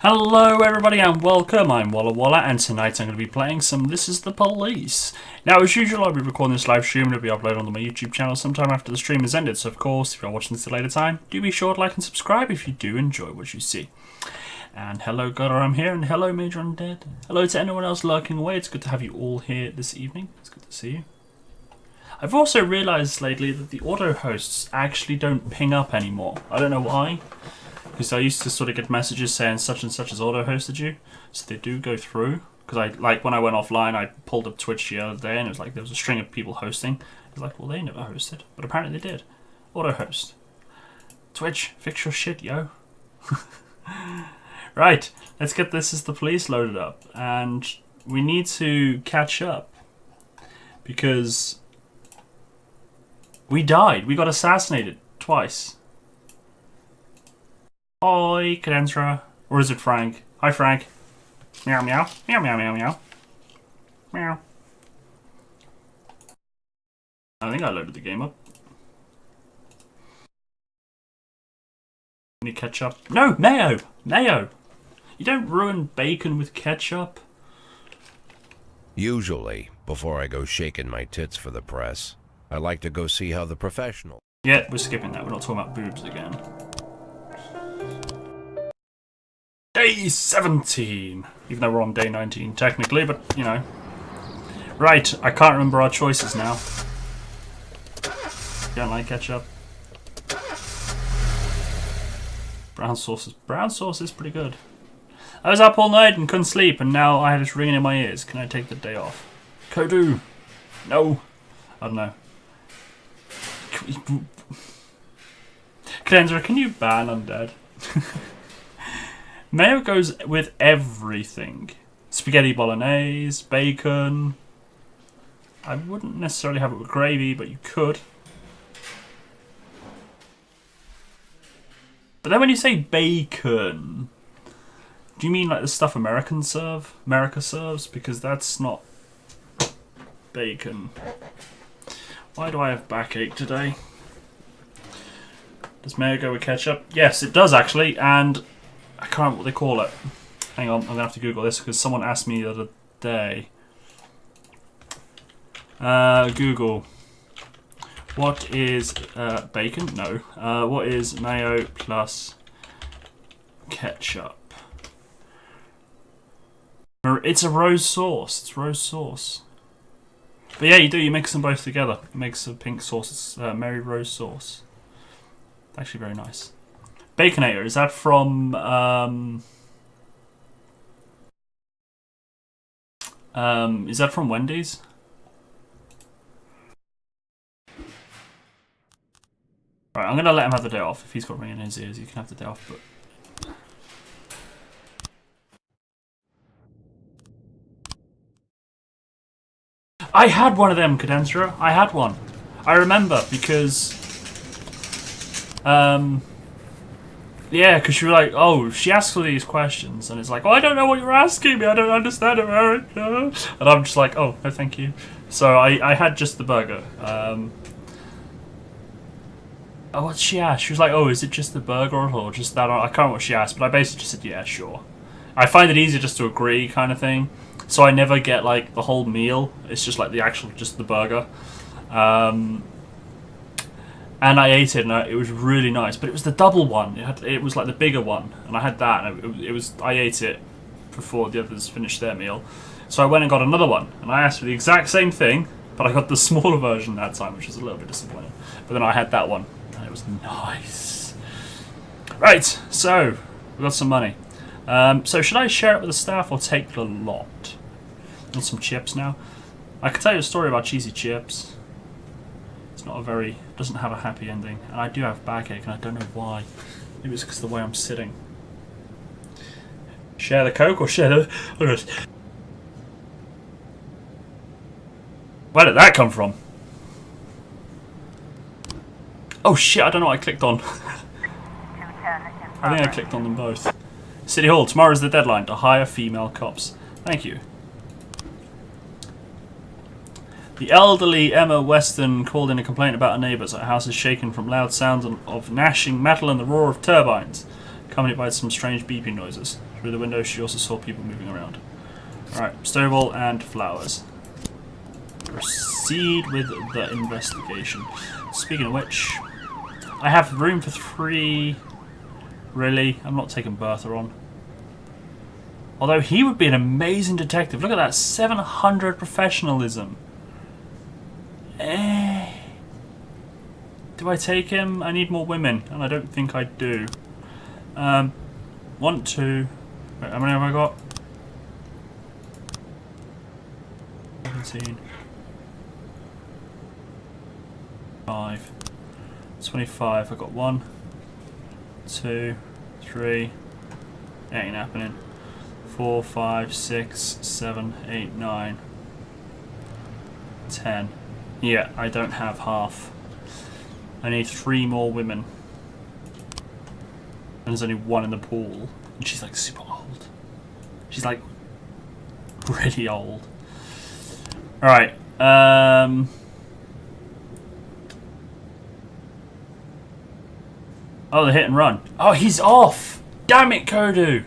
Hello everybody and welcome, I'm Walla and tonight I'm going to be playing some This Is the Police. Now as usual I'll be recording this live stream and it'll be uploaded onto my YouTube channel sometime after the stream has ended, so of course if you're watching this at a later time, do be sure to like and subscribe if you do enjoy what you see. And hello Godder, I'm here, and hello Major Undead. Hello to anyone else lurking away, it's good to have you all here this evening, it's good to see you. I've also realised lately that the auto hosts actually don't ping up anymore. I don't know why. Because I used to sort of get messages saying such and such has auto-hosted you, so they do go through. Because when I went offline, I pulled up Twitch the other day, and it was like there was a string of people hosting. I was like, well, they never hosted, but apparently they did. Auto-host. Twitch, fix your shit, yo. Right, let's get This Is the Police loaded up, and we need to catch up because we died. We got assassinated twice. Hi, Cadensra. Or is it Frank? Hi, Frank. Meow, meow. Meow, meow, meow, meow. Meow. I think I loaded the game up. Any ketchup? No, mayo! Mayo! You don't ruin bacon with ketchup. Usually, before I go shaking my tits for the press, I like to go see how the professional... Yeah, we're skipping that. We're not talking about boobs again. Day 17! Even though we're on day 19 technically, but you know. Right, I can't remember our choices now. Don't like ketchup. Brown sauce is pretty good. I was up all night and couldn't sleep, and now I have this ringing in my ears. Can I take the day off? Kodu! No! I don't know. Cadensra, can you ban undead? Mayo goes with everything. Spaghetti bolognese, bacon. I wouldn't necessarily have it with gravy, but you could. But then when you say bacon, do you mean like the stuff America serves? Because that's not bacon. Why do I have backache today? Does mayo go with ketchup? Yes, it does actually, and I can't remember what they call it. Hang on, I'm going to have to Google this because someone asked me the other day. Google. What is bacon? No. What is mayo plus ketchup? It's a rose sauce. It's rose sauce. But yeah, you do. You mix them both together. It makes a pink sauce. It's Mary Rose sauce. It's actually very nice. Baconator, is that from Wendy's? Right, I'm gonna let him have the day off. If he's got ring in his ears, he can have the day off, but I had one of them, Cadensra. I had one. I remember because yeah, because you were like, oh, she asks all these questions, and it's like, oh, I don't know what you're asking me, I don't understand it, and I'm just like, oh, no, thank you. So I had just the burger. Oh, what's she asked? She was like, oh, is it just the burger or just that? I can't remember what she asked, but I basically just said, yeah, sure. I find it easier just to agree, kind of thing. So I never get like the whole meal. It's just like the actual, just the burger. And I ate it, and it was really nice. But it was the double one. It was like the bigger one, and I had that. And I ate it before the others finished their meal. So I went and got another one, and I asked for the exact same thing, but I got the smaller version that time, which was a little bit disappointing. But then I had that one, and it was nice. Right, so we got some money. So should I share it with the staff or take the lot? Want some chips now? I can tell you a story about cheesy chips. It's not a very, doesn't have a happy ending, and I do have backache, and I don't know why. Maybe it's because of the way I'm sitting. Share the Coke or share the... Where did that come from? Oh shit, I don't know what I clicked on. I think I clicked on them both. City Hall, tomorrow is the deadline to hire female cops. Thank you. The elderly Emma Weston called in a complaint about her neighbours. Her house is shaken from loud sounds of gnashing metal and the roar of turbines, accompanied by some strange beeping noises. Through the window, she also saw people moving around. Alright, stowable and flowers. Proceed with the investigation. Speaking of which, I have room for 3. Really? I'm not taking Bertha on. Although he would be an amazing detective. Look at that, 700 professionalism. Do I take him? I need more women, and I don't think I do. 1, 2. Wait, how many have I got? 17. 5. 25. I got 1, 2, 3. Ain't happening. 4, 5, 6, 7, 8, 9, 10. Yeah, I don't have half. I need 3 more women. And there's only 1 in the pool. And she's like super old. She's like really old. Alright. Oh, the hit and run. Oh, he's off! Damn it, Kodu!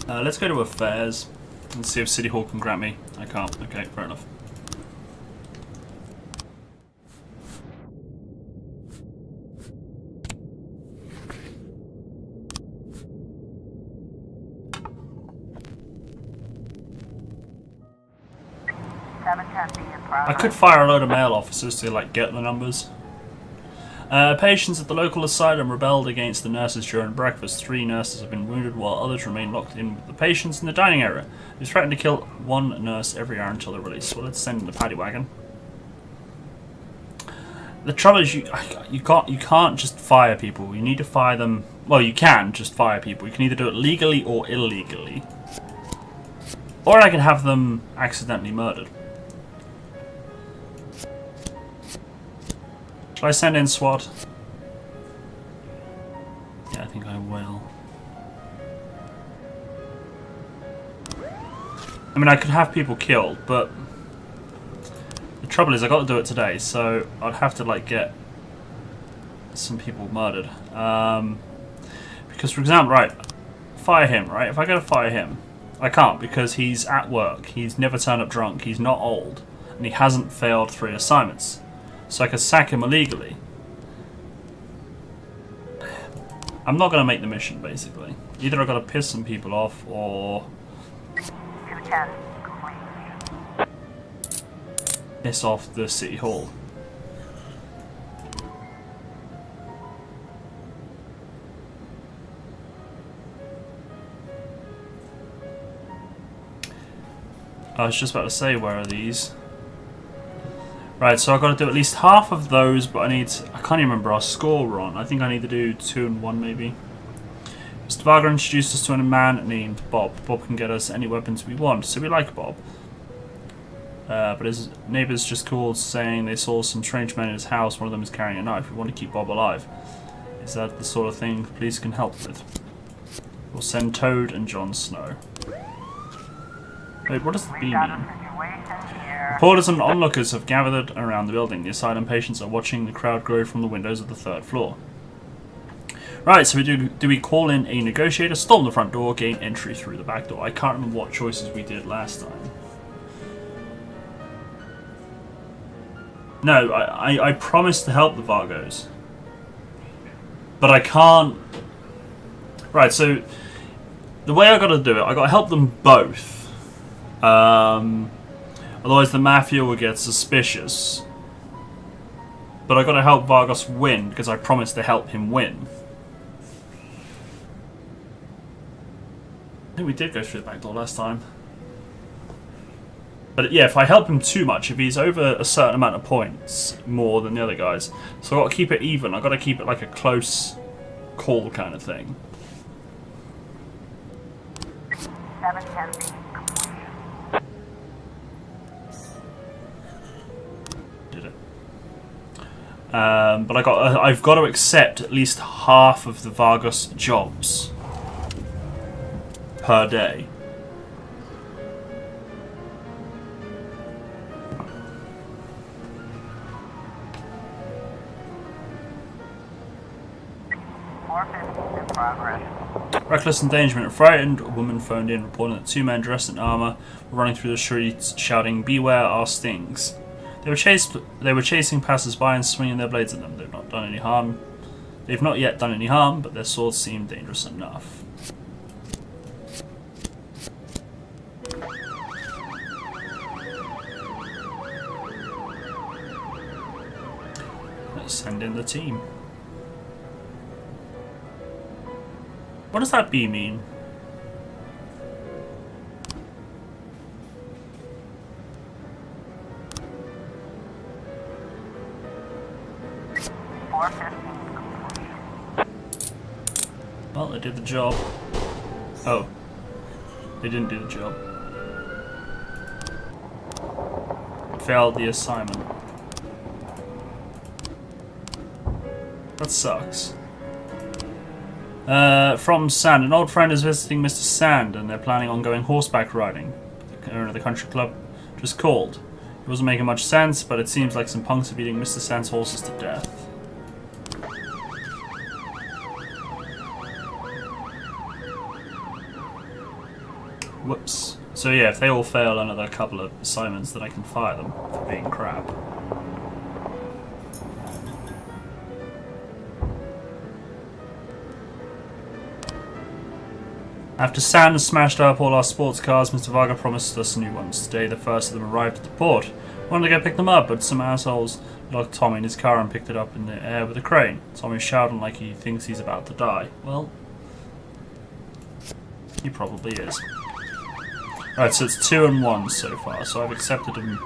Let's go to affairs and see if City Hall can grant me. I can't. Okay, fair enough. I could fire a load of male officers to like get the numbers. Patients at the local asylum rebelled against the nurses during breakfast. 3 nurses have been wounded while others remain locked in with the patients in the dining area. They threatened to kill 1 nurse every hour until they're released. Well, let's send in the paddy wagon. The trouble is you can't just fire people. You need to fire them. Well, you can just fire people. You can either do it legally or illegally. Or I can have them accidentally murdered. Shall I send in SWAT? Yeah, I think I will. I mean, I could have people killed, but the trouble is I got to do it today, so I'd have to like get some people murdered. Because, for example, right, fire him, right? If I go to fire him, I can't because he's at work. He's never turned up drunk. He's not old, and he hasn't failed 3 assignments. So I could sack him illegally. I'm not going to make the mission, basically. Either I've got to piss some people off, or piss off the City Hall. I was just about to say, where are these? Right, so I've got to do at least half of those, but I can't even remember our score we're on. I think I need to do 2 and 1 maybe. Mr. Varga introduced us to a man named Bob. Bob can get us any weapons we want, so we like Bob. But his neighbours just called saying they saw some strange men in his house. One of them is carrying a knife. We want to keep Bob alive. Is that the sort of thing police can help with? We'll send Toad and Jon Snow. Wait, what does the B mean? Reporters and onlookers have gathered around the building. The asylum patients are watching the crowd grow from the windows of the 3rd floor. Right, so do we call in a negotiator, storm the front door, gain entry through the back door? I can't remember what choices we did last time. No, I promised to help the Vargos. But I can't... Right, so the way I got to do it, I got to help them both. Otherwise the Mafia will get suspicious. But I got to help Vargas win, because I promised to help him win. I think we did go through the back door last time. But yeah, if I help him too much, if he's over a certain amount of points, more than the other guys, so I've got to keep it even. I've got to keep it like a close call kind of thing. 710. But I've got to accept at least half of the Vargas jobs per day. Reckless endangerment. A frightened woman phoned in reporting that two men dressed in armor were running through the streets shouting, "Beware our stings." They were chasing passers-by and swinging their blades at them. They've not done any harm. They've not yet done any harm, but their swords seem dangerous enough. Let's send in the team. What does that B mean? Well, they did the job. Oh. They didn't do the job. Failed the assignment. That sucks. From Sand. An old friend is visiting Mr. Sand and they're planning on going horseback riding. The owner of the country club just called. It wasn't making much sense, but it seems like some punks are beating Mr. Sand's horses to death. Whoops. So yeah, if they all fail another couple of assignments, then I can fire them for being crap. After Sand has smashed up all our sports cars, Mr. Varga promised us new ones. Today the first of them arrived at the port. Wanted to go pick them up, but some assholes locked Tommy in his car and picked it up in the air with a crane. Tommy's shouting like he thinks he's about to die. Well, he probably is. Alright, so it's 2-1 so far, so I've accepted him.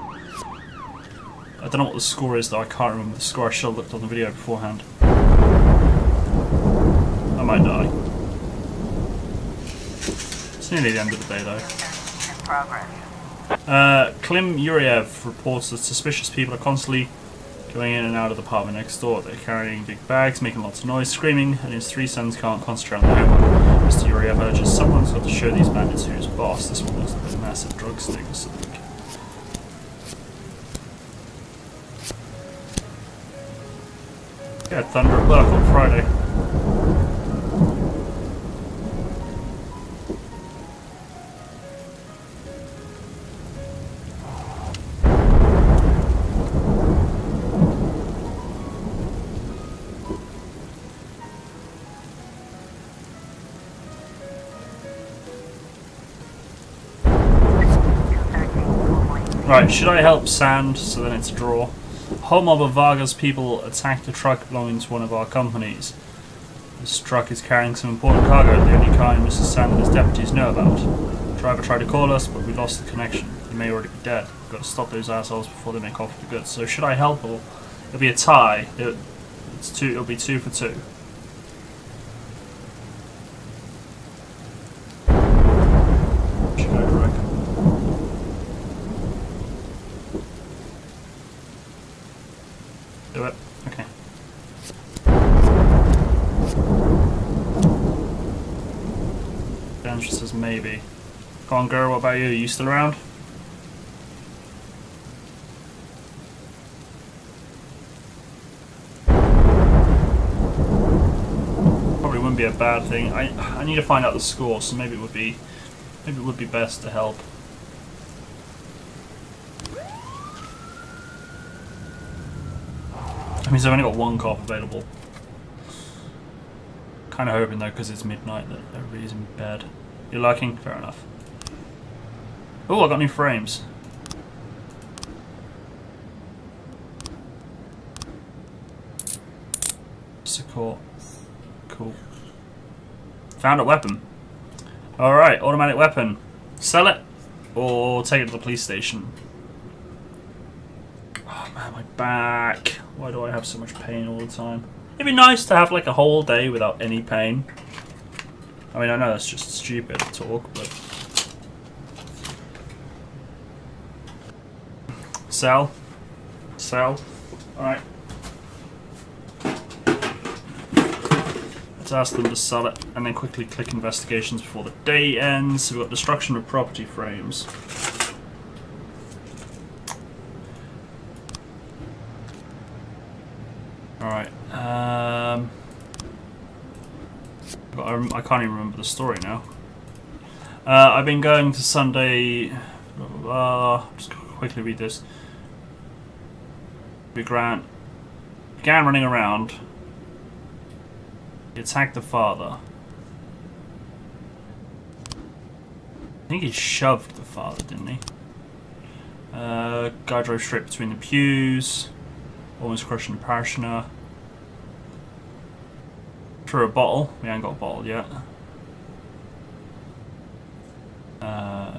I don't know what the score is though, I can't remember the score. I should have looked on the video beforehand. I might die. It's nearly the end of the day though. Klim Yuriev reports that suspicious people are constantly going in and out of the apartment next door. They're carrying big bags, making lots of noise, screaming, and his three sons can't concentrate on their homework. Mr. Yuriev urges someone's got to show these bandits who's boss. This one looks like a massive drug sting or something. Yeah, thunder at work on Friday. Right, should I help Sand so then it's a draw? A whole mob of Varga's people attacked a truck belonging to one of our companies. This truck is carrying some important cargo, the only kind Mr. Sand and his deputies know about. The driver tried to call us, but we lost the connection. He may already be dead. We've got to stop those assholes before they make off with the goods. So should I help or it'll be a tie? It'll be 2 for 2. Do it. Okay. Ben just says maybe. Come on, girl, what about you? Are you still around? Probably wouldn't be a bad thing. I need to find out the score, so maybe it would be best to help. That means I've only got one cop available. Kind of hoping though, because it's midnight, that everybody's in bed. You're lurking? Fair enough. Oh, I got new frames. Support. Cool. Found a weapon. Alright, automatic weapon. Sell it or take it to the police station. Oh man, my back. Why do I have so much pain all the time? It'd be nice to have like a whole day without any pain. I mean, I know that's just stupid talk, but... Sell. Sell. Alright. Let's ask them to sell it, and then quickly click investigations before the day ends. So we've got destruction of property frames. Alright, I can't even remember the story now. I've been going to Sunday. Just quickly read this. Began running around. He attacked the father. I think he shoved the father, didn't he? Guy drove straight between the pews, almost crushing the parishioner. Threw a bottle. We ain't got a bottle yet.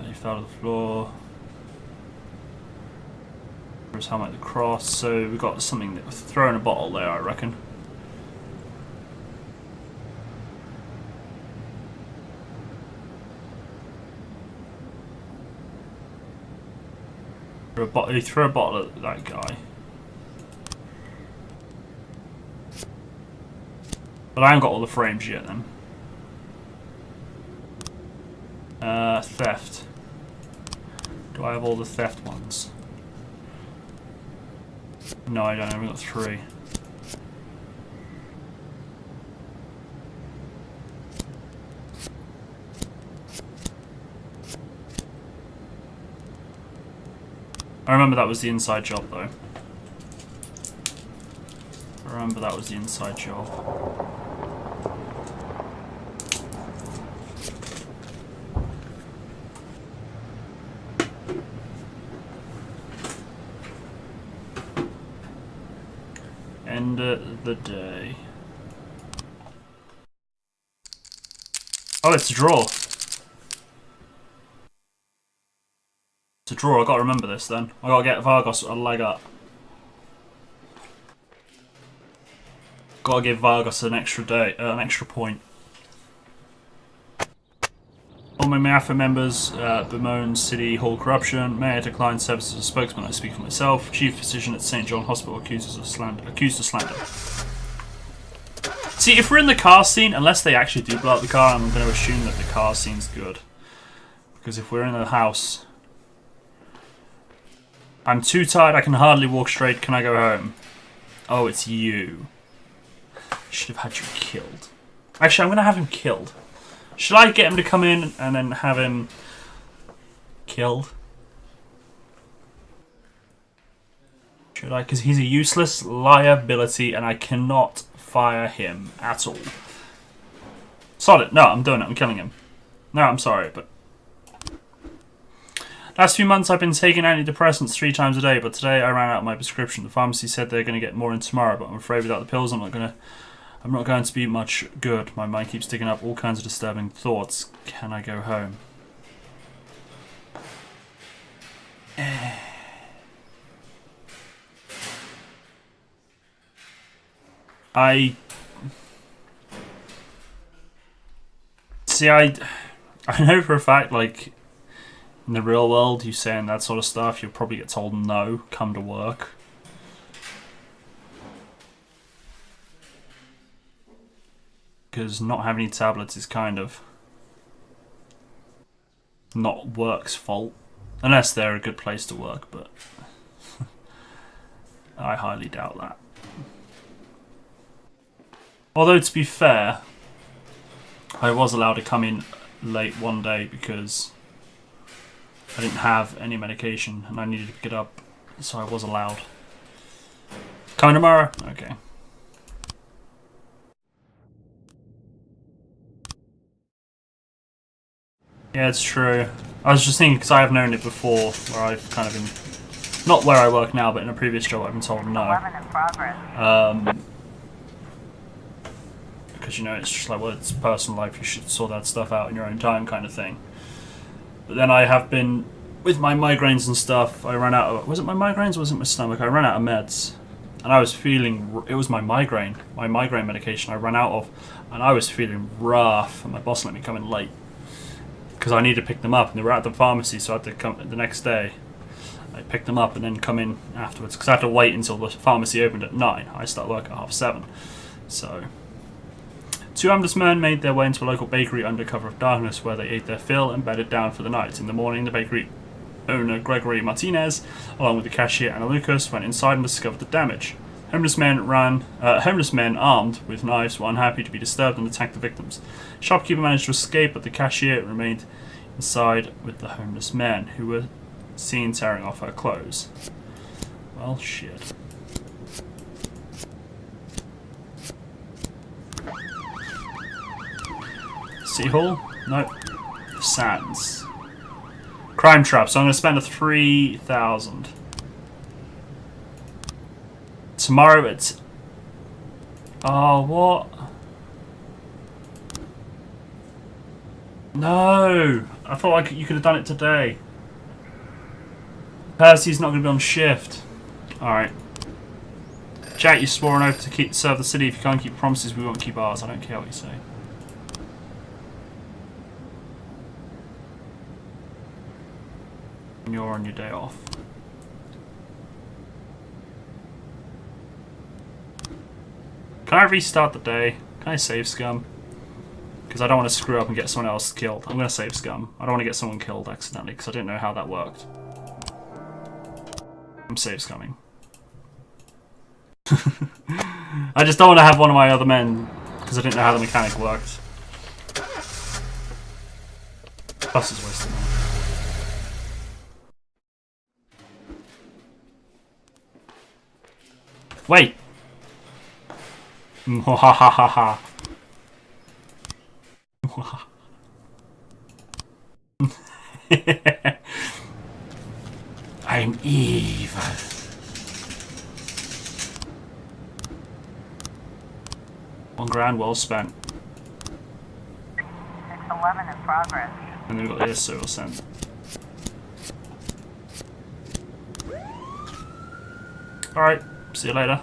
He fell to the floor. Threw his helmet at the cross. So we got something that was throwing a bottle there, I reckon. He threw a bottle at that guy. But I haven't got all the frames yet then. Theft. Do I have all the theft ones? No, I don't. I've only got 3. I remember that was the inside job though. I remember that was the inside job. End of the day. Oh, it's a draw. It's a draw. I gotta remember this then. I gotta get Vargas a leg up. Gotta give Vargas an extra day, an extra point. All my Mafia members bemoan City Hall corruption. Mayor declines service as a spokesman. I speak for myself. Chief physician at St. John Hospital accused of slander. See, if we're in the car scene, unless they actually do blow up the car, I'm going to assume that the car scene's good. Because if we're in the house, I'm too tired. I can hardly walk straight. Can I go home? Oh, it's you. Should have had you killed. Actually, I'm going to have him killed. Should I get him to come in and then have him killed? Should I? Because he's a useless liability and I cannot fire him at all. Solid. No, I'm doing it. I'm killing him. No, I'm sorry, but... Last few months I've been taking antidepressants 3 times a day, but today I ran out of my prescription. The pharmacy said they're going to get more in tomorrow, but I'm afraid without the pills I'm not going to be much good. My mind keeps digging up all kinds of disturbing thoughts. Can I go home? I know for a fact, like, in the real world, you saying that sort of stuff, you'll probably get told no, come to work. Because not having any tablets is kind of not work's fault. Unless they're a good place to work, but I highly doubt that. Although, to be fair, I was allowed to come in late one day because I didn't have any medication and I needed to pick it up, so I was allowed. Coming tomorrow? Okay. Yeah, it's true. I was just thinking, because I have known it before, where I've kind of been... Not where I work now, but in a previous job I've been told no. 11 in progress. Because, you know, it's just like, well, it's personal life, you should sort that stuff out in your own time kind of thing. But then I have been, with my migraines and stuff, I ran out of... Was it my migraines or was it my stomach? I ran out of meds. And I was feeling... It was my migraine medication I ran out of. And I was feeling rough, and my boss let me come in late. Because I needed to pick them up, and they were at the pharmacy, so I had to come the next day. I picked them up and then come in afterwards, because I had to wait until the pharmacy opened at 9. I start work at 7:30. So... 2 homeless men made their way into a local bakery under cover of darkness, where they ate their fill and bedded down for the night. In the morning, the bakery owner Gregory Martinez, along with the cashier Anna Lucas, went inside and discovered the damage. Homeless men armed with knives were unhappy to be disturbed and attacked the victims. Shopkeeper managed to escape, but the cashier remained inside with the homeless men, who were seen tearing off her clothes. Well, shit. City Hall? Nope. Sands. Crime trap, so I'm going to spend a 3,000. Tomorrow it's... Oh, what? No! I thought you could have done it today. Percy's not going to be on shift. Alright. Jack, you swore an oath to serve the city. If you can't keep promises, we won't keep ours. I don't care what you say. And you're on your day off. Can I restart the day? Can I save scum? Because I don't want to screw up and get someone else killed. I'm going to save scum. I don't want to get someone killed accidentally because I didn't know how that worked. I'm save scumming. I just don't want to have one of my other men because I didn't know how the mechanic worked. Plus it's wasted money. Wait! Ha ha ha ha. I'm evil. £1,000 well spent. 611 in progress. And then we've got this, so we'll send. Alright, see you later.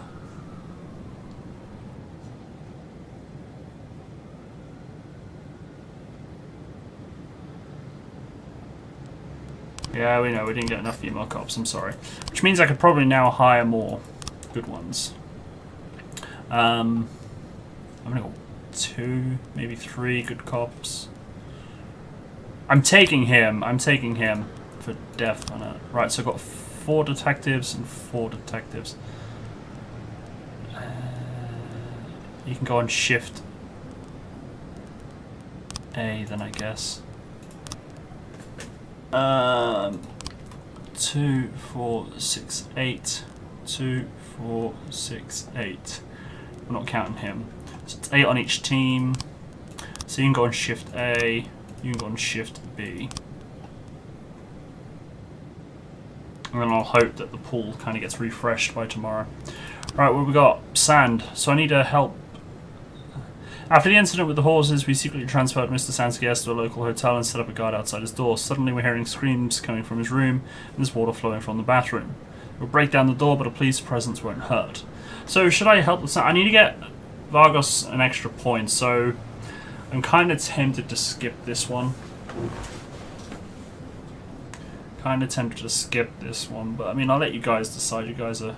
Yeah, we know, we didn't get enough female cops, I'm sorry. Which means I could probably now hire more good ones. I'm gonna go 2, maybe 3 good cops. I'm taking him for definite. Right, so I've got 4 detectives and 4 detectives. You can go on shift A then, I guess. 2, 4, 6, 8. 2, 4, 6, 8. I'm not counting him. So it's 8 on each team. So you can go on shift A, you can go on shift B. And then I'll hope that the pool kind of gets refreshed by tomorrow. Right, what we got? Sand. So I need help. After the incident with the horses, we secretly transferred Mr. Sanskias to a local hotel and set up a guard outside his door. Suddenly we're hearing screams coming from his room, and there's water flowing from the bathroom. We'll break down the door, but a police presence won't hurt. So should I help the Sand? I need to get Vargos an extra point, so I'm kind of tempted to skip this one. Kind of tempted to skip this one, but I mean, I'll let you guys decide. You guys are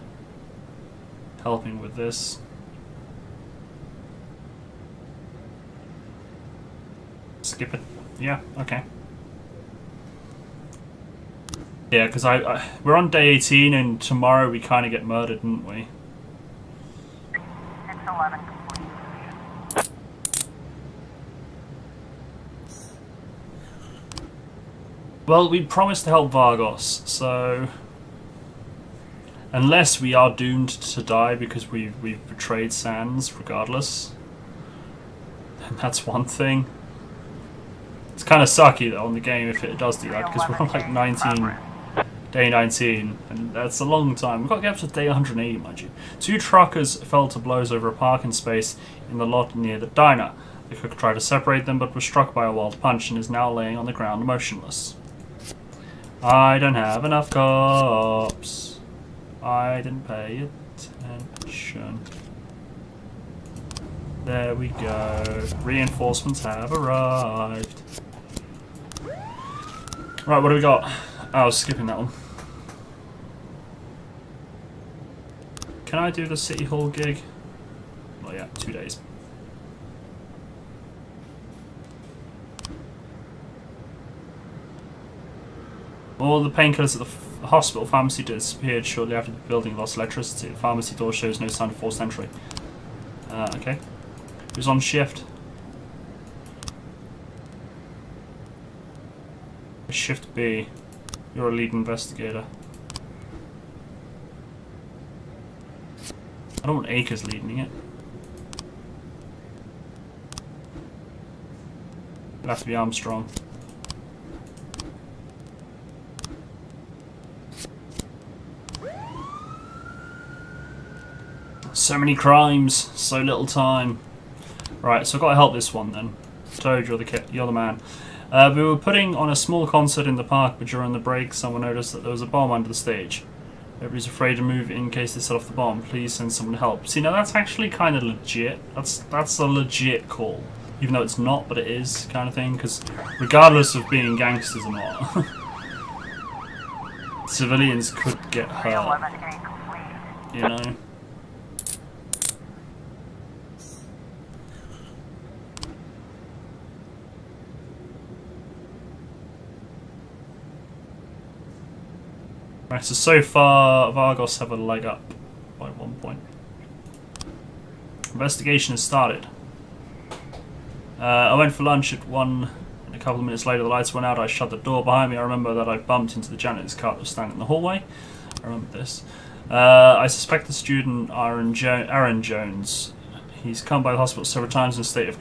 helping with this. Skip it. Yeah, okay. Yeah, because we're on day 18 and tomorrow we kind of get murdered, didn't we? 611 complete. Well, we promised to help Vargos, so unless we are doomed to die because we've betrayed Sans, regardless, then that's one thing. It's kind of sucky though on the game if it does do that because we're on like day 19, and that's a long time. We've got to get up to day 180, mind you. 2 truckers fell to blows over a parking space in the lot near the diner. The cook tried to separate them but was struck by a wild punch and is now laying on the ground motionless. I don't have enough cops. I didn't pay attention. There we go. Reinforcements have arrived. Right, what do we got? Oh, I was skipping that one. Can I do the City Hall gig? Well, yeah, 2 days. All the painkillers at the The hospital pharmacy disappeared shortly after the building lost electricity. The pharmacy door shows no sign of forced entry. Okay. Who's on shift? Shift B. You're a lead investigator. I don't want Acres leading it. It'll have to be Armstrong. So many crimes, so little time. Right, so I've got to help this one then. Toad, you're the man. We were putting on a small concert in the park, but during the break, someone noticed that there was a bomb under the stage. Everybody's afraid to move in case they set off the bomb. Please send someone to help. See, now that's actually kind of legit. That's a legit call, even though it's not, but it is kind of thing. Because regardless of being gangsters or not, civilians could get hurt. You know. Right, so far, Vargos have a leg up by 1 point. Investigation has started. I went for lunch at 1, and a couple of minutes later the lights went out. I shut the door behind me. I remember that I bumped into the janitor's car that was standing in the hallway. I remember this. I suspect the student Aaron Jones. He's come by the hospital several times in a state of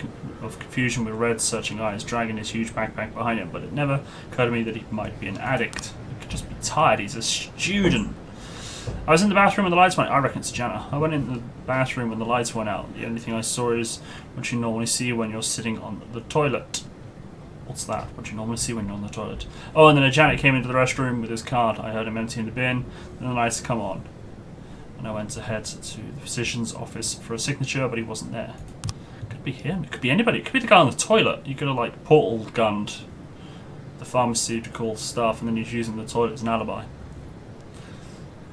confusion with red searching eyes, dragging his huge backpack behind him, but it never occurred to me that he might be an addict. Just be tired. He's a student. I was in the bathroom when the lights went out. I reckon it's Jana. I went in the bathroom when the lights went out. The only thing I saw is what you normally see when you're sitting on the toilet. What's that? What you normally see when you're on the toilet. Oh, and then a janitor came into the restroom with his card. I heard him emptying the bin. Then the lights come on. And I went ahead to the physician's office for a signature, but he wasn't there. Could be him. It could be anybody. It could be the guy on the toilet. You could have like portal gunned the pharmaceutical stuff, and then he's using the toilet as an alibi.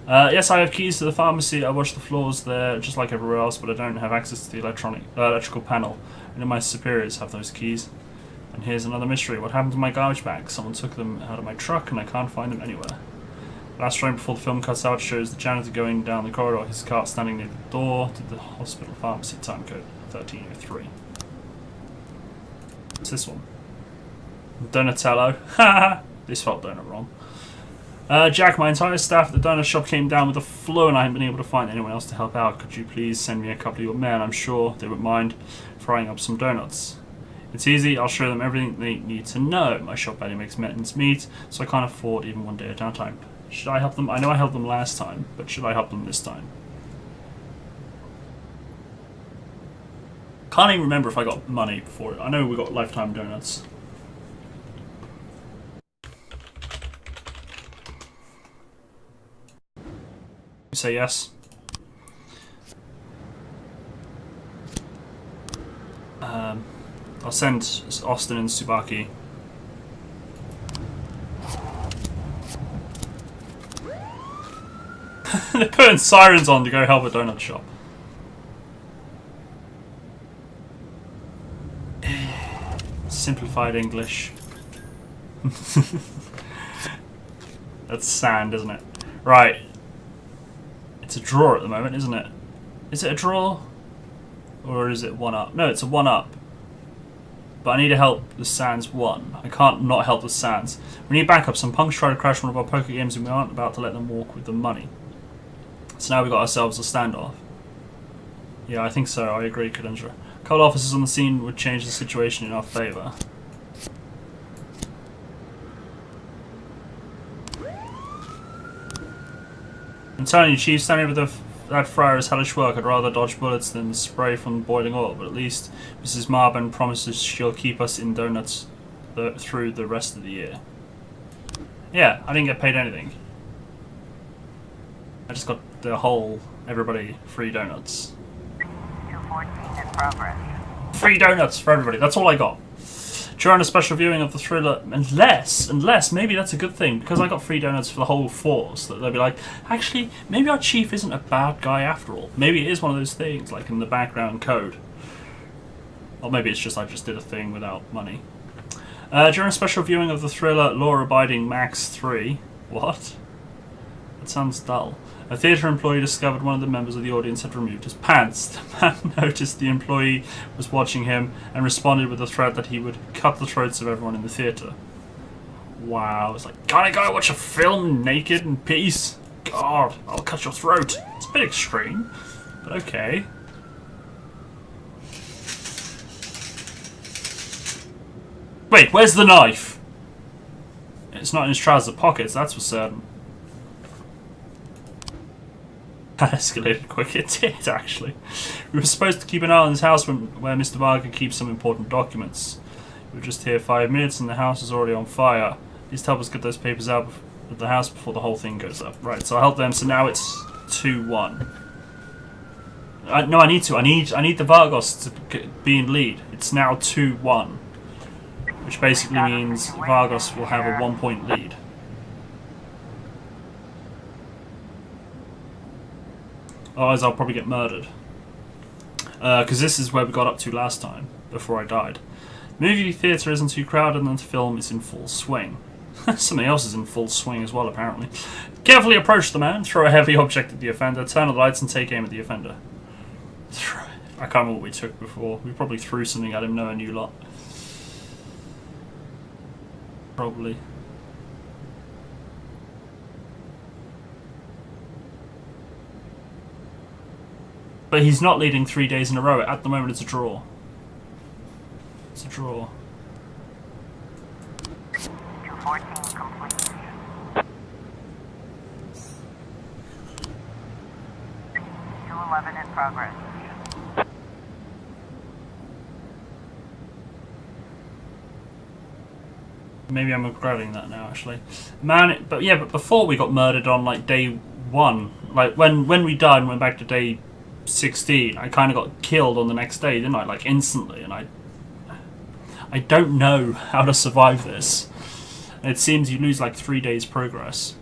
Yes, I have keys to the pharmacy. I wash the floors there just like everywhere else, but I don't have access to the electrical panel. And my superiors have those keys. And here's another mystery. What happened to my garbage bags? Someone took them out of my truck, and I can't find them anywhere. Last frame before the film cuts out shows the janitor going down the corridor, his cart standing near the door to the hospital pharmacy. Time code 1303. What's this one? Donatello. Haha! This felt donut wrong. Jack, my entire staff at the donut shop came down with the flu and I haven't been able to find anyone else to help out. Could you please send me a couple of your men? I'm sure they wouldn't mind frying up some donuts. It's easy, I'll show them everything they need to know. My shop value makes mittens meat, so I can't afford even 1 day of downtime. Should I help them? I know I helped them last time, but should I help them this time? Can't even remember if I got money before it. I know we got lifetime donuts. Say yes. I'll send Austin and Tsubaki. They're putting sirens on to go help a donut shop. Simplified English. That's sand, isn't it? Right. It's a draw at the moment, isn't it? Is it a draw? Or is it 1-up? No, it's a 1-up. But I need to help the Sands 1. I can't not help the Sands. We need backup. Some punks try to crash one of our poker games and we aren't about to let them walk with the money. So now we've got ourselves a standoff. Yeah, I think so. I agree, Kadendra. A couple officers on the scene would change the situation in our favour. I'm telling you, Chief, standing over that fryer is hellish work. I'd rather dodge bullets than spray from boiling oil, but at least Mrs. Marben promises she'll keep us in donuts through the rest of the year. Yeah, I didn't get paid anything. I just got the whole, everybody, free donuts. 214 in progress. Free donuts for everybody, that's all I got. During a special viewing of the thriller, unless, maybe that's a good thing, because I got free donuts for the whole force, that they'll be like, actually, maybe our chief isn't a bad guy after all. Maybe it is one of those things, like in the background code. Or maybe it's just I just did a thing without money. During a special viewing of the thriller Law Abiding Max 3, what? That sounds dull. A theatre employee discovered one of the members of the audience had removed his pants. The man noticed the employee was watching him and responded with the threat that he would cut the throats of everyone in the theatre. Wow, it's like, can't I go watch a film naked in peace? God, I'll cut your throat. It's a bit extreme, but okay. Wait, where's the knife? It's not in his trouser pockets, that's for certain. That escalated quick. It did, actually. We were supposed to keep an eye on this house where Mr. Varga keeps some important documents. We were just here 5 minutes and the house is already on fire. Please help us get those papers out of the house before the whole thing goes up. Right, so I'll help them. So now it's 2-1. No, I need to. I need the Vargos to be in lead. It's now 2-1. Which basically means Vargos will have a 1-point lead. Otherwise I'll probably get murdered. Because this is where we got up to last time, before I died. The movie theatre isn't too crowded and the film is in full swing. Something else is in full swing as well, apparently. Carefully approach the man, throw a heavy object at the offender, turn on the lights and take aim at the offender. I can't remember what we took before. We probably threw something at him knowing you lot. Probably. But he's not leading 3 days in a row. At the moment, it's a draw. It's a draw. 214 complete. 211 in progress. Maybe I'm regretting that now, actually. Man, but yeah, but before we got murdered on like day 1, like when we died and went back to day 16, I kind of got killed on the next day, didn't I? Like instantly, and I don't know how to survive this. And it seems you lose like 3 days progress.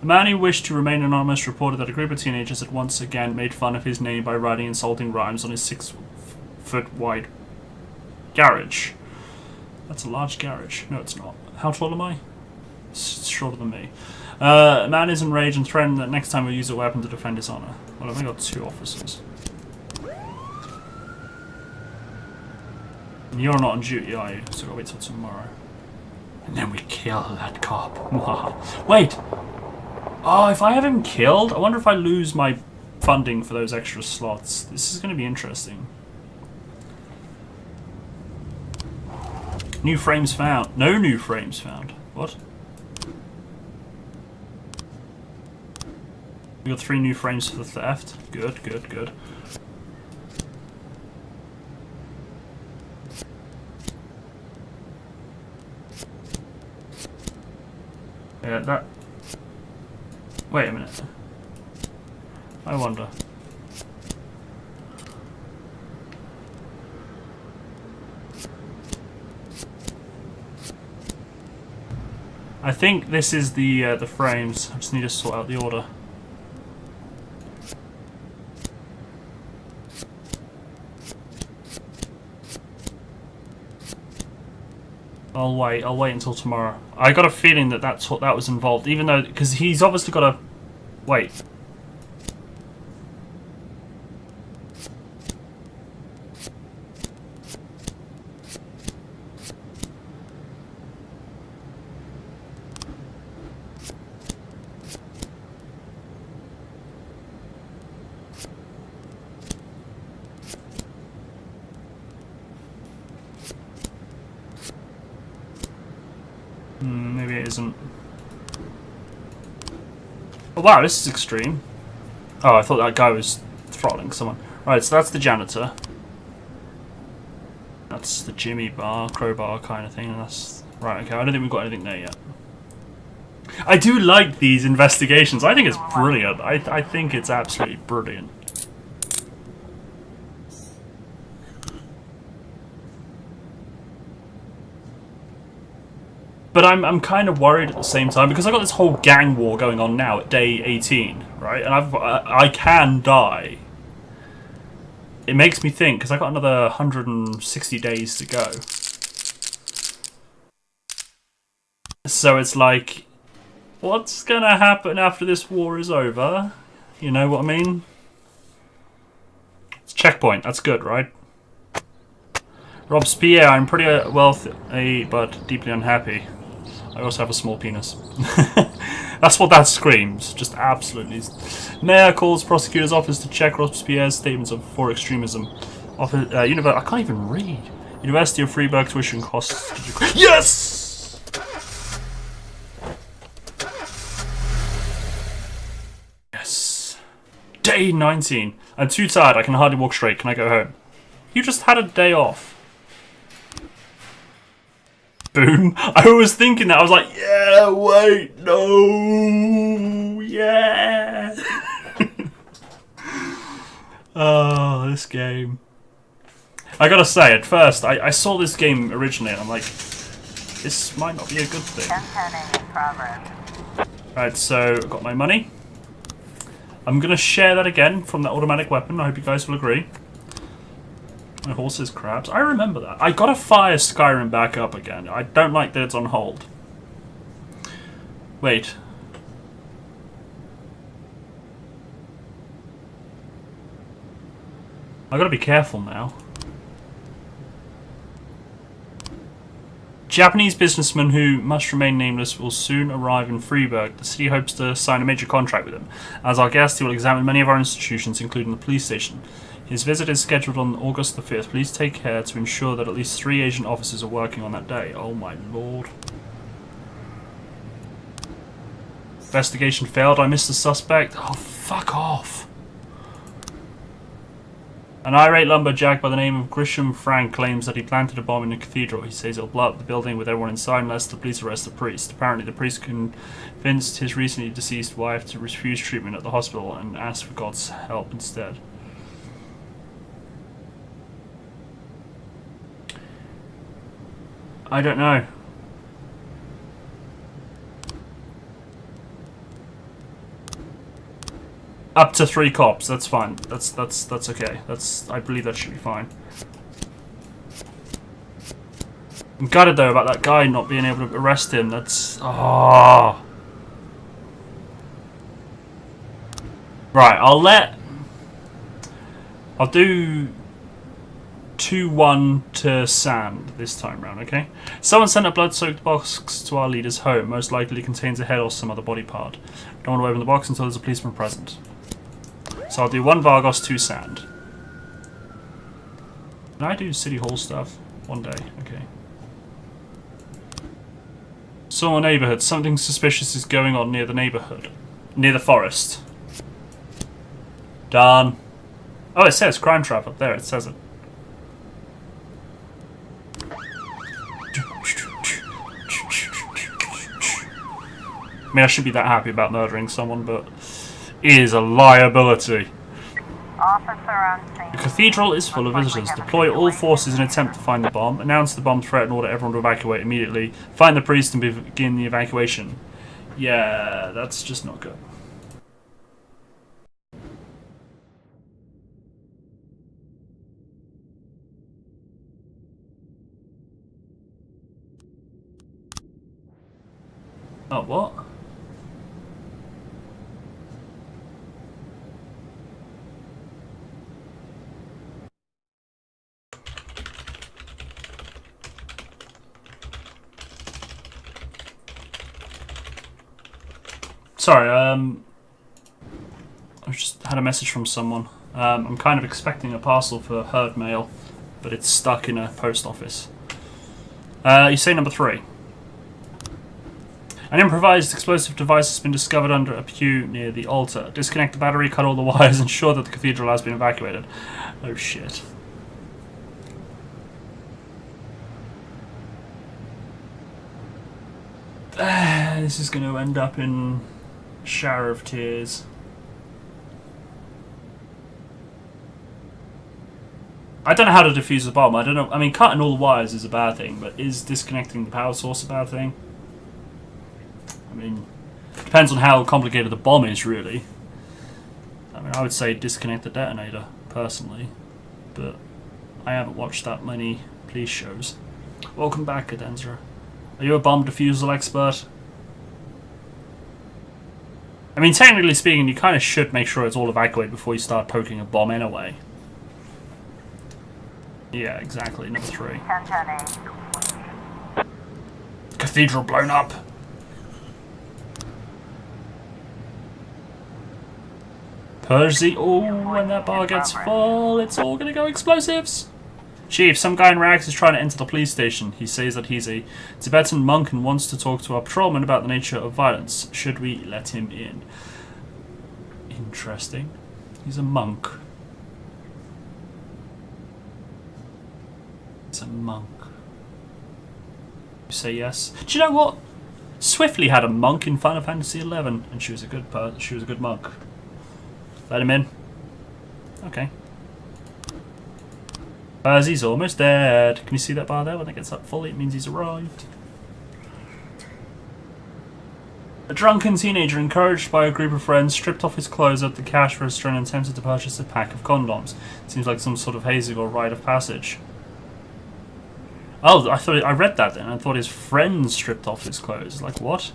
A man who wished to remain anonymous reported that a group of teenagers had once again made fun of his name by writing insulting rhymes on his 6-foot wide garage. That's a large garage. No, it's not. How tall am I? It's shorter than me. A man is enraged and threatened that next time he'll use a weapon to defend his honor. Well, I've only got 2 officers. And you're not on duty, are you? So I'll wait till tomorrow. And then we kill that cop. Wait! Oh, if I have him killed, I wonder if I lose my funding for those extra slots. This is going to be interesting. New frames found. No new frames found. What? We got 3 new frames for the theft. Good, good, good. Yeah, that... Wait a minute. I wonder. I think this is the frames. I just need to sort out the order. I'll wait until tomorrow. I got a feeling that that was involved, even though because he's obviously got a wait. Maybe it isn't. Oh wow, this is extreme. Oh, I thought that guy was throttling someone. Right, so that's the janitor. That's the Jimmy bar, crowbar kind of thing. And that's right. Okay, I don't think we've got anything there yet. I do like these investigations. I think it's brilliant. I think it's absolutely brilliant. But I'm kind of worried at the same time because I got this whole gang war going on now at day 18, right? And I can die. It makes me think because I got another 160 days to go. So it's like What's gonna happen after this war is over? You know what I mean? It's checkpoint. That's good, right? Robespierre, I'm pretty wealthy, but deeply unhappy. I also have a small penis. That's what that screams. Just absolutely. Mayor calls prosecutor's office to check Robespierre's statements for extremism. I can't even read. University of Freiburg tuition costs. Yes! Yes. Day 19. I'm too tired. I can hardly walk straight. Can I go home? You just had a day off. Boom. I was thinking that. I was like, yeah, wait, no, yeah. Oh, this game. I gotta say, at first, I saw this game originally and I'm like, this might not be a good thing. 1010 in progress. Right, so I've got my money. I'm gonna share that again from that automatic weapon. I hope you guys will agree. My horses, crabs. I remember that. I gotta fire Skyrim back up again. I don't like that it's on hold. Wait. I gotta be careful now. Japanese businessman who must remain nameless will soon arrive in Freiburg. The city hopes to sign a major contract with him. As our guest, he will examine many of our institutions, including the police station. His visit is scheduled on August the 5th. Please take care to ensure that at least 3 Asian officers are working on that day. Oh my lord. Investigation failed. I missed the suspect. Oh, fuck off. An irate lumberjack by the name of Grisham Frank claims that he planted a bomb in a cathedral. He says he'll blow up the building with everyone inside unless the police arrest the priest. Apparently the priest convinced his recently deceased wife to refuse treatment at the hospital and ask for God's help instead. I don't know. Up to 3 cops, that's fine. That's okay. I believe that should be fine. I'm gutted though about that guy not being able to arrest him. That's right, I'll do 2-1 to Sand this time round, okay? Someone sent a blood-soaked box to our leader's home. Most likely contains a head or some other body part. Don't want to open the box until there's a policeman present. So I'll do 1 Vargos, 2 Sand. Can I do City Hall stuff? One day, okay. Saw a neighbourhood. Something suspicious is going on near the neighbourhood. Near the forest. Done. Oh, it says crime trap up there. It says it. I mean, I shouldn't be that happy about murdering someone, but it is a liability. Officer on scene. The cathedral is full of visitors. Deploy all forces in an attempt to find the bomb. Announce the bomb threat and order everyone to evacuate immediately. Find the priest and begin the evacuation. Yeah, that's just not good. Oh, what? Sorry, I just had a message from someone. I'm kind of expecting a parcel for herd mail, but it's stuck in a post office. You say number 3. An improvised explosive device has been discovered under a pew near the altar. Disconnect the battery, cut all the wires, ensure that the cathedral has been evacuated. Oh shit. This is going to end up in a shower of tears. I don't know how to defuse the bomb. I don't know. I mean, cutting all the wires is a bad thing, but is disconnecting the power source a bad thing? I mean, depends on how complicated the bomb is, really. I mean, I would say disconnect the detonator, personally. But I haven't watched that many police shows. Welcome back, Cadenzra. Are you a bomb defusal expert? I mean, technically speaking, you kind of should make sure it's all evacuated before you start poking a bomb anyway. Yeah, exactly. Number 3. 1010A. Cathedral blown up. Percy. Oh, when that bar gets full, it's all gonna go explosives. Chief, some guy in rags is trying to enter the police station. He says that he's a Tibetan monk and wants to talk to our patrolman about the nature of violence. Should we let him in? Interesting. He's a monk. He's a monk. You say yes? Do you know what? Swiftly had a monk in Final Fantasy XI, and she was a good monk. Let him in. Okay. He's almost dead. Can you see that bar there? When it gets up fully, it means he's arrived. A drunken teenager, encouraged by a group of friends, stripped off his clothes at the cash register and attempted to purchase a pack of condoms. Seems like some sort of hazing or rite of passage. Oh, I read that then. I thought his friend stripped off his clothes. Like, what?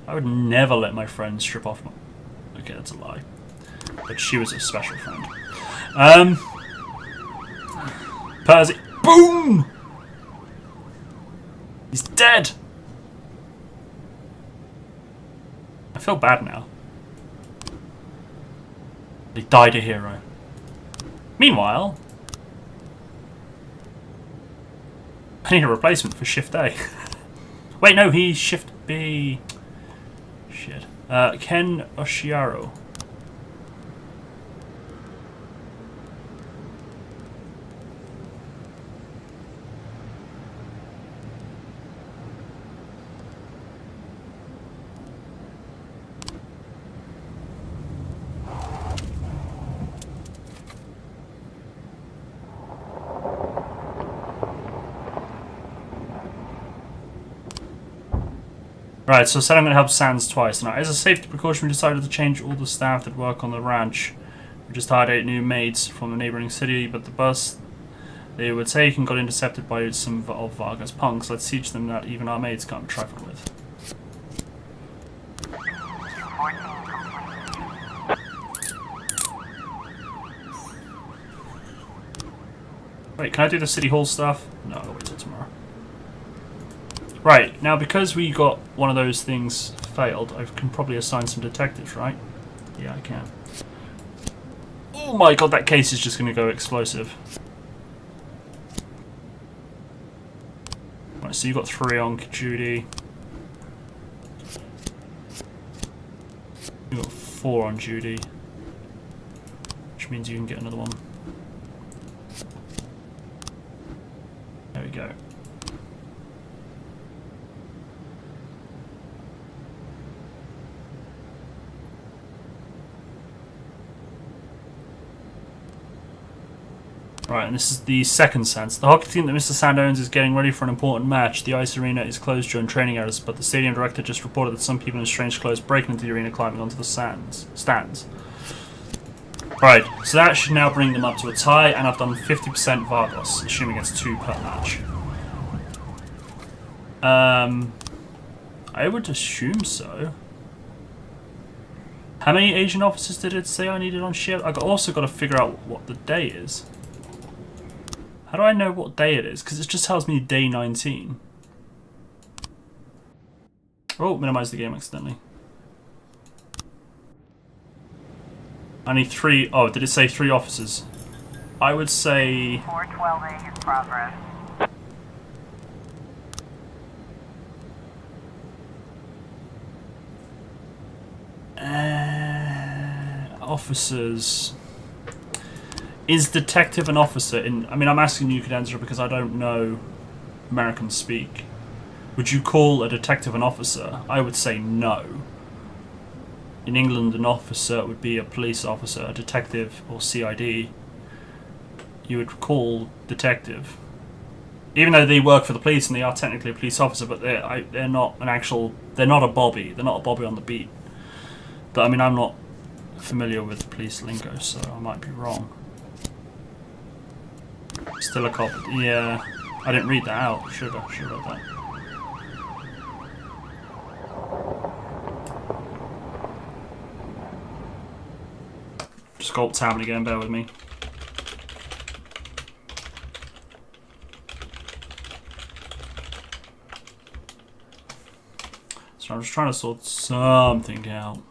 I would never let my friend strip off my... Okay, that's a lie. But she was a special friend. Percy. Boom! He's dead! I feel bad now. He died a hero. Meanwhile... I need a replacement for Shift A. Wait, no, he's Shift B. Shit. Ken Oshiaro. Right, so I said I'm going to help Sans twice. Now, as a safety precaution, we decided to change all the staff that work on the ranch. We just hired 8 new maids from the neighbouring city, but the bus they were taking got intercepted by some of Varga's punks. Let's teach them that even our maids can't be trifled with. 14 complete. Wait, can I do the City Hall stuff? No, I'll wait till tomorrow. Right, now because we got one of those things failed, I can probably assign some detectives, right? Yeah, I can. Oh my god, that case is just going to go explosive. Right, so you've got 3 on Judy. You've got 4 on Judy. Which means you can get another one. There we go. Right, and this is the second sense. The hockey team that Mr. Sand owns is getting ready for an important match. The ice arena is closed during training hours, but the stadium director just reported that some people in strange clothes breaking into the arena climbing onto the stands. Right, so that should now bring them up to a tie, and I've done 50% Vargos, assuming it's 2 per match. I would assume so. How many Asian officers did it say I needed on shift? I've also got to figure out what the day is. How do I know what day it is? Because it just tells me day 19. Oh, minimize the game accidentally. I need 3... Oh, did it say 3 officers? I would say... 412A in progress. Officers... Is detective an officer in... I mean, I'm asking you could answer because I don't know American speak. Would you call a detective an officer? I would say no. In England, an officer would be a police officer. A detective or CID, you would call detective. Even though they work for the police and they are technically a police officer, but they're not an actual... They're not a bobby. They're not a bobby on the beat. But, I mean, I'm not familiar with police lingo, so I might be wrong. Still a cop. Yeah, I didn't read that out. Should have read that. Just got tabbing again, bear with me. So I'm just trying to sort something out.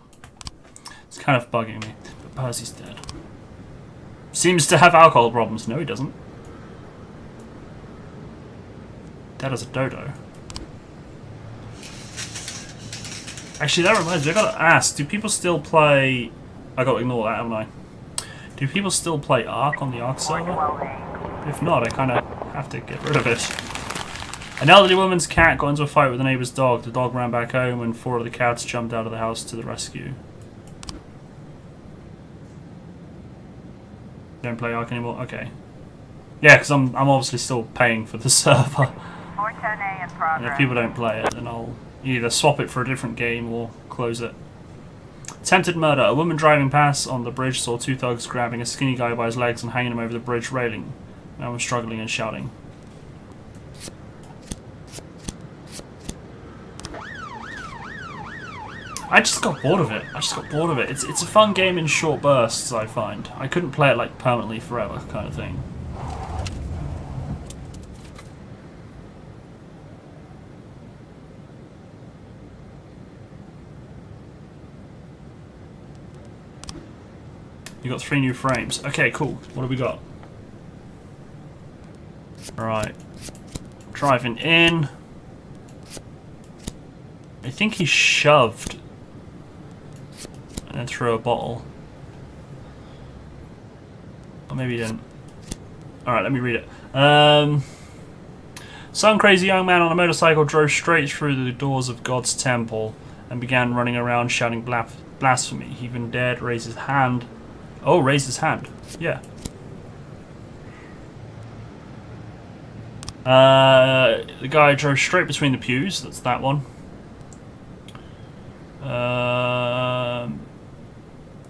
It's kind of bugging me. But Percy's dead. Seems to have alcohol problems. No, he doesn't. Dead as a dodo. Actually, that reminds me, I gotta ask, do people still play... I gotta ignore that, haven't I? Do people still play Ark on the Ark server? If not, I kinda have to get rid of it. An elderly woman's cat got into a fight with a neighbour's dog. The dog ran back home and 4 of the cats jumped out of the house to the rescue. Don't play Ark anymore? Okay. Yeah, because I'm obviously still paying for the server. And if people don't play it, then I'll either swap it for a different game or close it. Attempted murder. A woman driving past on the bridge saw 2 thugs grabbing a skinny guy by his legs and hanging him over the bridge railing. Man was struggling and shouting. I just got bored of it. It's a fun game in short bursts, I find. I couldn't play it like permanently forever kind of thing. You got 3 new frames. Okay, cool. What have we got? Alright. Driving in. I think he shoved and then threw a bottle. Or maybe he didn't. Alright, let me read it. Some crazy young man on a motorcycle drove straight through the doors of God's temple and began running around shouting blasphemy. He even dared raise his hand. Oh, raise his hand. Yeah. The guy drove straight between the pews. That's that one.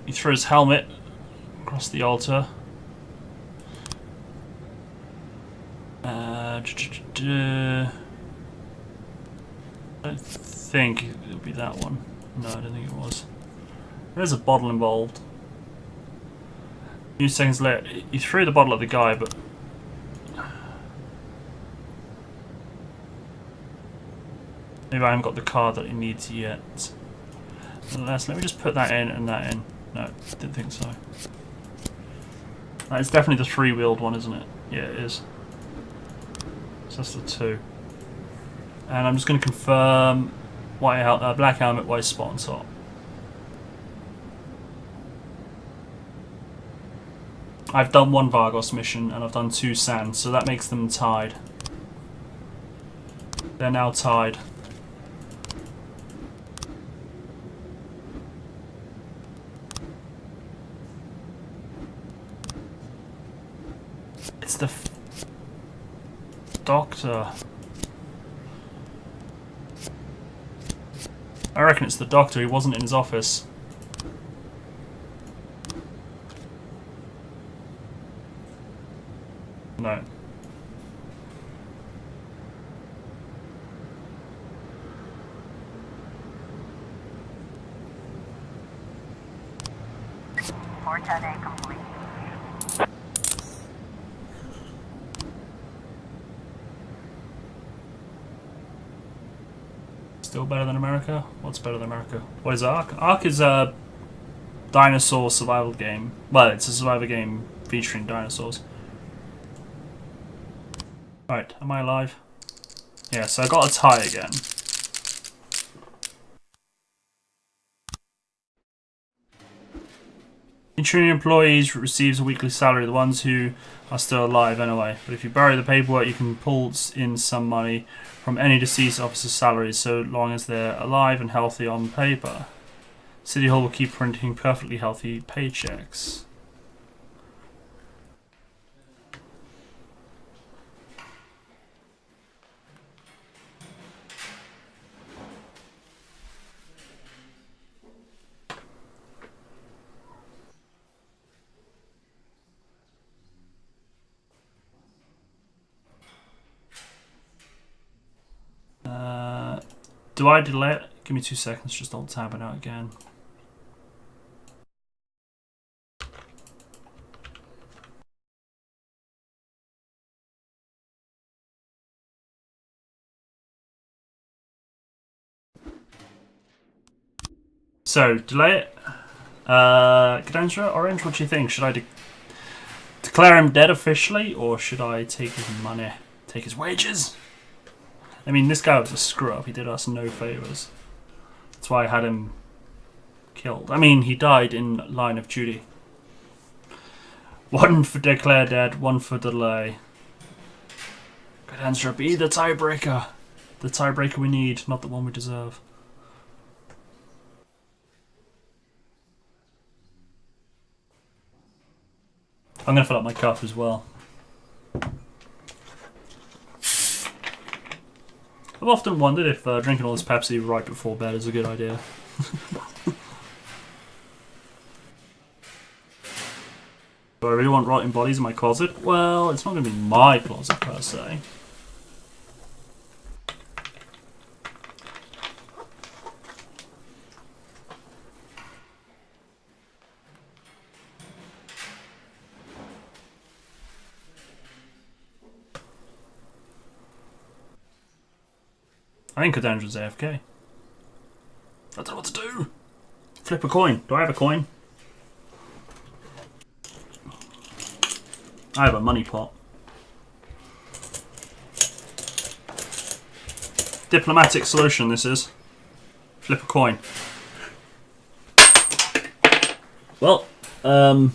He threw his helmet across the altar. I don't think it would be that one. No, I don't think it was. There's a bottle involved. A few seconds later, he threw the bottle at the guy, but maybe I haven't got the card that he needs yet. Unless, let me just put that in and that in. No, didn't think so. That is definitely the 3-wheeled one, isn't it? Yeah, it is. So that's the 2. And I'm just going to confirm black helmet, white spot on top. I've done 1 Vargos mission and I've done 2 Sands, so that makes them tied. They're now tied. It's the doctor. I reckon it's the doctor. He wasn't in his office. No. Forte complete. Still better than America? What's better than America? What is Ark? Ark is a dinosaur survival game. Well, it's a survival game featuring dinosaurs. Right, am I alive? Yeah, so I got a tie again. Insurance employees receives a weekly salary, the ones who are still alive anyway. But if you bury the paperwork, you can pull in some money from any deceased officer's salaries so long as they're alive and healthy on paper. City Hall will keep printing perfectly healthy paychecks. Do I delay it? Give me 2 seconds, just alt tab it out again. So, delay it. Cadenstra, Orange, what do you think? Should I declare him dead officially, or should I take his money? Take his wages? I mean, this guy was a screw-up. He did us no favours. That's why I had him killed. I mean, he died in line of duty. One for declare dead, one for delay. Cadenstra, be the tiebreaker. The tiebreaker we need, not the one we deserve. I'm going to fill up my cup as well. I've often wondered if drinking all this Pepsi right before bed is a good idea. Do I really want rotting bodies in my closet? Well, it's not going to be my closet per se. I think Cadendra's AFK. I don't know what to do. Flip a coin. Do I have a coin? I have a money pot. Diplomatic solution this is. Flip a coin. Well, I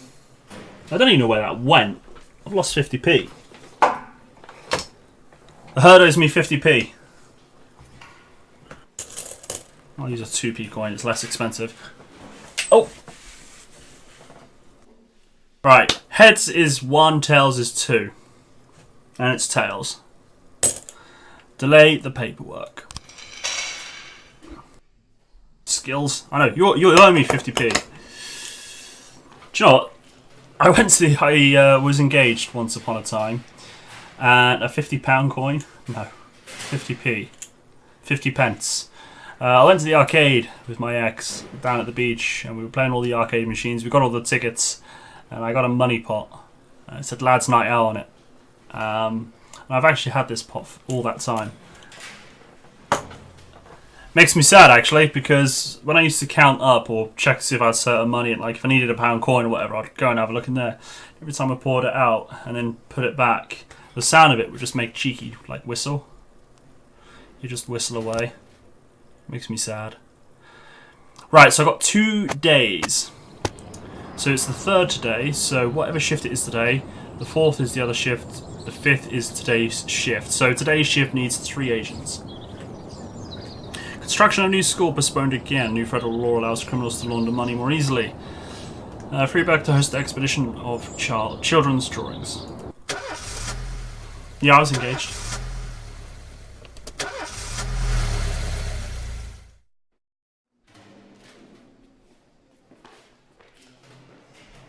don't even know where that went. I've lost 50p. The herd owes me 50p. I'll use a 2p coin, it's less expensive. Oh! Right, heads is 1, tails is 2. And it's tails. Delay the paperwork. Skills. I know, you owe me 50p. Do you know what? I was engaged once upon a time. And a £50 coin? No. 50p. 50 pence. I went to the arcade with my ex down at the beach, and we were playing all the arcade machines. We got all the tickets, and I got a money pot. It said Lads Night Out on it. And I've actually had this pot for all that time. Makes me sad, actually, because when I used to count up or check to see if I had certain money, and like if I needed a pound coin or whatever, I'd go and have a look in there. Every time I poured it out and then put it back, the sound of it would just make cheeky, like whistle. You just whistle away. Makes me sad. Right, so I've got 2 days. So it's the 3rd today, so whatever shift it is today, the 4th is the other shift, the 5th is today's shift. So today's shift needs 3 agents. Construction of new school postponed again. New federal law allows criminals to launder money more easily. Freeback to host the expedition of children's drawings. Yeah, I was engaged.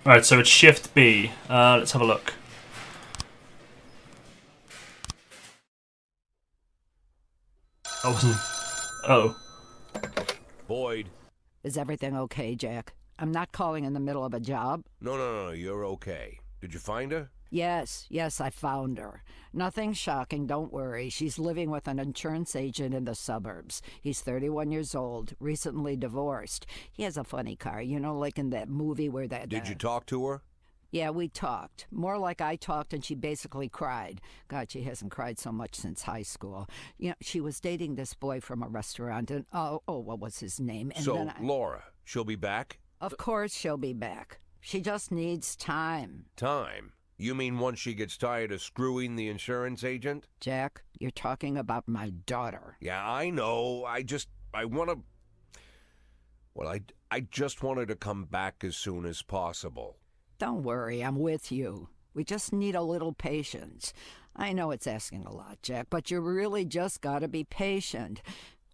Alright, so it's Shift B. Let's have a look. I wasn't... Oh. Boyd. Is everything okay, Jack? I'm not calling in the middle of a job. No, you're okay. Did you find her? Yes, I found her. Nothing shocking, don't worry. She's living with an insurance agent in the suburbs. He's 31 years old, recently divorced. He has a funny car, you know, like in that movie where that... Did you talk to her? Yeah, we talked. More like I talked and she basically cried. God, she hasn't cried so much since high school. You know, she was dating this boy from a restaurant and... Oh, what was his name? And so, then Laura, she'll be back? Of course she'll be back. She just needs time. Time? You mean once she gets tired of screwing the insurance agent? Jack, you're talking about my daughter. Yeah, I know. I want to... Well, I just want her to come back as soon as possible. Don't worry, I'm with you. We just need a little patience. I know it's asking a lot, Jack, but you really just gotta be patient.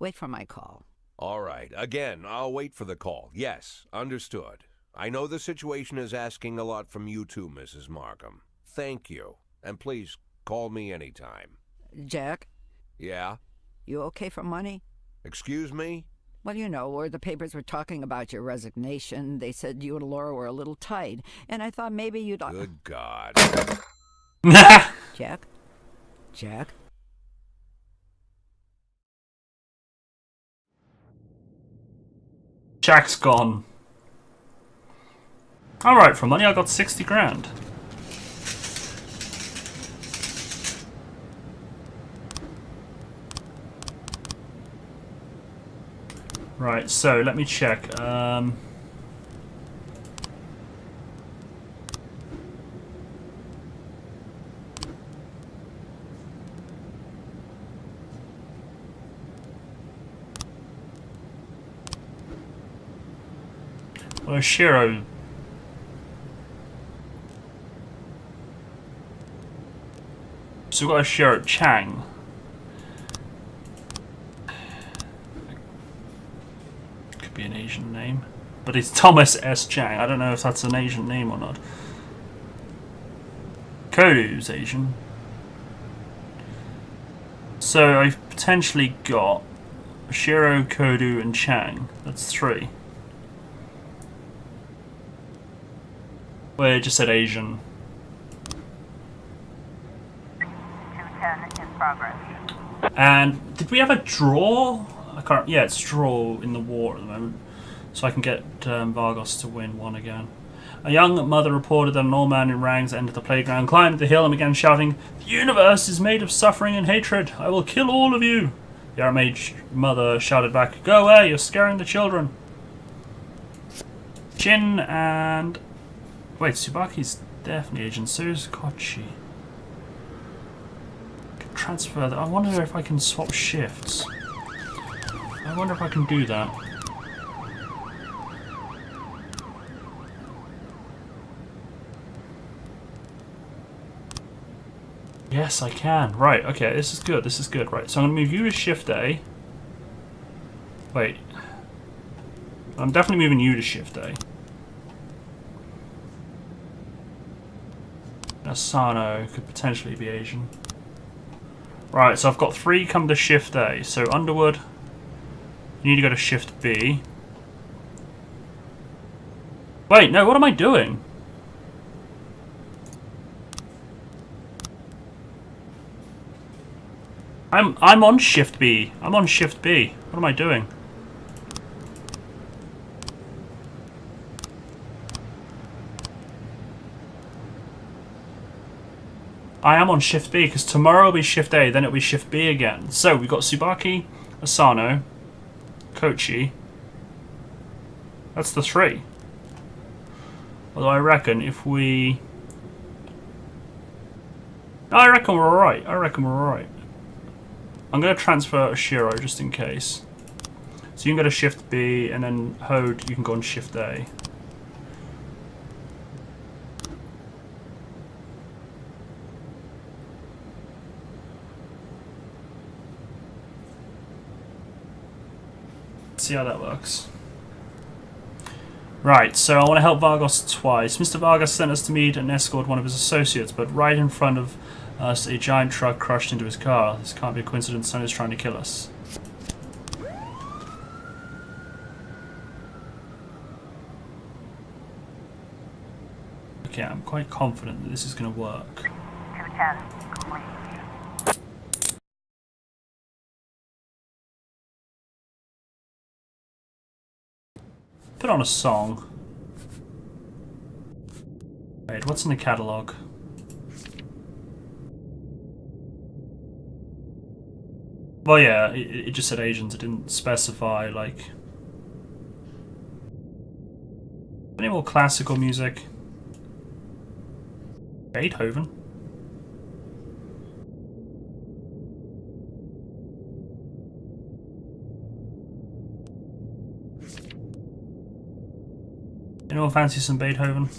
Wait for my call. All right. Again, I'll wait for the call. Yes, understood. I know the situation is asking a lot from you too, Mrs. Markham. Thank you. And please, call me anytime. Jack? Yeah? You okay for money? Excuse me? Well, you know, where the papers were talking about your resignation, they said you and Laura were a little tight, and I thought maybe you'd... Good God. Jack? Jack? Jack's gone. Alright, for money I got 60 grand. Right, so let me check. Well, Shiro. So we've got a Shiro Chang. Could be an Asian name. But it's Thomas S. Chang. I don't know if that's an Asian name or not. Kodu's Asian. So I've potentially got Shiro, Kodu, and Chang. That's 3. Well, it just said Asian. 210 in progress. And did we have a draw? I can't. Yeah, it's draw in the war at the moment. So I can get Vargos to win 1 again. A young mother reported that an old man in rags entered the playground, climbed the hill, and began shouting, "The universe is made of suffering and hatred. I will kill all of you." The outraged mother shouted back, "Go away, you're scaring the children." Jin and... Wait, Tsubaki's definitely Asian, so is Kochi. Transfer that. I wonder if I can swap shifts. I wonder if I can do that. Yes, I can. Right, okay, this is good, this is good. Right, so I'm going to move you to Shift A. Wait. I'm definitely moving you to Shift A. Asano could potentially be Asian. Right, so I've got 3 come to Shift A. So Underwood, you need to go to Shift B. Wait, no, what am I doing? I'm on Shift B. I'm on Shift B. What am I doing? I am on Shift B, because tomorrow will be Shift A, then it'll be Shift B again. So, we've got Tsubaki, Asano, Kochi. That's the 3. Although I reckon if we... I reckon we're alright. I reckon we're alright. I'm going to transfer Shiro just in case. So you can go to Shift B, and then Hode, you can go on Shift A. See how that works. Right, so I want to help Vargos twice. Mr. Vargas sent us to meet and escort one of his associates, but right in front of us, a giant truck crashed into his car. This can't be a coincidence. Someone is trying to kill us. Okay, I'm quite confident that this is going to work. 210 complete. Put on a song. Wait, what's in the catalogue? Well, yeah, it just said Asians. It didn't specify, like... Any more classical music? Beethoven? Anyone fancy some Beethoven?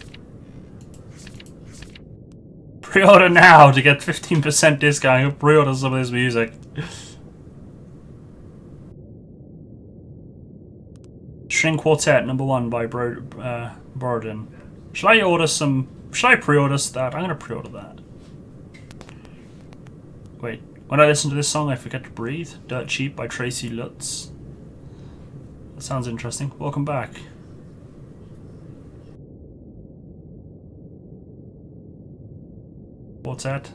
Pre-order now to get 15% discount. Pre-order some of this music. String Quartet #1 by Borodin. Should I order some... Should I pre-order that? I'm gonna pre-order that. Wait, when I listen to this song I forget to breathe. Dirt Cheap by Tracy Lutz. That sounds interesting. Welcome back. Quartet.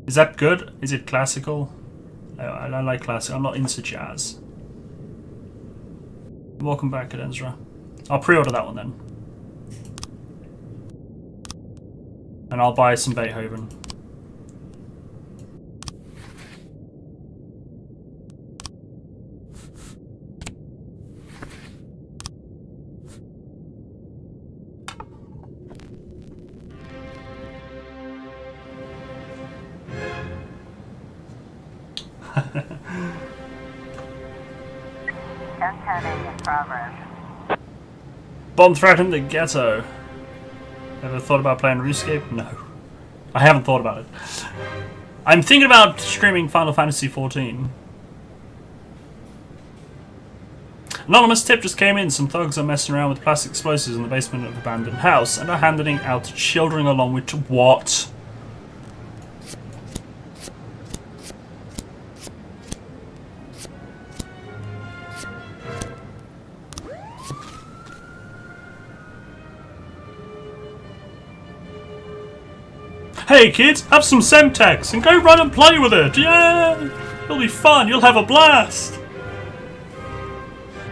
Is that good? Is it classical? I like classical. I'm not into jazz. Welcome back, Cadenzra. I'll pre-order that one then. And I'll buy some Beethoven. in progress. Bomb threat in the ghetto. Ever thought about playing RuneScape? No. I haven't thought about it. I'm thinking about streaming Final Fantasy XIV. Anonymous tip just came in. Some thugs are messing around with plastic explosives in the basement of an abandoned house and are handing out to children along with what? Hey kids, have some Semtex and go run and play with it! Yeah! It'll be fun, you'll have a blast!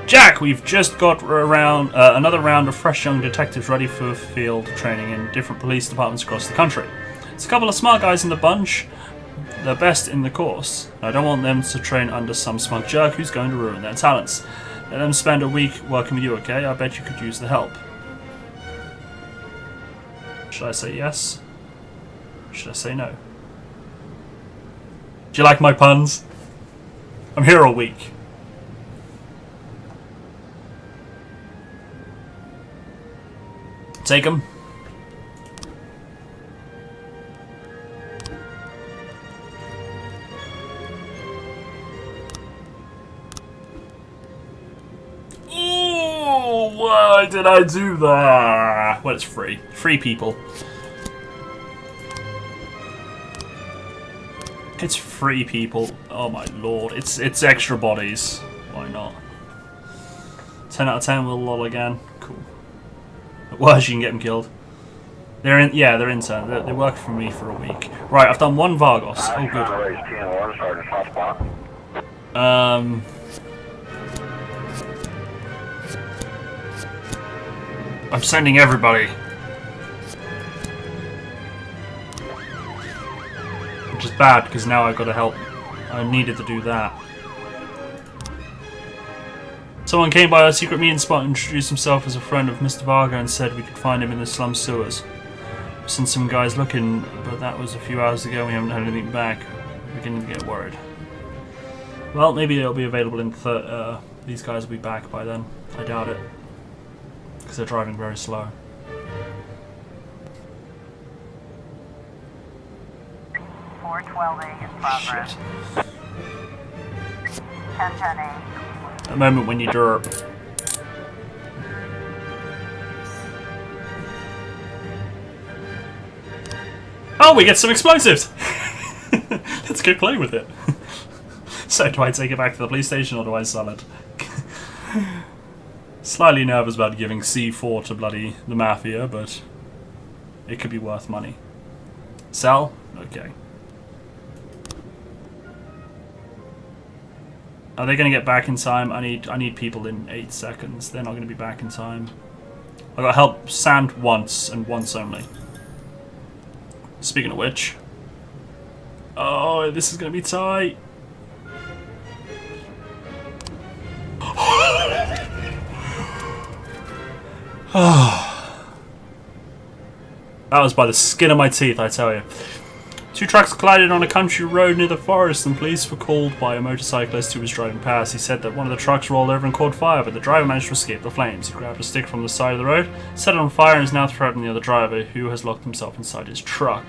Jack, we've just got around another round of fresh young detectives ready for field training in different police departments across the country. It's a couple of smart guys in the bunch, the best in the course. I don't want them to train under some smug jerk who's going to ruin their talents. Let them spend a week working with you, okay? I bet you could use the help. Should I say yes? Should I say no? Do you like my puns? I'm here all week. Take them. Ooh, why did I do that? Well, it's free. Free people. It's free people. Oh my lord. It's extra bodies. Why not? 10 out of 10 will lol again. Cool. Worse, you can get them killed. They're in. Yeah, they're intern. They work for me for a week. Right, I've done one Vargos. Oh good. I'm sending everybody. Which is bad because now I've got to help. I needed to do that. Someone came by our secret meeting spot and introduced himself as a friend of Mr. Varga and said we could find him in the slum sewers. We've sent some guys looking, but that was a few hours ago. We haven't had anything back. We're beginning to get worried. Well, maybe it'll be available in these guys will be back by then. I doubt it. Because they're driving very slow. 412A in progress. 1010A. A moment when you derp. Oh, we get some explosives! Let's go play with it. So, do I take it back to the police station or do I sell it? Slightly nervous about giving C4 to bloody the Mafia, but it could be worth money. Sell? Okay. Are they going to get back in time? I need people in 8 seconds. They're not going to be back in time. I got to help Sand once and once only. Speaking of which, oh, this is going to be tight. That was by the skin of my teeth, I tell you. 2 trucks collided on a country road near the forest and police were called by a motorcyclist who was driving past. He said that one of the trucks rolled over and caught fire, but the driver managed to escape the flames. He grabbed a stick from the side of the road, set it on fire, and is now threatening the other driver, who has locked himself inside his truck.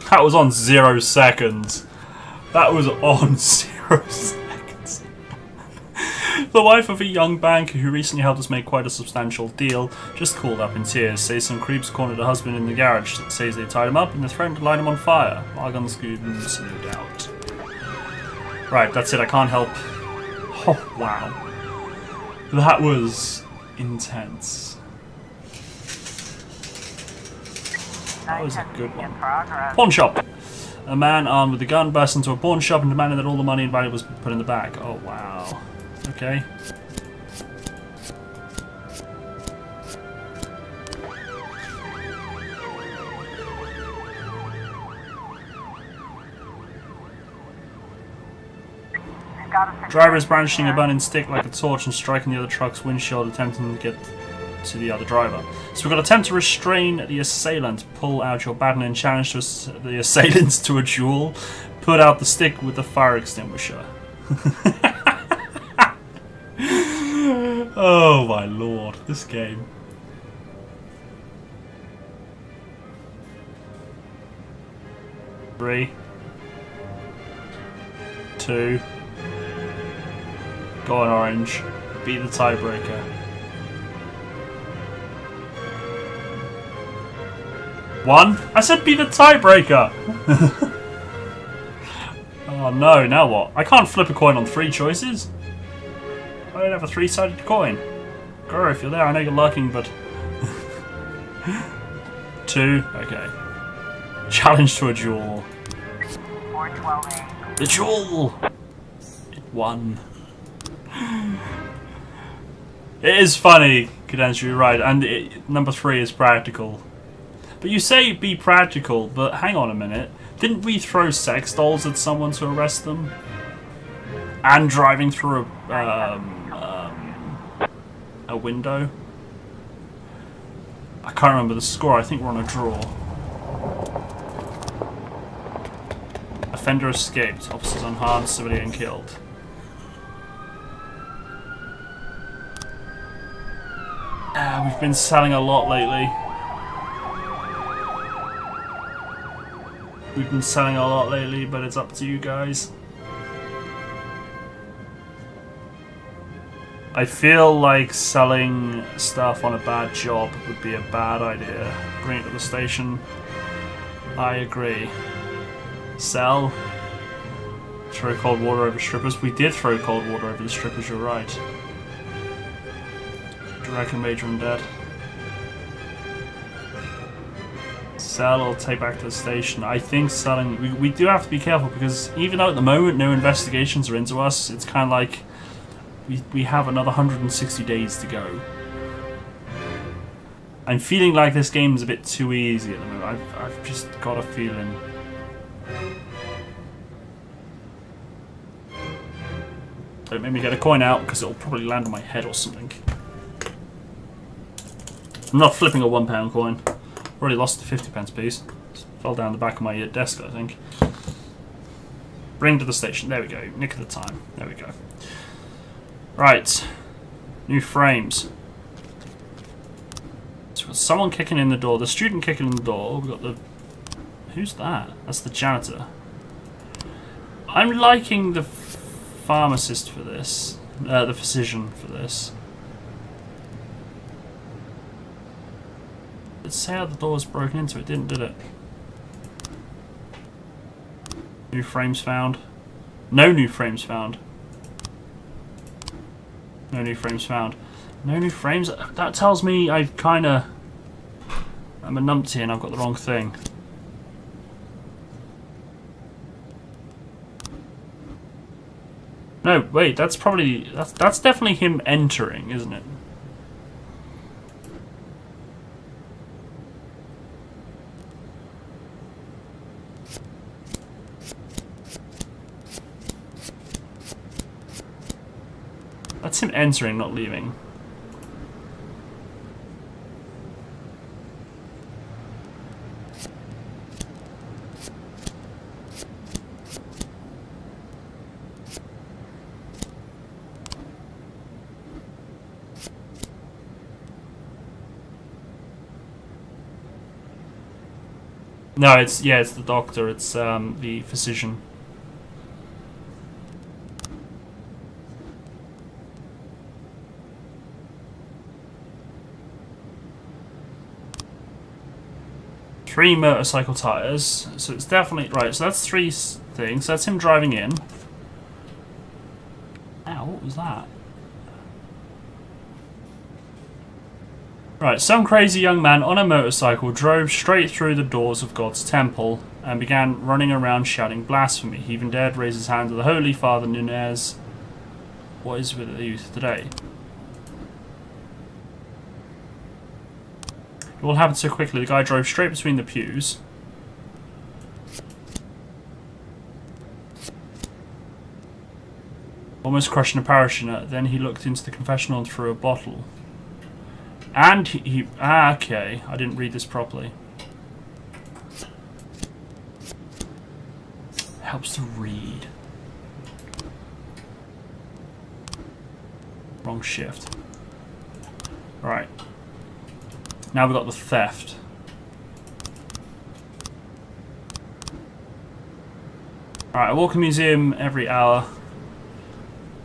That was on 0 seconds. That was on 0 seconds. The wife of a young banker who recently helped us make quite a substantial deal just called up in tears. Says some creeps cornered her husband in the garage. Says they tied him up and threatened to light him on fire. Argon's goons, no doubt. Right, that's it. I can't help. Oh, wow. That was intense. That was a good one. Pawn shop. A man armed with a gun burst into a pawn shop and demanded that all the money and valuables be put in the bag. Oh, wow. Okay. Driver is brandishing a burning stick like a torch and striking the other truck's windshield, attempting to get to the other driver. So we've got attempt to restrain the assailant, pull out your baton and challenge the assailants to a duel, put out the stick with the fire extinguisher. Oh my lord, this game. Three, two. Go on, Orange. Be the tiebreaker. One? I said be the tiebreaker! Oh no, now what? I can't flip a coin on 3 choices? I don't have a 3-sided coin. Girl, if you're there, I know you're lurking, but... 2, okay. Challenge to a duel. 412A. The duel! It won. It is funny, Cadenza, you're right, and number 3 is practical. But you say be practical, but hang on a minute. Didn't we throw sex dolls at someone to arrest them? And driving through a window? I can't remember the score, I think we're on a draw. Offender escaped, officers unharmed, civilian killed. We've been selling a lot lately. We've been selling a lot lately, but it's up to you guys. I feel like selling stuff on a bad job would be a bad idea. Bring it to the station. I agree. Sell. Throw cold water over strippers. We did throw cold water over the strippers, you're right. Drag a major and dead. Sell or take back to the station. I think selling... We do have to be careful because even though at the moment no investigations are into us, it's kind of like we have another 160 days to go. I'm feeling like this game is a bit too easy at the moment. I've just got a feeling. Don't make me get a coin out because it'll probably land on my head or something. I'm not flipping a £1 coin. Already lost the 50p piece. Just fell down the back of my desk, I think. Bring to the station. There we go. Nick of the time. There we go. Right. New frames. So we've got someone kicking in the door. The student kicking in the door. We've got the... Who's that? That's the janitor. I'm liking the pharmacist for this. The physician for this. Let's say how the door was broken into. It didn't, did it? New frames found. No new frames found. No new frames found. No new frames? That tells me I'm a numpty and I've got the wrong thing. No, wait, that's definitely him entering, isn't it? That's him entering, not leaving. No, it's the doctor. It's the physician. Three motorcycle tires, so it's definitely right. So that's 3 things. So that's him driving in. Ow! What was that? Right, some crazy young man on a motorcycle drove straight through the doors of God's temple and began running around shouting blasphemy. He even dared raise his hand to the Holy Father Nunez. What is with the youth today? It all happened so quickly. The guy drove straight between the pews. Almost crushing a parishioner. Then he looked into the confessional and threw a bottle. And he okay. I didn't read this properly. Helps to read. Wrong shift. Right. Now we've got the theft. Alright, I walk a museum every hour.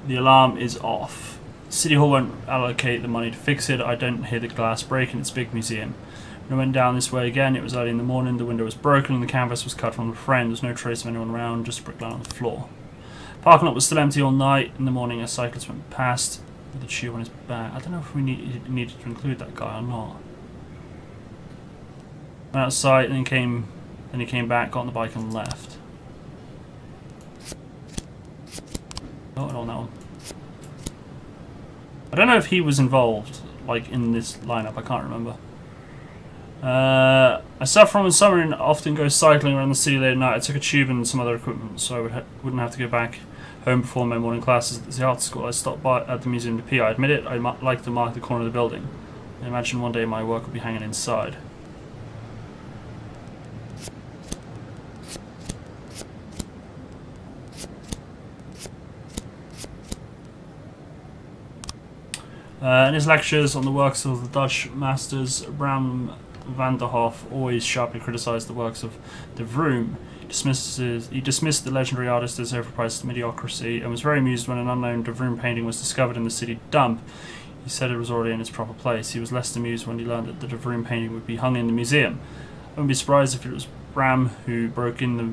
The alarm is off. City Hall won't allocate the money to fix it. I don't hear the glass break in its big museum. When I went down this way again, it was early in the morning. The window was broken and the canvas was cut from the frame. There was no trace of anyone around, just a brick line on the floor. Parking lot was still empty all night. In the morning, a cyclist went past with a tube on his back. I don't know if we needed to include that guy or not. Went outside and then he came back, got on the bike and left. Oh, I don't know. I don't know if he was involved, like, in this lineup. I can't remember. I suffer from summer and often go cycling around the city late at night. I took a tube and some other equipment, so I wouldn't have to go back home before my morning classes at the art school. I stopped by at the museum to pee. I admit it, I like to mark the corner of the building. I imagine one day my work will be hanging inside. In his lectures on the works of the Dutch masters, Bram van der Hoef always sharply criticised the works of de Vroom. He dismissed the legendary artist as overpriced mediocrity and was very amused when an unknown de Vroom painting was discovered in the city dump. He said it was already in its proper place. He was less amused when he learned that the de Vroom painting would be hung in the museum. I wouldn't be surprised if it was Bram who broke in the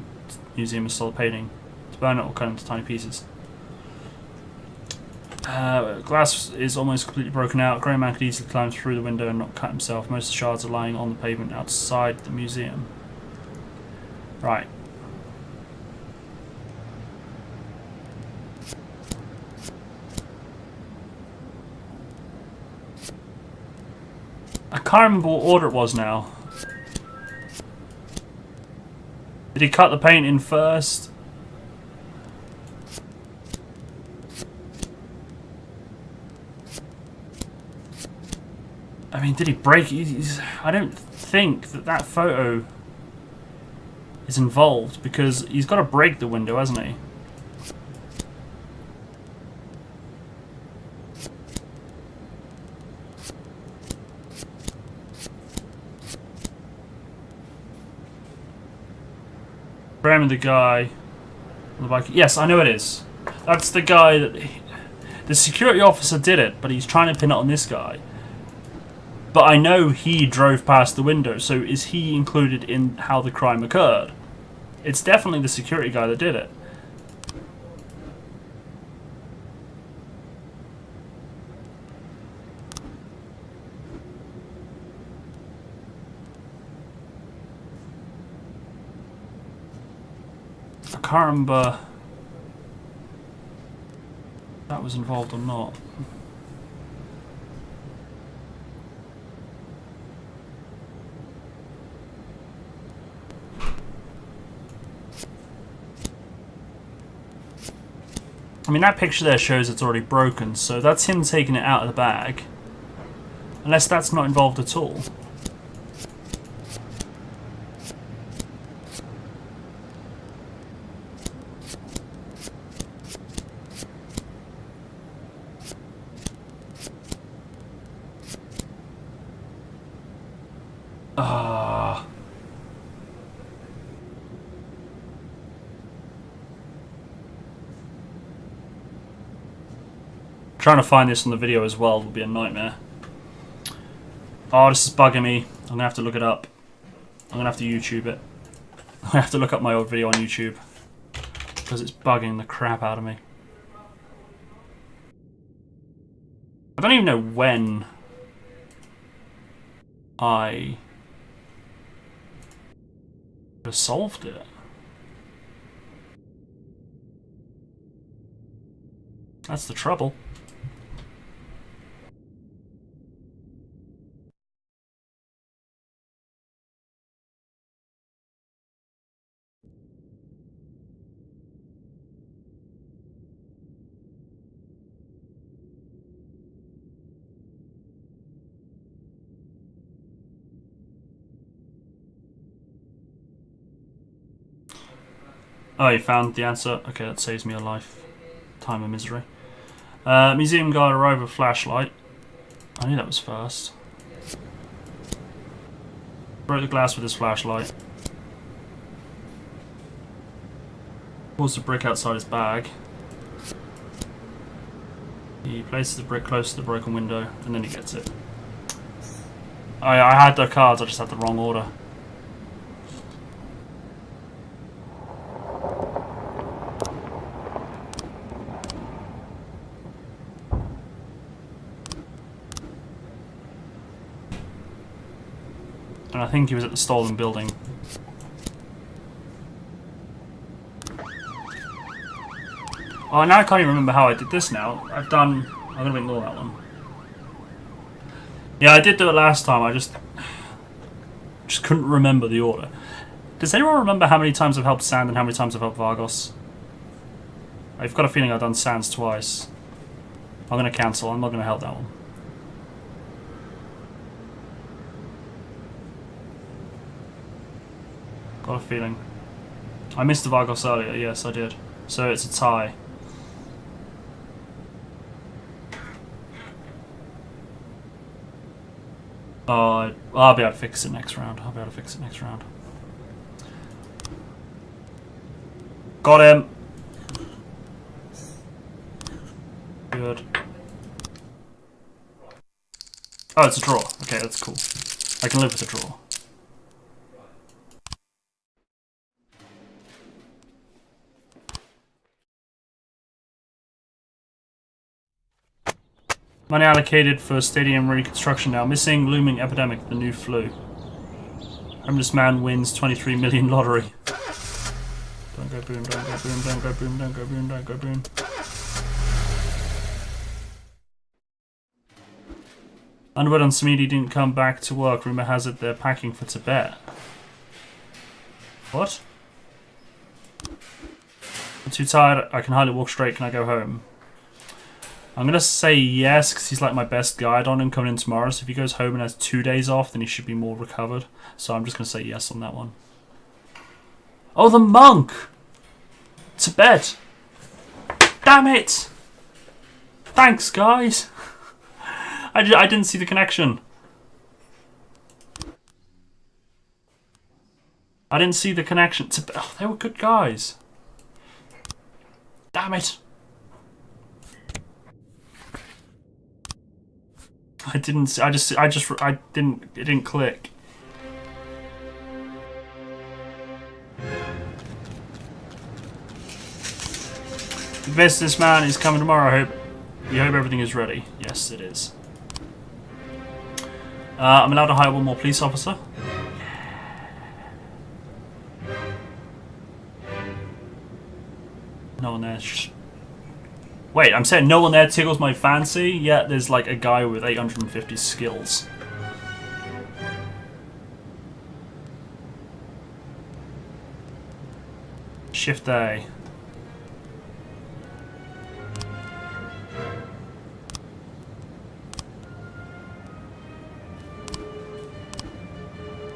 museum and stole the painting to burn it or cut it into tiny pieces. Glass is almost completely broken out. A grey man could easily climb through the window and not cut himself. Most of the shards are lying on the pavement outside the museum. Right. I can't remember what order it was now. Did he cut the paint in first? I mean, did he break? I don't think that photo is involved because he's got to break the window, hasn't he? Bram, the guy on the bike. Yes, I know it is. That's the guy that the security officer did it, but he's trying to pin it on this guy. But I know he drove past the window, so is he included in how the crime occurred? It's definitely the security guy that did it. I can't remember if that was involved or not. I mean, that picture there shows it's already broken, so that's him taking it out of the bag. Unless that's not involved at all. Trying to find this on the video as well will be a nightmare. Oh, this is bugging me. I'm going to have to look it up. I'm going to have to YouTube it. I'm going to have to look up my old video on YouTube. Because it's bugging the crap out of me. I don't even know when I have solved it. That's the trouble. Oh, you found the answer? Okay, that saves me a life. Time of misery. Museum guard arrived with flashlight. I knew that was first. Broke the glass with his flashlight. Pulls the brick outside his bag. He places the brick close to the broken window, and then he gets it. I had the cards, I just had the wrong order. And I think he was at the stolen building. Oh, now I can't even remember how I did this now. I'm gonna ignore that one. Yeah, I did do it last time, I just couldn't remember the order. Does anyone remember how many times I've helped Sand and how many times I've helped Vargos? I've got a feeling I've done Sands twice. I'm gonna cancel, I'm not gonna help that one. Got a feeling. I missed the Vargos earlier, yes I did. So it's a tie. I'll be able to fix it next round. Got him! Good. Oh, it's a draw. Okay, that's cool. I can live with a draw. Money allocated for stadium reconstruction now. Missing looming epidemic, the new flu. Homeless man wins 23 million lottery. Don't go boom, don't go boom, don't go boom, don't go boom, don't go boom. Underwood and Smeedy didn't come back to work. Rumor has it they're packing for Tibet. What? I'm too tired. I can hardly walk straight. Can I go home? I'm going to say yes, because he's like my best guide on him coming in tomorrow. So if he goes home and has 2 days off, then he should be more recovered. So I'm just going to say yes on that one. Oh, the monk! Tibet! Damn it! Thanks, guys! I didn't see the connection. I didn't see the connection. Oh, they were good guys. Damn it! I didn't. I didn't. It didn't click. The businessman is coming tomorrow. You hope everything is ready. Yes, it is. I'm allowed to hire one more police officer. No one there. Wait, I'm saying no one there tickles my fancy, yet there's like a guy with 850 skills. Shift A.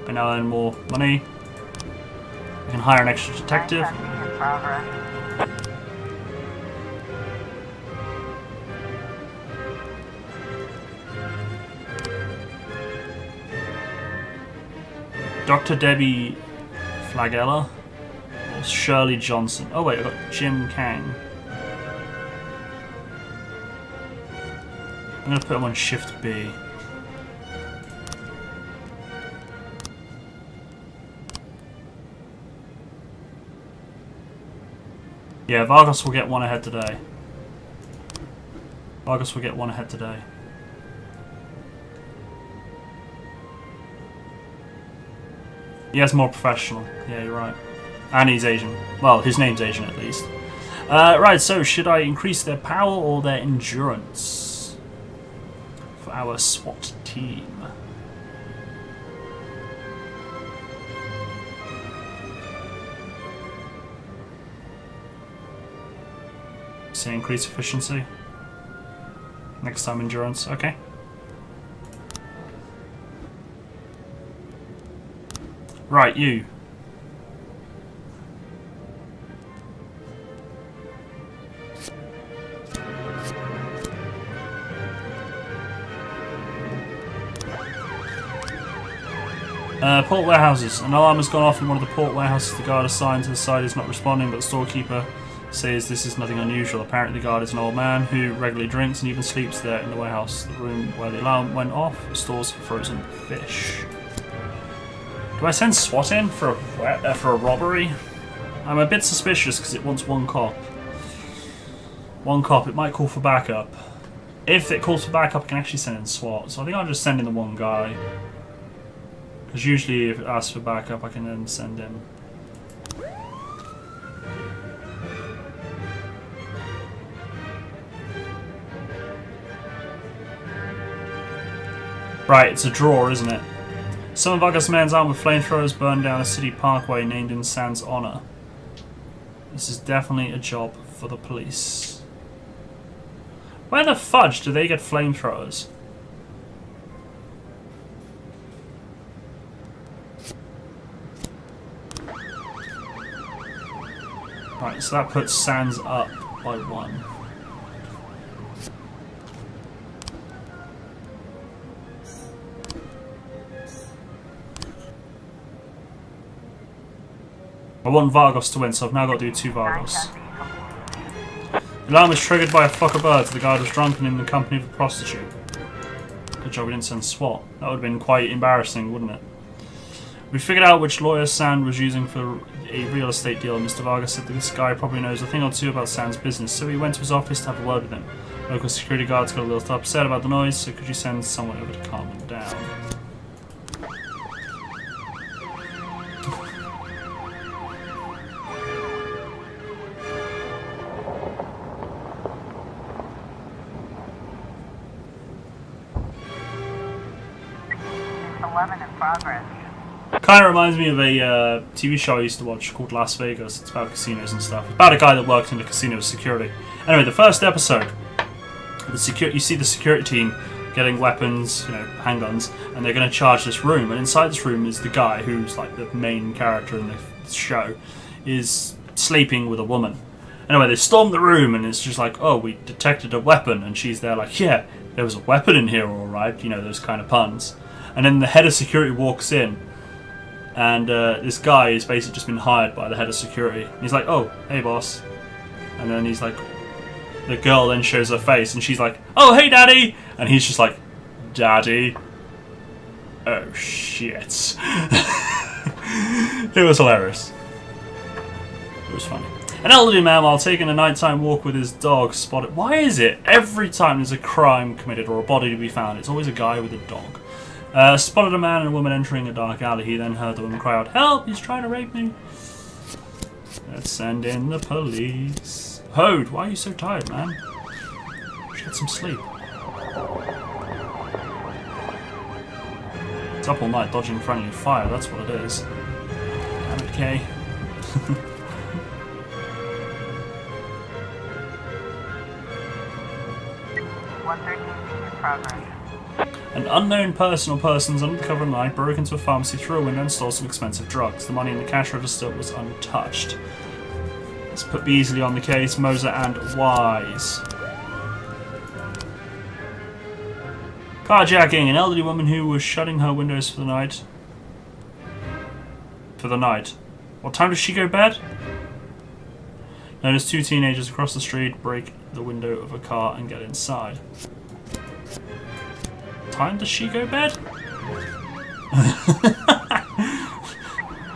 I now earn more money. I can hire an extra detective. Checking in progress. Dr. Debbie Flagella or Shirley Johnson. Oh wait, I got Jim Kang. I'm gonna put him on Shift B. Yeah, Vargas will get one ahead today. He has more professional. Yeah, you're right. And he's Asian. Well, his name's Asian at least. Right, so should I increase their power or their endurance for our SWAT team? Say increase efficiency. Next time endurance. Okay. Right, you. Port warehouses. An alarm has gone off in one of the port warehouses. The guard assigned to the side is not responding, but the storekeeper says this is nothing unusual. Apparently the guard is an old man who regularly drinks and even sleeps there in the warehouse. The room where the alarm went off stores frozen fish. Do I send SWAT in for a robbery? I'm a bit suspicious because it wants one cop. One cop. It might call for backup. If it calls for backup, I can actually send in SWAT. So I think I'll just send in the one guy. Because usually if it asks for backup, I can then send in. Right, it's a draw, isn't it? Some of August Man's armed with flamethrowers burned down a city parkway named in Sand's honor. This is definitely a job for the police. Where the fudge do they get flamethrowers? Right, so that puts Sands up by 1. I want Vargos to win, so I've now got to do 2 Vargos. The alarm was triggered by a flock of birds. The guard was drunk and in the company of a prostitute. Good job we didn't send SWAT. That would have been quite embarrassing, wouldn't it? We figured out which lawyer Sand was using for a real estate deal. Mr. Vargas said that this guy probably knows a thing or two about Sand's business, so we went to his office to have a word with him. Local security guards got a little upset about the noise, so could you send someone over to calm him down? In progress. Kind of reminds me of a TV show I used to watch called Las Vegas. It's about casinos and stuff. About a guy that worked in the casino security. Anyway, the first episode, you see the security team getting weapons, handguns, and they're going to charge this room. And inside this room is the guy who's like the main character in the show, is sleeping with a woman. Anyway, they storm the room, and it's just like, oh, we detected a weapon, and she's there like, yeah, there was a weapon in here, all right. Those kind of puns. And then the head of security walks in, and this guy has basically just been hired by the head of security. And he's like, oh, hey boss. And then he's like, the girl then shows her face, and she's like, oh, hey daddy. And he's just like, daddy? Oh shit. It was hilarious. It was funny. An elderly man, while taking a nighttime walk with his dog, spotted... Why is it every time there's a crime committed or a body to be found, it's always a guy with a dog? Spotted a man and a woman entering a dark alley. He then heard the woman cry out, help, he's trying to rape me. Let's send in the police. Hode, why are you so tired, man? You should get some sleep. It's up all night dodging friendly fire, that's what it is. Damn it, Kay. In progress. An unknown person or persons under the cover of night broke into a pharmacy through a window and stole some expensive drugs. The money in the cash register was untouched. Let's put Beasley on the case, Moser and Wise. Carjacking. An elderly woman who was shutting her windows for the night. What time does she go to bed? Notice 2 teenagers across the street break the window of a car and get inside. Time does she go to bed?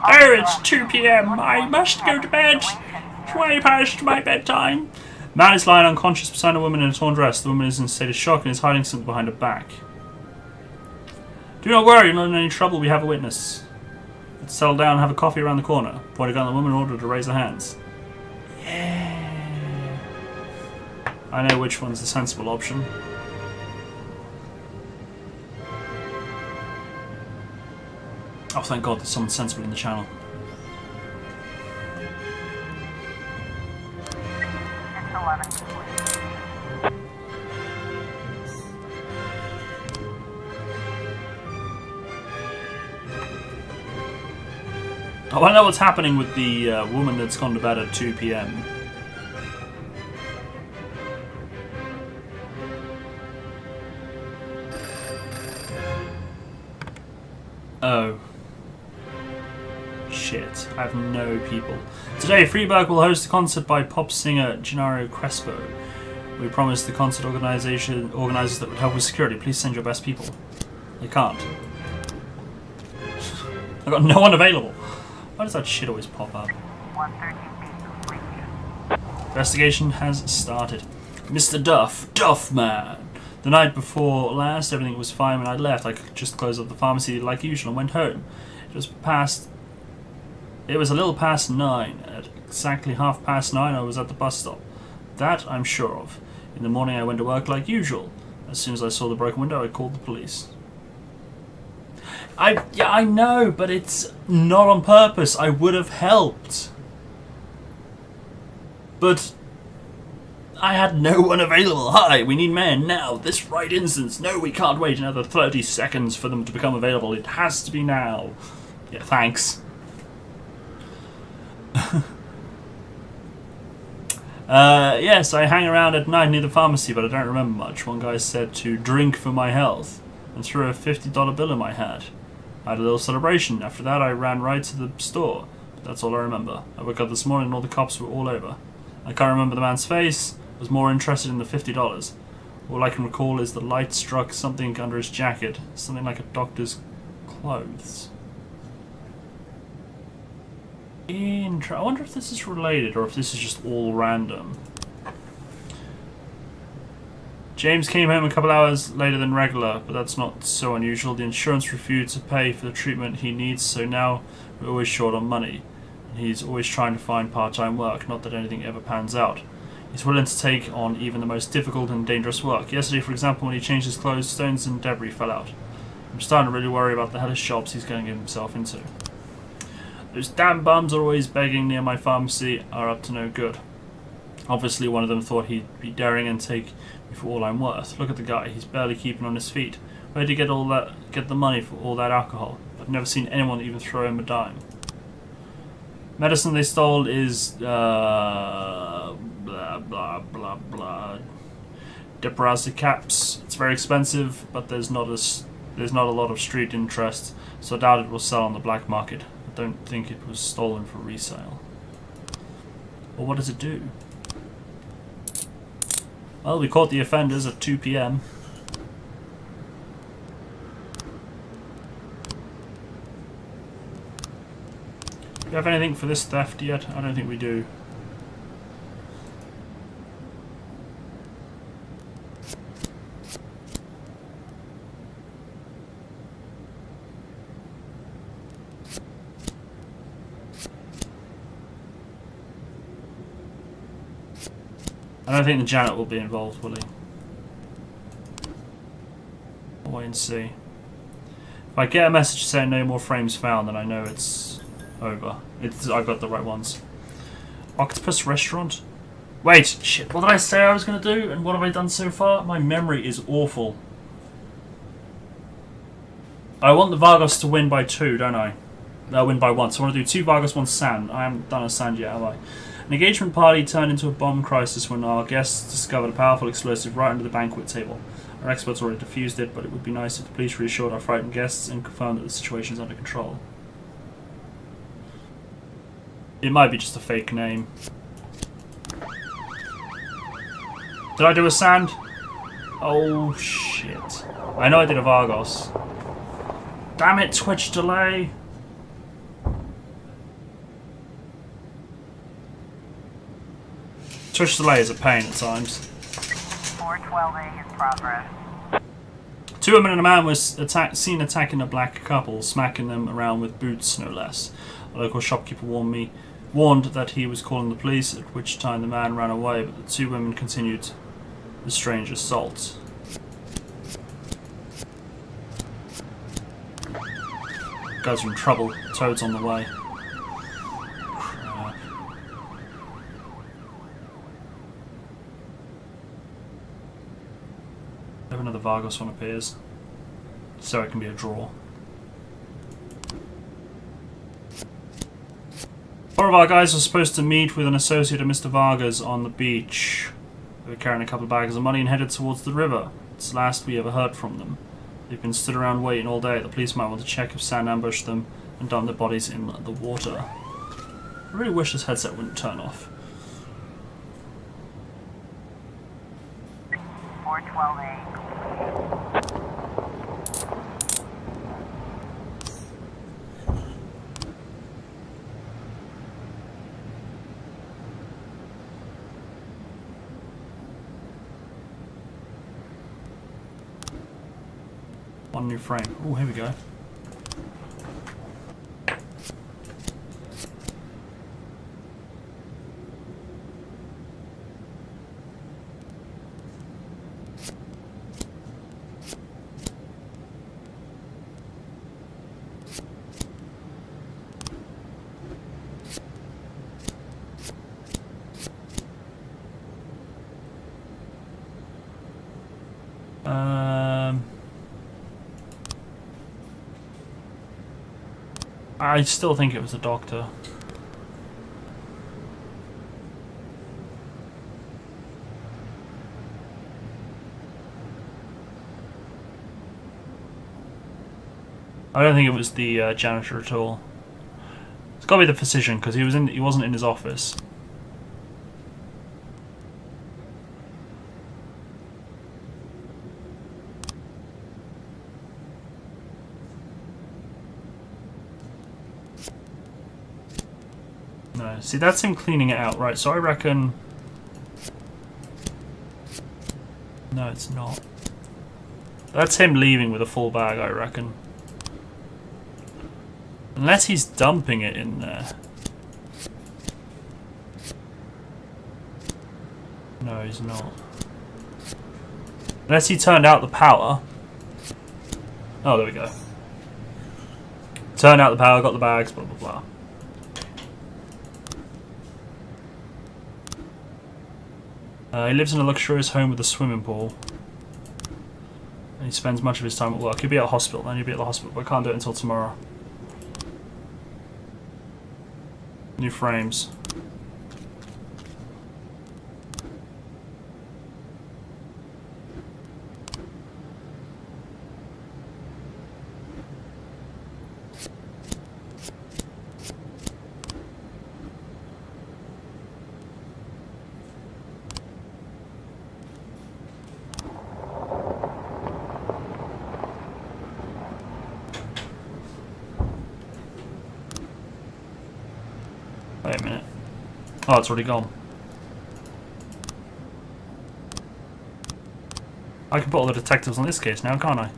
Oh, it's 2 p.m. I must go to bed. It's way past my bedtime. Man is lying unconscious beside a woman in a torn dress. The woman is in a state of shock and is hiding something behind her back. Do not worry, you're not in any trouble. We have a witness. Let's settle down and have a coffee around the corner. Pointed gun at the woman in order to raise her hands. Yeah. I know which one's the sensible option. Oh, thank God there's someone sensible in the channel. It's 11 complete. Oh, I know what's happening with the woman that's gone to bed at 2 PM. Oh. Shit, I have no people. Today, Freeburg will host a concert by pop singer Gennaro Crespo. We promised the concert organisers that would help with security. Please send your best people. They can't. I've got no one available. Why does that shit always pop up? 113 complete. Investigation has started. Mr. Duff man. The night before last, everything was fine when I left. I just closed up the pharmacy like usual and went home. It was a little past 9. At exactly 9:30, I was at the bus stop. That I'm sure of. In the morning, I went to work like usual. As soon as I saw the broken window, I called the police. I know, but it's not on purpose. I would have helped. But I had no one available. Hi, we need men now. This right instance. No, we can't wait another 30 seconds for them to become available. It has to be now. Yeah, thanks. Yes, I hang around at night near the pharmacy, but I don't remember much. One guy said to drink for my health and threw a $50 bill in my hat. I had a little celebration. After that, I ran right to the store. But that's all I remember. I woke up this morning and all the cops were all over. I can't remember the man's face. I was more interested in the $50. All I can recall is the light struck something under his jacket, something like a doctor's clothes. I wonder if this is related or if this is just all random. James came home a couple hours later than regular, but that's not so unusual. The insurance refused to pay for the treatment he needs, so now we're always short on money. And he's always trying to find part-time work, not that anything ever pans out. He's willing to take on even the most difficult and dangerous work. Yesterday, for example, when he changed his clothes, stones and debris fell out. I'm starting to really worry about the hellish jobs he's going to get himself into. Those damn bums are always begging near my pharmacy are up to no good. Obviously, one of them thought he'd be daring and take me for all I'm worth. Look at the guy; he's barely keeping on his feet. Where'd he get the money for all that alcohol? I've never seen anyone even throw him a dime. Medicine they stole is blah blah blah blah. Deporazzi caps. It's very expensive, but there's not a lot of street interest, so I doubt it will sell on the black market. I don't think it was stolen for resale. Well, what does it do? Well, we caught the offenders at 2 PM. Do you have anything for this theft yet? I don't think we do. I don't think the janitor will be involved, will he? We'll wait and see. If I get a message saying no more frames found, then I know it's over. I got the right ones. Octopus restaurant? Wait, shit, what did I say I was going to do? And what have I done so far? My memory is awful. I want the Vargos to win by 2, don't I? Win by 1. So I want to do 2 Vargos, 1 sand. I haven't done a sand yet, have I? An engagement party turned into a bomb crisis when our guests discovered a powerful explosive right under the banquet table. Our experts already defused it, but it would be nice if the police reassured our frightened guests and confirmed that the situation is under control. It might be just a fake name. Did I do a sand? Oh shit. I know I did a Vargos. Damn it, Twitch delay! Twitch delay is a pain at times. 412A in progress. Two women and a man was seen attacking a black couple, smacking them around with boots, no less. A local shopkeeper warned that he was calling the police, at which time the man ran away, but the two women continued the strange assault. Guys are in trouble. Toad's on the way. Crap. If another Vargas one appears, so it can be a draw. Four of our guys were supposed to meet with an associate of Mr. Vargas on the beach. They were carrying a couple of bags of money and headed towards the river. It's the last we ever heard from them. They've been stood around waiting all day. The police might want to check if sand ambushed them and dump their bodies in the water. I really wish this headset wouldn't turn off. 412A. One new frame. Oh, here we go. I still think it was the doctor. I don't think it was the janitor at all. It's got to be the physician because he wasn't in his office. No, see, that's him cleaning it out, right? So I reckon... No, it's not. That's him leaving with a full bag, I reckon. Unless he's dumping it in there. No, he's not. Unless he turned out the power. Oh, there we go. Turned out the power, got the bags, blah, blah, blah. He lives in a luxurious home with a swimming pool. And he spends much of his time at work. He'll be at the hospital, then he'll be at the hospital, but I can't do it until tomorrow. New frames. Wait a minute. Oh, it's already gone. I can put all the detectives on this case now, can't I?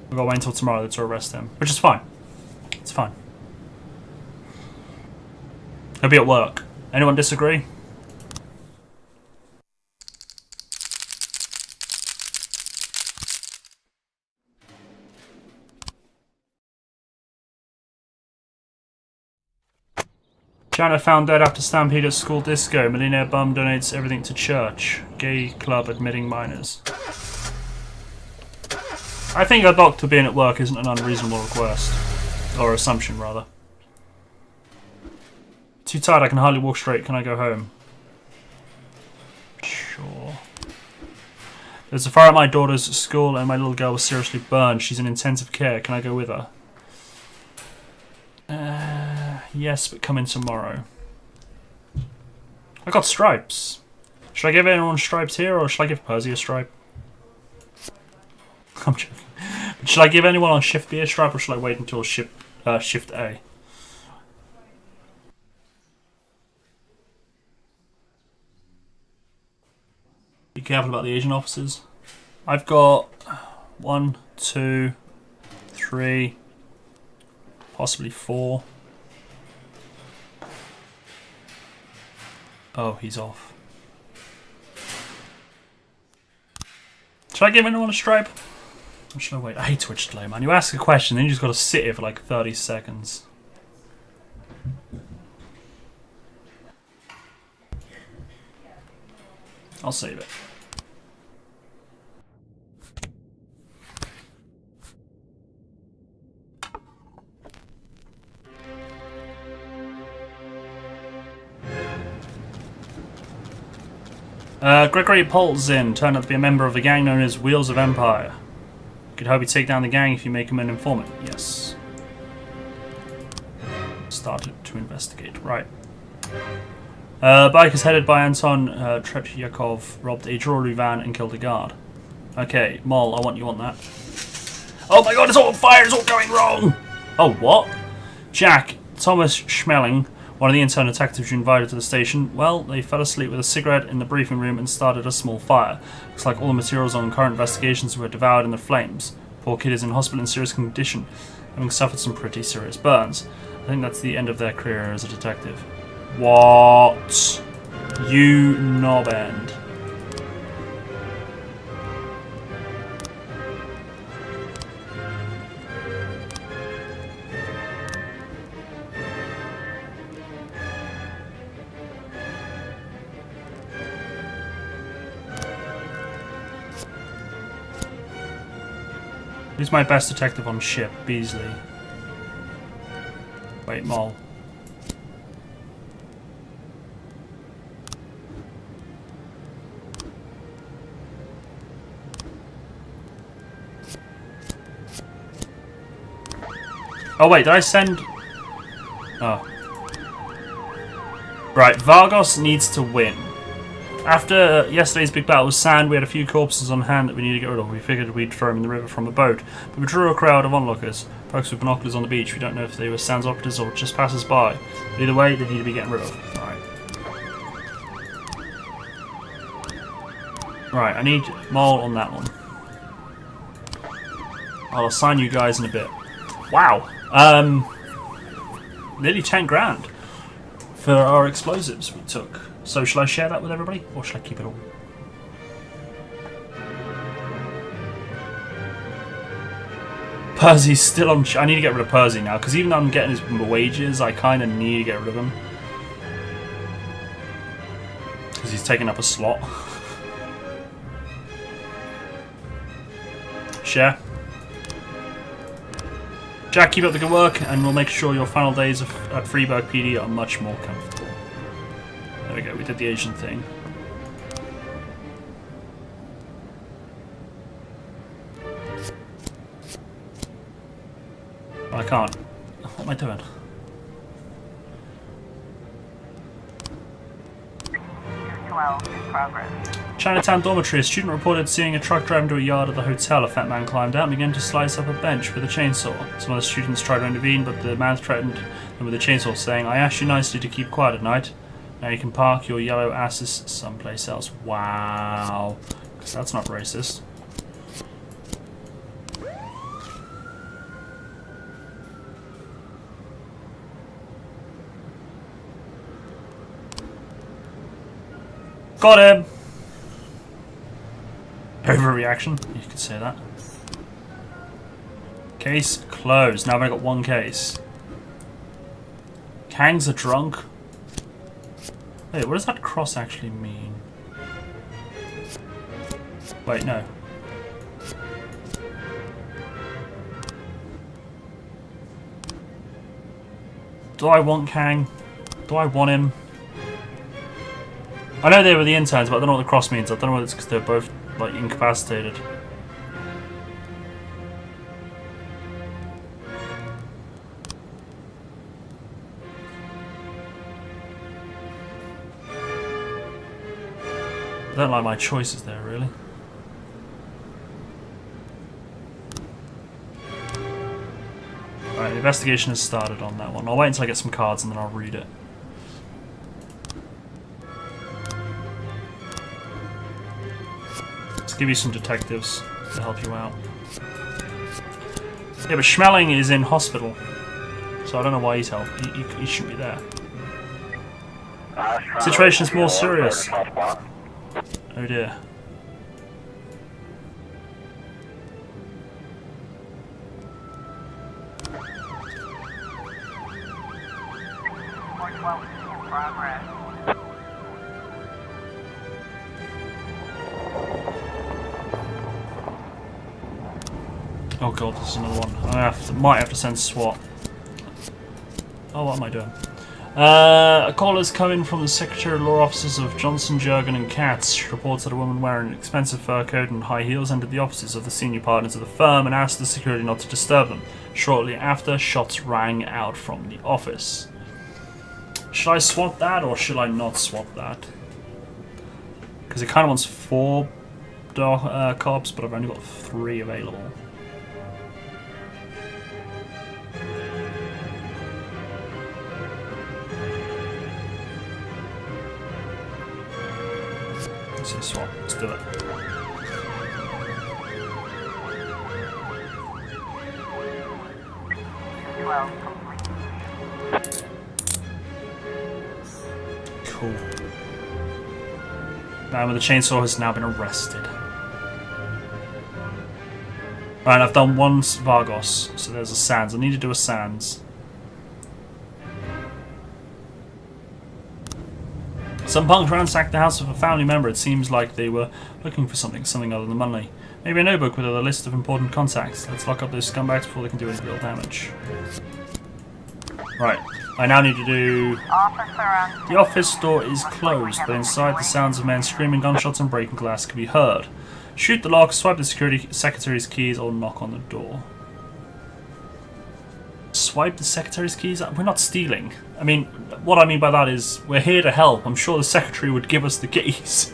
We've got to wait until tomorrow to arrest him, which is fine. It's fine. He'll be at work. Anyone disagree? Jana found dead after stampede at school disco. Millionaire bum donates everything to church. Gay club admitting minors. I think a doctor being at work isn't an unreasonable request. Or assumption, rather. Too tired, I can hardly walk straight. Can I go home? Sure. There's a fire at my daughter's school and my little girl was seriously burned. She's in intensive care. Can I go with her? Yes, but come in tomorrow. I got stripes. Should I give anyone stripes here or should I give Percy a stripe? I'm joking. Should I give anyone on Shift B a stripe, or should I wait until Shift A? Be careful about the Asian officers. I've got 1, 2, 3, possibly 4. Oh, he's off. Should I give anyone a stripe? Or should I wait? I hate Twitch delay, man. You ask a question, then you just gotta sit here for like 30 seconds. I'll save it. Gregory Poltzin turned out to be a member of a gang known as Wheels of Empire. You could hope you take down the gang if you make him an informant. Yes. Started to investigate. Right. Bikers headed by Anton Tretyakov robbed a jewelry van and killed a guard. Okay, Mol, I want you on that. Oh my god, it's all on fire! It's all going wrong! Oh, what? Jack, Thomas Schmeling, one of the intern detectives you invited to the station, well, they fell asleep with a cigarette in the briefing room and started a small fire. Looks like all the materials on current investigations were devoured in the flames. Poor kid is in hospital in serious condition, having suffered some pretty serious burns. I think that's the end of their career as a detective. What? You knobend. Who's my best detective on ship? Beasley. Wait, Mol. Oh wait, did I send... Oh. Right, Vargos needs to win. After yesterday's big battle with Sand, we had a few corpses on hand that we needed to get rid of. We figured we'd throw them in the river from a boat, but we drew a crowd of onlookers. Folks with binoculars on the beach. We don't know if they were Sand's operatives or just passers by. But either way, they need to be getting rid of. Right, I need Mole on that one. I'll assign you guys in a bit. Wow. Nearly 10 grand for our explosives we took. So shall I share that with everybody, or shall I keep it all? Percy's still on... I need to get rid of Percy now, because even though I'm getting his wages, I kind of need to get rid of him. Because he's taking up a slot. Share. Jack, keep up the good work, and we'll make sure your final days at Freeburg PD are much more comfortable. There we go, we did the Asian thing. Oh, I can't. What am I doing? In progress. Chinatown dormitory. A student reported seeing a truck drive into a yard at the hotel. A fat man climbed out and began to slice up a bench with a chainsaw. Some other students tried to intervene, but the man threatened them with a chainsaw, saying, "I asked you nicely to keep quiet at night. Now you can park your yellow asses someplace else." Wow. Because that's not racist. Got him! Overreaction, you could say that. Case closed. Now I've only got one case. Kangs are drunk. Wait, what does that cross actually mean? Wait, no. Do I want Kang? Do I want him? I know they were the interns, but I don't know what the cross means. I don't know whether it's because they're both, like, incapacitated. I don't like my choices there, really. investigation has started on that one. I'll wait until I get some cards and then I'll read it. Let's give you some detectives to help you out. Yeah, but Schmeling is in hospital, so I don't know why he's helping. He shouldn't be there. Situation's more serious. Oh dear. In progress. Oh god, this is another one. I might have to send SWAT. Oh, what am I doing? A call has come in from the Secretary of Law offices of Johnson, Jurgen and Katz. She reports that a woman wearing an expensive fur coat and high heels entered the offices of the senior partners of the firm and asked the security not to disturb them. Shortly after, shots rang out from the office. Should I swap that or should I not swap that? Because it kind of wants 4 cops, but I've only got 3 available. Let's see, swap. Let's do it. Cool. Man with the chainsaw has now been arrested. Right, I've done one Vargos, so there's a Sands. I need to do a Sands. Some punks ransacked the house of a family member. It seems like they were looking for something other than money. Maybe a notebook with a list of important contacts. Let's lock up those scumbags before they can do any real damage. Right, I now need to do... The office door is closed, but inside the sounds of men screaming, gunshots and breaking glass can be heard. Shoot the lock, swipe the security secretary's keys, or knock on the door. Swipe the secretary's keys? We're not stealing. I mean, what I mean by that is we're here to help. I'm sure the secretary would give us the keys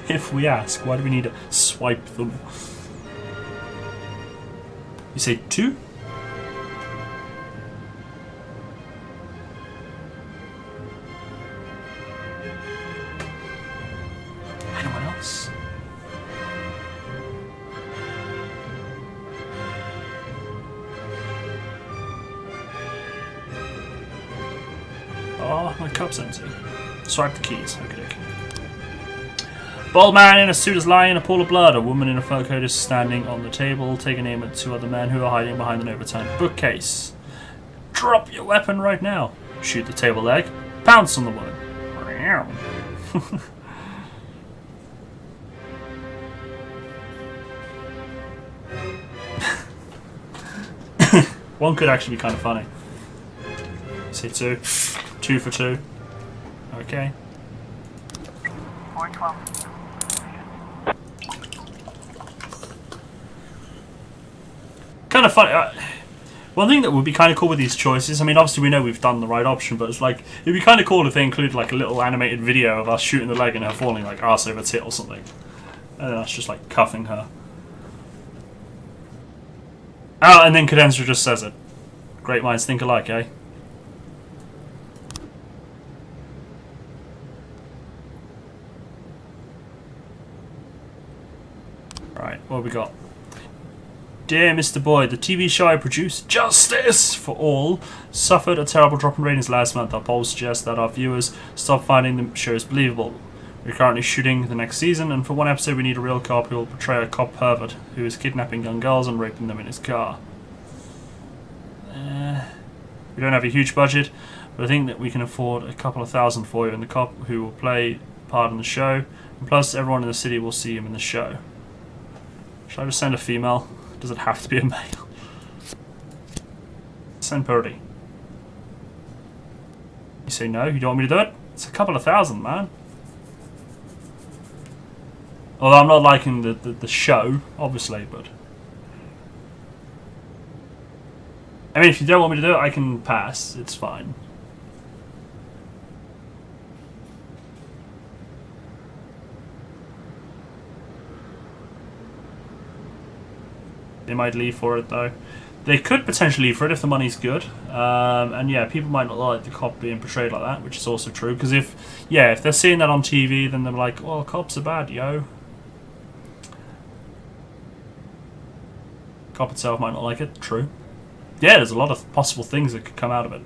if we ask. Why do we need to swipe them? You say 2? Anyone else? Oh, my cup's empty. Swipe the keys. Okay, okay. Bald man in a suit is lying in a pool of blood. A woman in a fur coat is standing on the table, taking aim at 2 other men who are hiding behind an overturned bookcase. Drop your weapon right now. Shoot the table leg. Pounce on the woman. One could actually be kind of funny. Say 2. 2 for 2. Okay. 412. Kind of funny. One thing that would be kind of cool with these choices, I mean, obviously we know we've done the right option, but it's like, it'd be kind of cool if they included like a little animated video of us shooting the leg and her falling like arse over tit or something. And then us just like cuffing her. Oh, and then Cadensra just says it. Great minds think alike, eh? Right, what have we got? Dear Mr. Boyd, the TV show I produced, Justice for All, suffered a terrible drop in ratings last month. Our polls suggest that our viewers stop finding the shows believable. We're currently shooting the next season, and for one episode we need a real cop who will portray a cop pervert who is kidnapping young girls and raping them in his car. We don't have a huge budget, but I think that we can afford a couple of $1,000 for you and the cop who will play part in the show, and plus everyone in the city will see him in the show. Should I just send a female? Does it have to be a male? Send Purdy. You say no? You don't want me to do it? It's a couple of $1,000, man. Although I'm not liking the show, obviously, but... I mean, if you don't want me to do it, I can pass. It's fine. They might leave for it, though. They could potentially leave for it if the money's good. And yeah, people might not like the cop being portrayed like that, which is also true. Because if they're seeing that on TV, then they're like, well, cops are bad, yo. Cop itself might not like it, true. Yeah, there's a lot of possible things that could come out of it.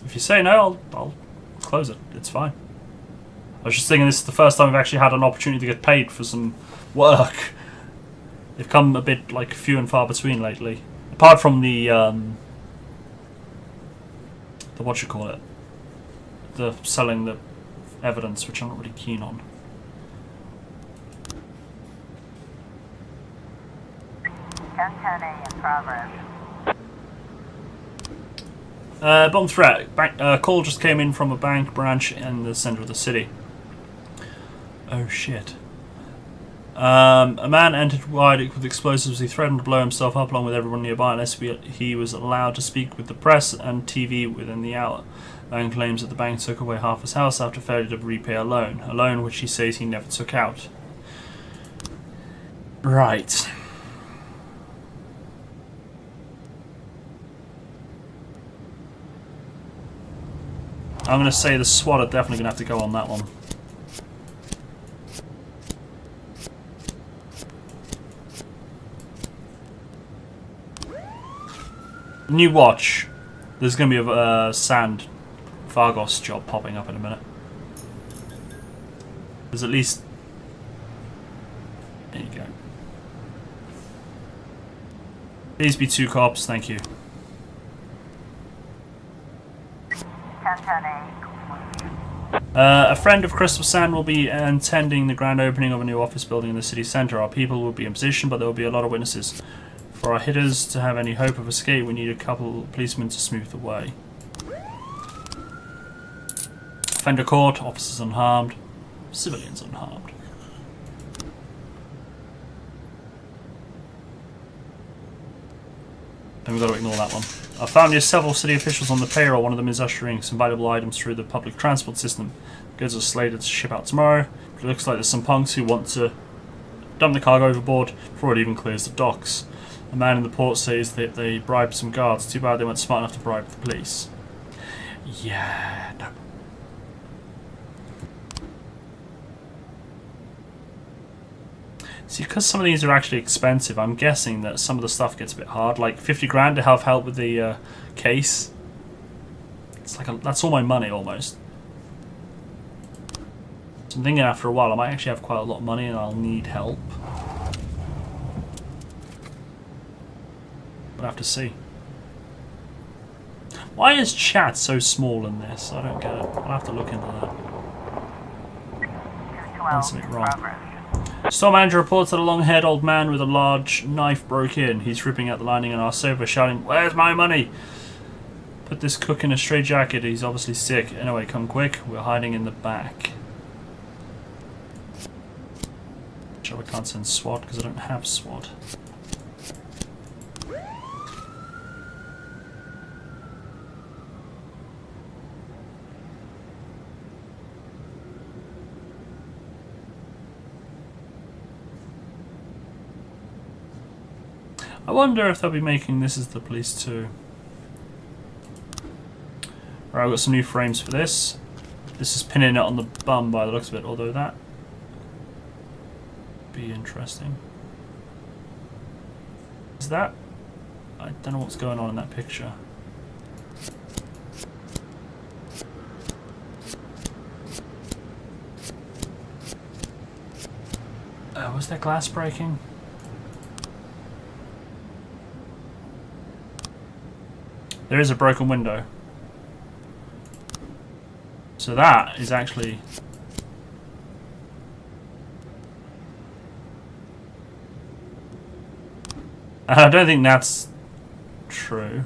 If you say no, I'll close it. It's fine. I was just thinking this is the first time I've actually had an opportunity to get paid for some work. They've come a bit like few and far between lately. Apart from the what you call it, the selling the evidence, which I'm not really keen on. 1010A in progress. Bomb threat. Call just came in from a bank branch in the center of the city. Oh shit. A man entered wide with explosives. He threatened to blow himself up along with everyone nearby unless he was allowed to speak with the press and TV within the hour. Man claims that the bank took away half his house after failure to repay a loan which he says he never took out. Right. I'm going to say the SWAT are definitely going to have to go on that one. New watch. There's going to be a Sand Fargos job popping up in a minute. There's at least... There you go. Please be 2 cops, thank you. 1010A. A friend of Crystal Sand will be attending the grand opening of a new office building in the city centre. Our people will be in position, but there will be a lot of witnesses. For our hitters to have any hope of escape, we need a couple of policemen to smooth the way. Offender caught, officers unharmed, civilians unharmed. Then we've got to ignore that one. I found here several city officials on the payroll. One of them is ushering some valuable items through the public transport system. Goods are slated to ship out tomorrow. But it looks like there's some punks who want to dump the cargo overboard before it even clears the docks. A man in the port says that they bribed some guards. Too bad they weren't smart enough to bribe the police. Yeah, no. See, because some of these are actually expensive, I'm guessing that some of the stuff gets a bit hard. Like 50 grand to have help with the case. It's like that's all my money almost. So I'm thinking after a while I might actually have quite a lot of money and I'll need help. We'll have to see. Why is chat so small in this? I don't get it. I'll have to look into that. 212 something in wrong. progress. Store manager reports that a long-haired old man with a large knife broke in. He's ripping out the lining on our sofa, shouting, "Where's my money?" Put this cook in a straitjacket. He's obviously sick. Anyway, come quick. We're hiding in the back. Sure, I can't send SWAT because I don't have SWAT. I wonder if they'll be making This Is the Police too. Right, I've got some new frames for this. This is pinning it on the bum by the looks of it, although that be interesting. Is that? I don't know what's going on in that picture. Was that glass breaking? There is a broken window. So that is actually... I don't think that's true.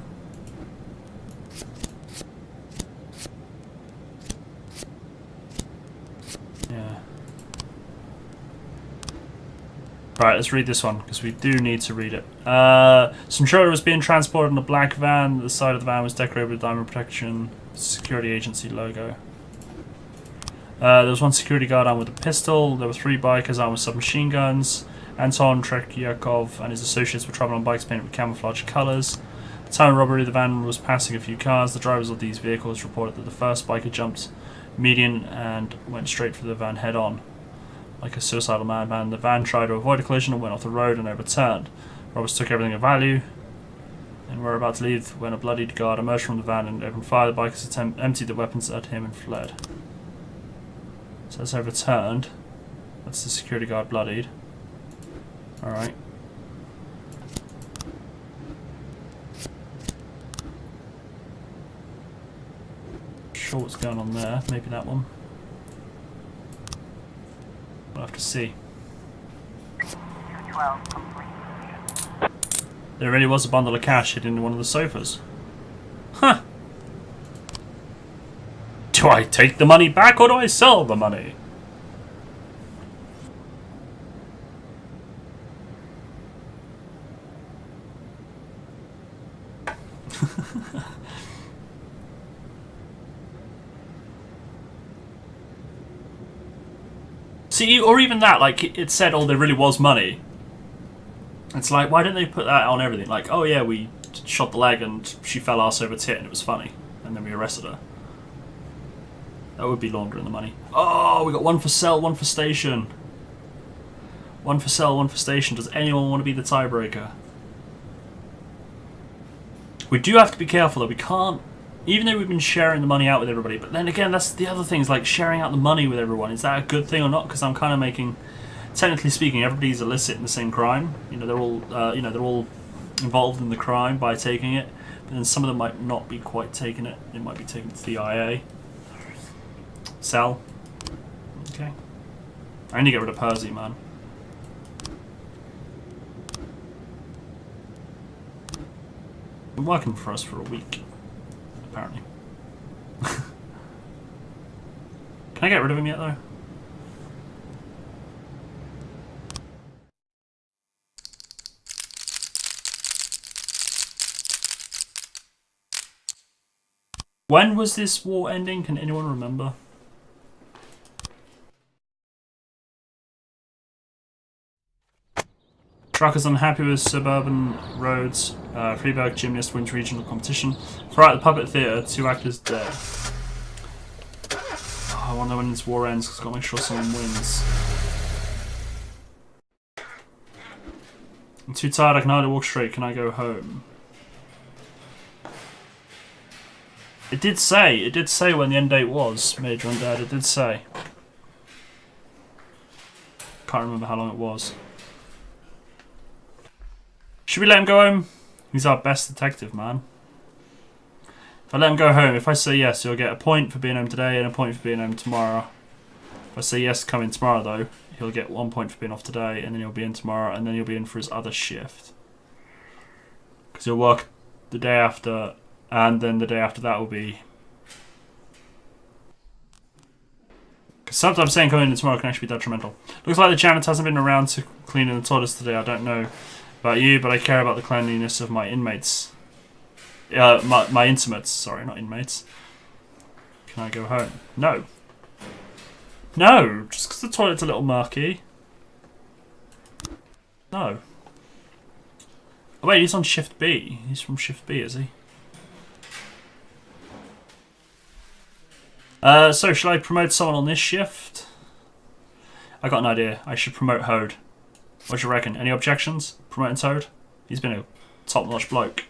Yeah. Right, let's read this one, because we do need to read it. Some trailer was being transported in a black van. The side of the van was decorated with diamond protection security agency logo. There was one security guard armed with a pistol. There were 3 bikers armed with submachine guns. Anton Tretyakov and his associates were traveling on bikes painted with camouflage colours. At the time of robbery, the van was passing a few cars. The drivers of these vehicles reported that the first biker jumped median and went straight for the van head-on. Like a suicidal madman, the van tried to avoid a collision and went off the road and overturned. Robbers took everything of value and were about to leave when a bloodied guard emerged from the van and opened fire. The bikers emptied the weapons at him and fled. So that's overturned. That's the security guard bloodied. Alright. Sure what's going on there. Maybe that one. We'll have to see. 212 complete. There really was a bundle of cash hidden in one of the sofas. Huh. Do I take the money back or do I sell the money? See, or even that, like, it said, oh, there really was money. It's like, why didn't they put that on everything? Like, oh yeah, we shot the leg and she fell arse over tit and it was funny. And then we arrested her. That would be laundering the money. Oh, we got one for sell, one for station. One for sell, one for station. Does anyone want to be the tiebreaker? We do have to be careful though, we can't, even though we've been sharing the money out with everybody, but then again, that's the other thing, is like sharing out the money with everyone. Is that a good thing or not? Because I'm kind of making, technically speaking, everybody's illicit in the same crime. You know, they're all involved in the crime by taking it, but then some of them might not be quite taking it. They might be taking it to the IA. Sell. Okay. I need to get rid of Percy, man. Been working for us for a week, apparently. Can I get rid of him yet, though? When was this war ending? Can anyone remember? Truckers unhappy with suburban roads. Freeburg gymnast wins regional competition. Fright at the puppet theatre, 2 actors dead. Oh, I wonder when this war ends because I've got to make sure someone wins. I'm too tired, I can hardly walk straight. Can I go home? It did say when the end date was, Major and Dad, it did say. Can't remember how long it was. Should we let him go home? He's our best detective, man. If I let him go home, if I say yes, he'll get a point for being home today and a point for being home tomorrow. If I say yes, come in tomorrow though, he'll get 1 point for being off today, and then he'll be in tomorrow, and then he'll be in for his other shift. Because he'll work the day after, and then the day after that will be... Because sometimes saying coming in tomorrow can actually be detrimental. Looks like the janitor hasn't been around to clean in the toilets today. I don't know about you, but I care about the cleanliness of my inmates. My intimates, sorry, not inmates. Can I go home? No. No, just because the toilet's a little murky. No. Oh wait, he's on shift B. He's from shift B, is he? So should I promote someone on this shift? I got an idea. I should promote Hode. What do you reckon? Any objections? Promoting Toad? He's been a top-notch bloke.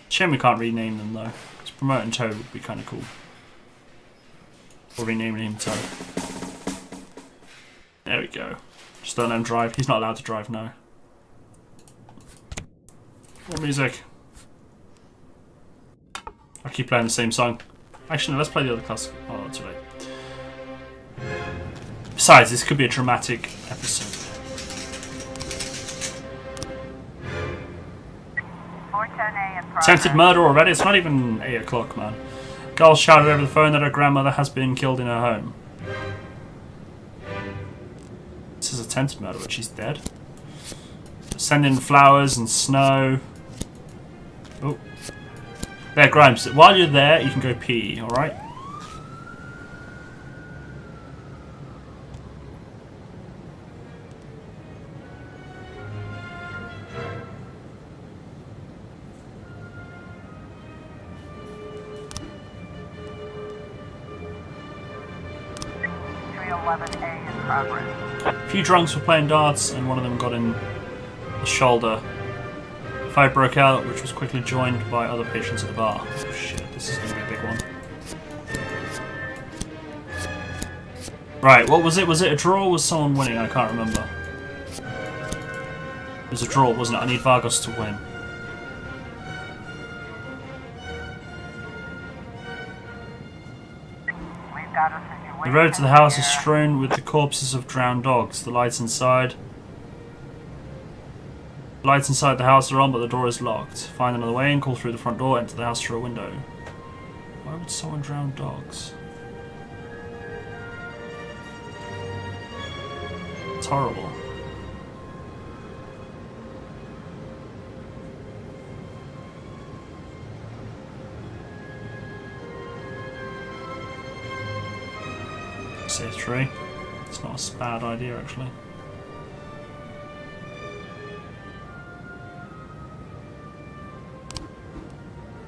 Shame we can't rename them though. Because promoting Toad would be kind of cool. Or renaming him Toad. There we go. Just don't let him drive. He's not allowed to drive now. What music? I keep playing the same song. Actually, no, let's play the other class. Oh, too late. Besides, this could be a dramatic episode. 410A in progress. Attempted murder already? It's not even 8 o'clock, man. Girl shouted over the phone that her grandmother has been killed in her home. This is attempted murder, but she's dead. Send in flowers and snow. Oh. There, Grimes. While you're there, you can go pee, alright? 311A in progress. A few drunks were playing darts, and one of them got in the shoulder. A fight broke out, which was quickly joined by other patrons at the bar. Oh shit, this is going to be a big one. Right, what was it? Was it a draw or was someone winning? I can't remember. It was a draw, wasn't it? I need Vargos to win. We've got a situation. The road to the house is here. strewn with the corpses of drowned dogs. The lights inside the house are on, but the door is locked. Find another way and call through the front door, enter the house through a window. Why would someone drown dogs? It's horrible. Say 3. It's not a bad idea, actually.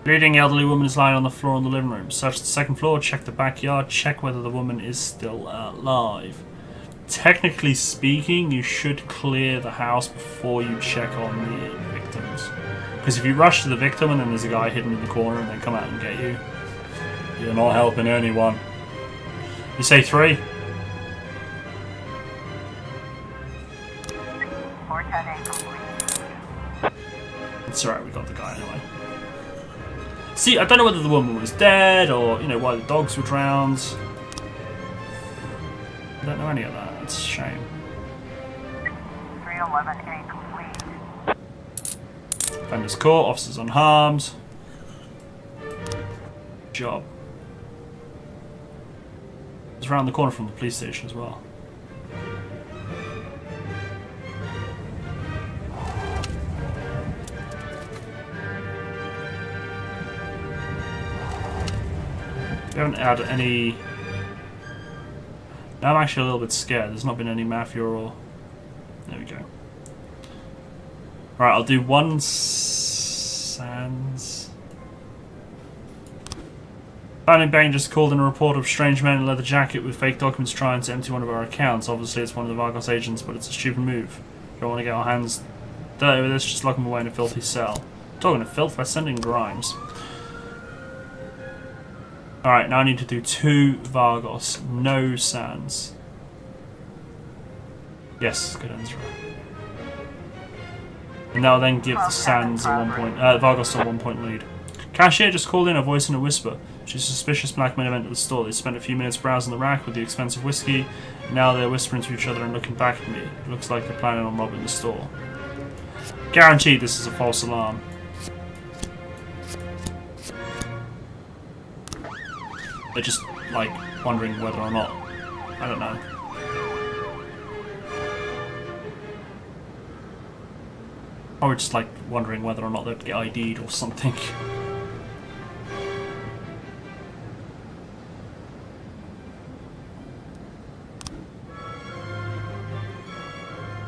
Bleeding elderly woman is lying on the floor in the living room. Search the second floor, check the backyard, check whether the woman is still alive. Technically speaking, you should clear the house before you check on the victims. Because if you rush to the victim and then there's a guy hidden in the corner and they come out and get you, you're not helping anyone. You say 3? 410A complete. It's alright, we got the guy anyway. See, I don't know whether the woman was dead or, you know, why the dogs were drowned. I don't know any of that. It's a shame. 311A complete. Offenders caught, officers unharmed. Job. It's around the corner from the police station as well. We haven't had any... Now I'm actually a little bit scared. There's not been any mafia or... There we go. Right, I'll do 1 Sands. Founding Bank just called in a report of strange men in a leather jacket with fake documents trying to empty one of our accounts. Obviously it's one of the Vargos agents, but it's a stupid move. Don't want to get our hands dirty with this, just lock them away in a filthy cell. Talking of filth, we're sending Grimes. Alright, now I need to do 2 Vargos. No Sands. Yes, good answer. And that'll then give the Sands a 1 point, Vargos a 1 point lead. Cashier just called in, a voice in a whisper. She's suspicious black men have entered the store. They spent a few minutes browsing the rack with the expensive whiskey. Now they're whispering to each other and looking back at me. It looks like they're planning on robbing the store. Guaranteed this is a false alarm. They're just, like, wondering whether or not. I don't know. Or just, like, wondering whether or not they'd get ID'd or something.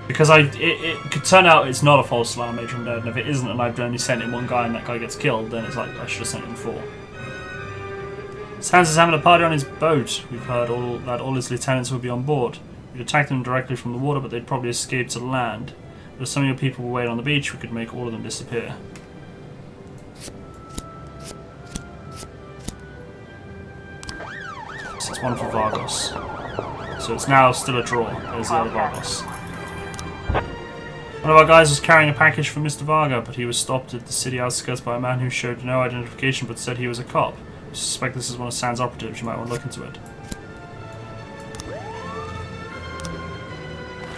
Because it could turn out it's not a false alarm, Major and if it isn't and I've only sent in 1 guy and that guy gets killed, then it's like, I should have sent in 4. Sands is having a party on his boat. We've heard that all his lieutenants will be on board. We'd attack them directly from the water, but they'd probably escape to land. If some of your people will wait on the beach, we could make all of them disappear. So it's 1 for Vargos. So it's now still a draw. There's the other Vargos. One of our guys was carrying a package for Mr. Varga, but he was stopped at the city outskirts by a man who showed no identification but said he was a cop. I suspect this is one of Sands' operatives. You might want to look into it.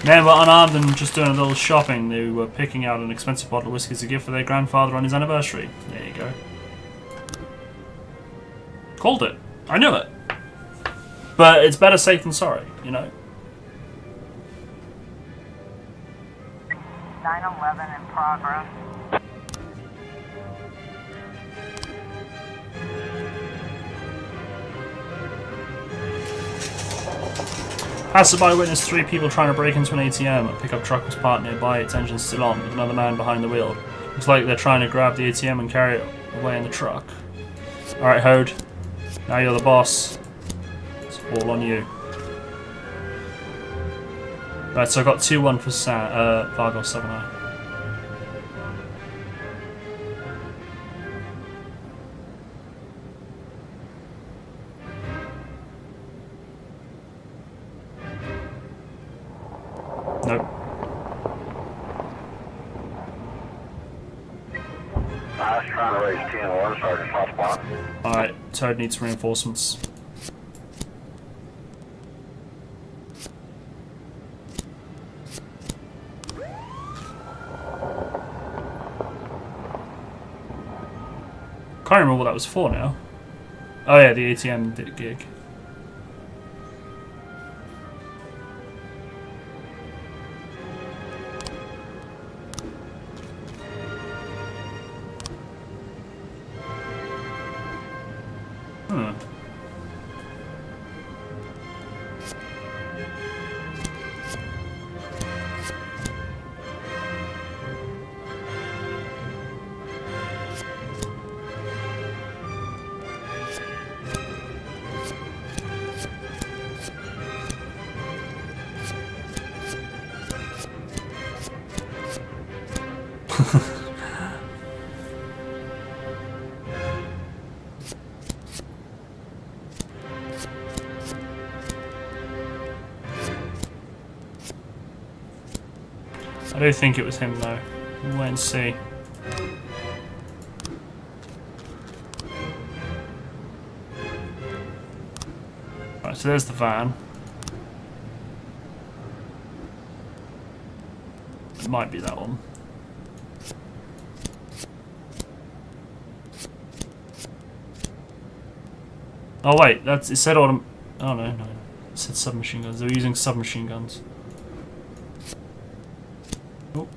Men were unarmed and just doing a little shopping. They were picking out an expensive bottle of whiskey as a gift for their grandfather on his anniversary. There you go. Called it. I knew it. But it's better safe than sorry, you know. 911 in progress. Passerby witnessed 3 people trying to break into an ATM. A pickup truck was parked nearby, its engine still on, with another man behind the wheel. Looks like they're trying to grab the ATM and carry it away in the truck. Alright, Hode. Now you're the boss. It's all on you. Right, so I got 2-1 for Vargos, haven't I? Nope. I was trying to raise 10 orders, Sergeant Hotspot. Alright, Toad needs reinforcements. Can't remember what that was for now. Oh yeah, the ATM gig. Hmm. I don't think it was him though. We'll wait and see. Right, so there's the van. It might be that one. Oh wait, that's it said autumn. Oh no, no, it said submachine guns. They were using submachine guns. Oh.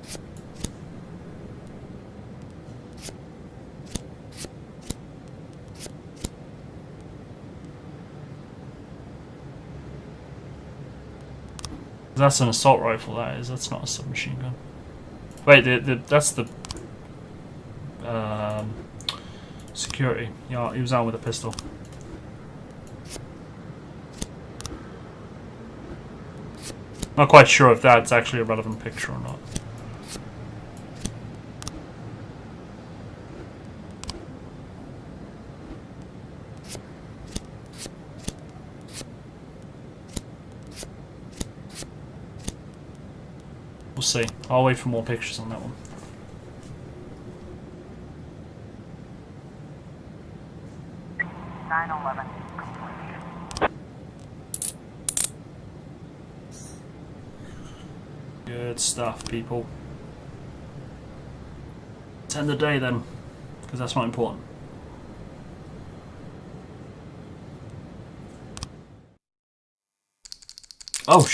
That's an assault rifle. That is. That's not a submachine gun. Wait, that's the security. Yeah, he was out with a pistol. Not quite sure if that's actually a relevant picture or not. We'll see. I'll wait for more pictures on that one. Good stuff, people. Let's end the day then, because that's not important. Oh,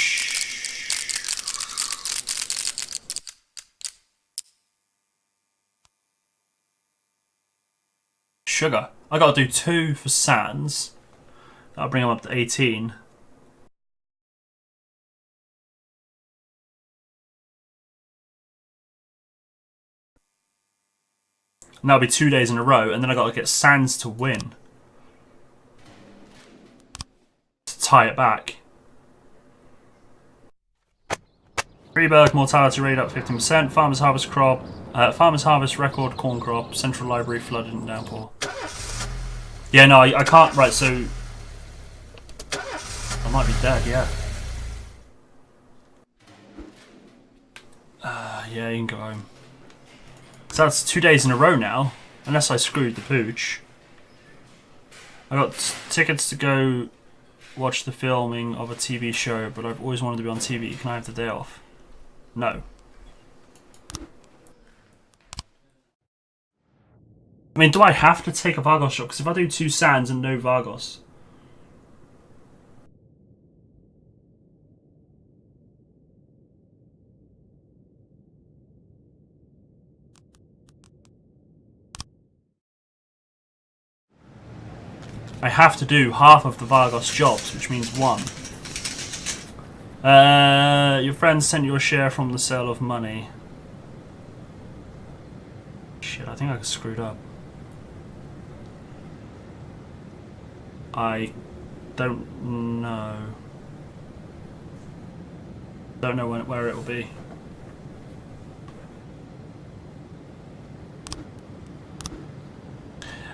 sugar. I gotta do 2 for Sands. That'll bring him up to 18. And that'll be 2 days in a row, and then I gotta get Sands to win. To tie it back. Freeburg mortality rate up 15%. Farmers harvest crop. Farmers harvest record corn crop. Central library flooded and downpour. Yeah, no, I can't. Right, so I might be dead. Yeah. Yeah, you can go home. So that's 2 days in a row now, unless I screwed the pooch. I got tickets to go watch the filming of a TV show, but I've always wanted to be on TV. Can I have the day off? No. I mean, do I have to take a Vargos shot? Because if I do 2 Sands and no Vargos... I have to do half of the Vargos jobs, which means 1. Your friends sent you a share from the sale of money. Shit, I think I screwed up. I don't know. Don't know where it will be.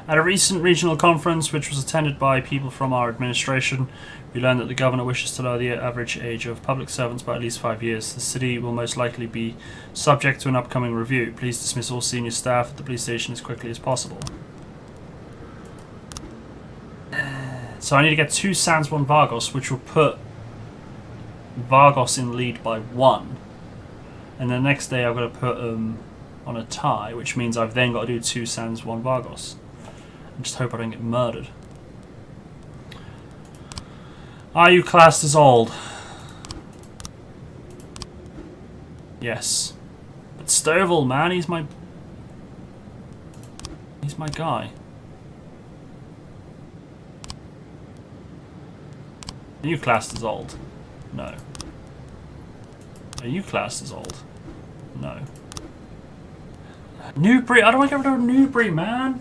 At a recent regional conference, which was attended by people from our administration, we learned that the governor wishes to lower the average age of public servants by at least 5 years. The city will most likely be subject to an upcoming review. Please dismiss all senior staff at the police station as quickly as possible. So I need to get 2 Sans, 1 Vargos, which will put Vargos in lead by 1. And the next day I've got to put on a tie, which means I've then got to do 2 Sans, 1 Vargos. I just hope I don't get murdered. Are you classed as old? Yes. But Stovall, man, he's my guy. Are you classed as old? No. Are you classed as old? No. Newbury, I don't want to get rid of Newbury, man.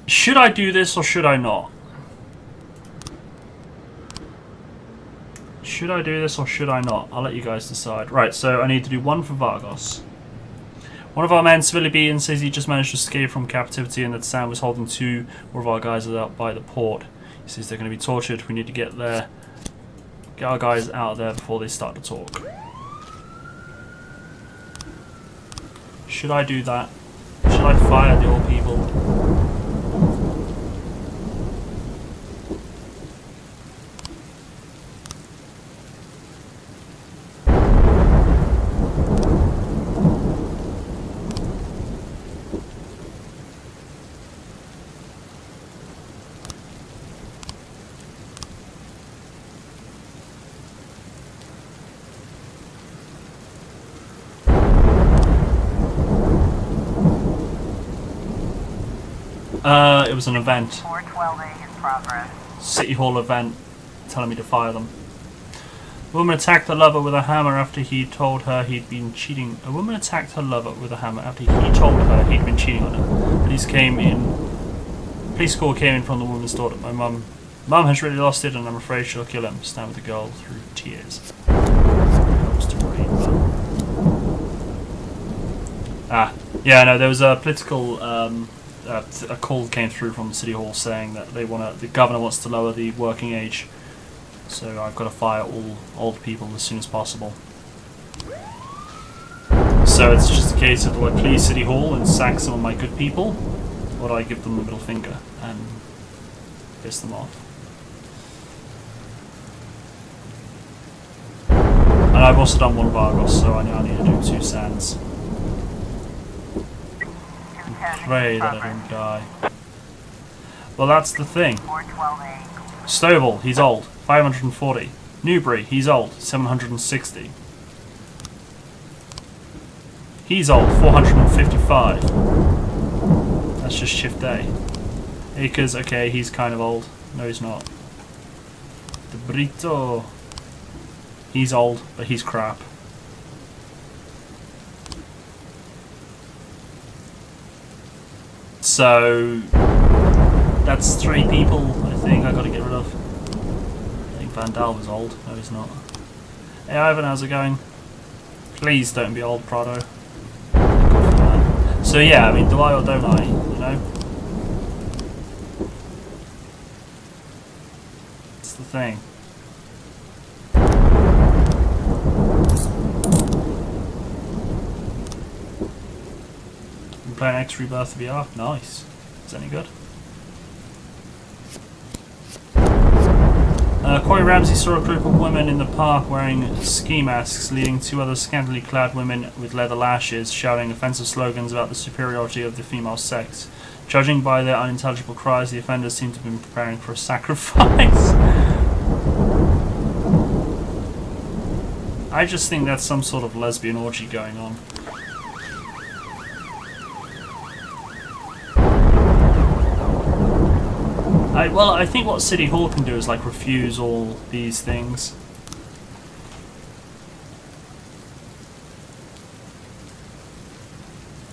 Should I do this or should I not? Should I do this or should I not? I'll let you guys decide. Right, so I need to do 1 for Vargos. One of our men, civilian, says he just managed to escape from captivity and that Sam was holding 2 more of our guys out by the port. He says they're going to be tortured. We need to get our guys out of there before they start to talk. Should I do that? Should I fire the old people? It was an event. 412A in progress. City Hall event telling me to fire them. A woman attacked her lover with a hammer after he told her he'd been cheating. A woman attacked her lover with a hammer after he told her he'd been cheating on her. Police call came in from the woman's daughter. My mum has really lost it and I'm afraid she'll kill him. Stammered the girl through tears. Helps to read, but... yeah, no, there was a political a call came through from the City Hall saying that the governor wants to lower the working age, so I've got to fire all old people as soon as possible. So it's just a case of, do I please City Hall and sack some of my good people, or do I give them the middle finger and piss them off? And I've also done 1 Vargos, so I now need to do 2 Sands. Pray that I don't die. Well, that's the thing. 412A. Stovall, he's old, 540. Newbury, he's old, 760. He's old, 455. That's just shift A. Acres, okay, he's kind of old. No, he's not. The Brito. He's old, but he's crap. So that's 3 people I think I gotta get rid of. I think Van Dal was old. No, he's not. Hey Ivan, how's it going? Please don't be old, Prado. So yeah, I mean, do I or don't I? You know? It's the thing. Playing X Rebirth VR. Nice. Is that any good? Corey Ramsey saw a group of women in the park wearing ski masks, leading 2 other scantily clad women with leather lashes, shouting offensive slogans about the superiority of the female sex. Judging by their unintelligible cries, the offenders seem to have been preparing for a sacrifice. I just think that's some sort of lesbian orgy going on. Well, I think what City Hall can do is like refuse all these things.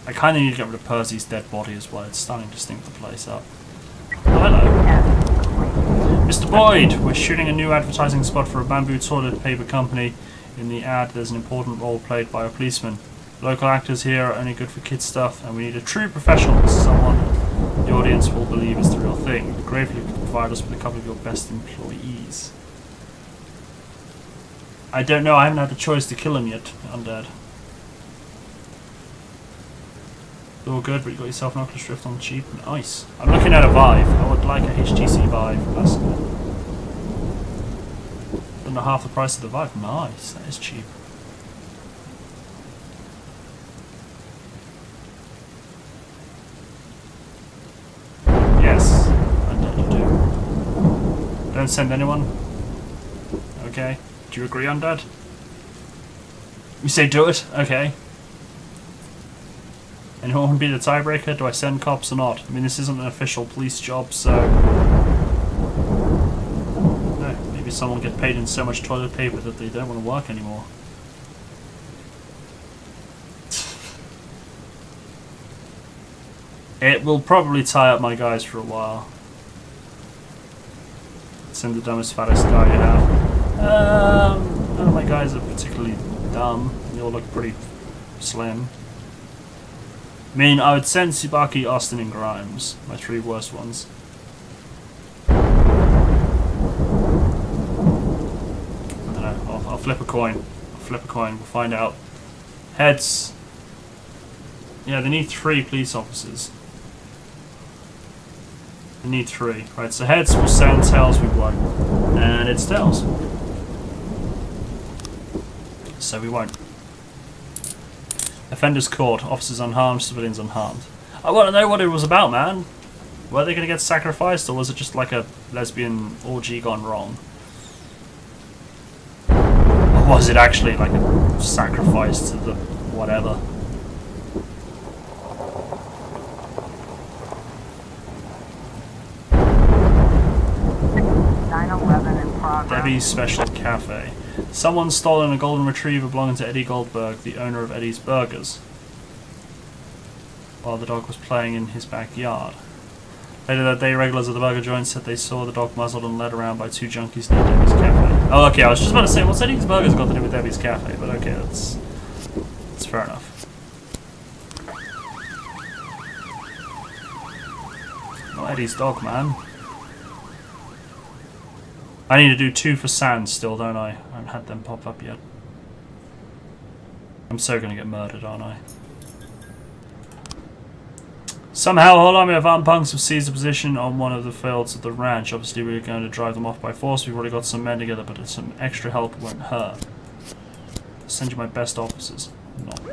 I kind of need to get rid of Percy's dead body as well. It's starting to stink the place up. Oh, hello. Mr. Boyd, we're shooting a new advertising spot for a bamboo toilet paper company. In the ad, there's an important role played by a policeman. Local actors here are only good for kids stuff, and we need a true professional, someone the audience will believe is the real thing. We'd be grateful if you could provide us with a couple of your best employees. I don't know, I haven't had the choice to kill him yet, undead. All good, but you got yourself an Oculus Rift on cheap. Nice. I'm looking at a Vive. I would like a HTC Vive, personally. Under half the price of the Vive. Nice, that is cheap. Yes, undead you do. Don't send anyone. Okay. Do you agree, undead? You say do it? Okay. Anyone want to be the tiebreaker? Do I send cops or not? I mean, this isn't an official police job, so... No, maybe someone get paid in so much toilet paper that they don't want to work anymore. It will probably tie up my guys for a while. Send the dumbest, fattest guy you have. None of my guys are particularly dumb. They all look pretty slim. I mean, I would send Tsubaki, Austin, and Grimes. My 3 worst ones. I don't know. I'll flip a coin. We'll find out. Heads. Yeah, they need 3 police officers. They need 3. Right, so heads will send, tails we won't. And it's tails. So we won't. Offenders caught, officers unharmed, civilians unharmed. I want to know what it was about, man. Were they going to get sacrificed, or was it just like a lesbian orgy gone wrong? Or was it actually like a sacrifice to the whatever? Debbie's Special Cafe. Someone's stolen a golden retriever belonging to Eddie Goldberg, the owner of Eddie's Burgers, while the dog was playing in his backyard. Later that day, regulars at the burger joint said they saw the dog muzzled and led around by 2 junkies near Debbie's Cafe. Oh, okay, I was just about to say, what's Eddie's Burgers got to do with Debbie's Cafe? But okay, that's fair enough. Not Eddie's dog, man. I need to do 2 for sand still, don't I? I haven't had them pop up yet. I'm so gonna get murdered, aren't I? Somehow a whole army of armed punks have seized a position on one of the fields of the ranch. Obviously we're going to drive them off by force. We've already got some men together, but some extra help won't hurt. I'll send you my best officers. Not.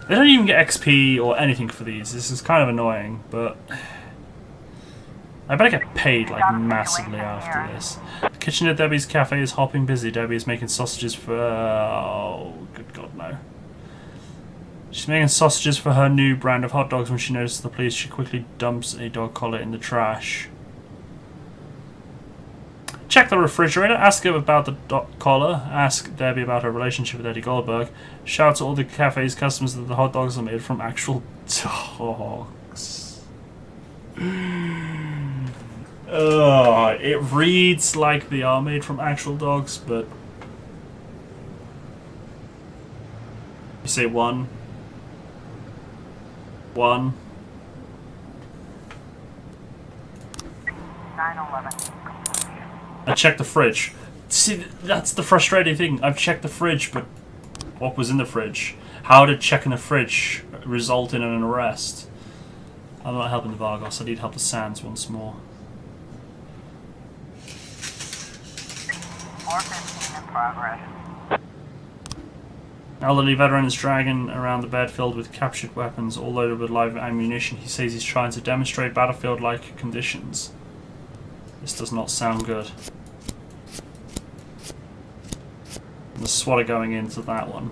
They don't even get XP or anything for these. This is kind of annoying, but... I better get paid, like, massively after this. The kitchen at Debbie's Cafe is hopping busy. Debbie is making sausages for... oh, good God, no. She's making sausages for her new brand of hot dogs. When she notices the police, she quickly dumps a dog collar in the trash. Check the refrigerator. Ask him about the dog collar. Ask Debbie about her relationship with Eddie Goldberg. Shout to all the cafe's customers that the hot dogs are made from actual dogs. It reads like they are made from actual dogs, but... You say 1. 1. 9/11. I checked the fridge. See, that's the frustrating thing. I've checked the fridge, but what was in the fridge? How did checking the fridge result in an arrest? I'm not helping the Vargos. I need help the Sands once more. 415 in progress. Elderly veteran is dragging around the bed filled with captured weapons, all loaded with live ammunition. He says he's trying to demonstrate battlefield-like conditions. This does not sound good. The SWAT are going into that one.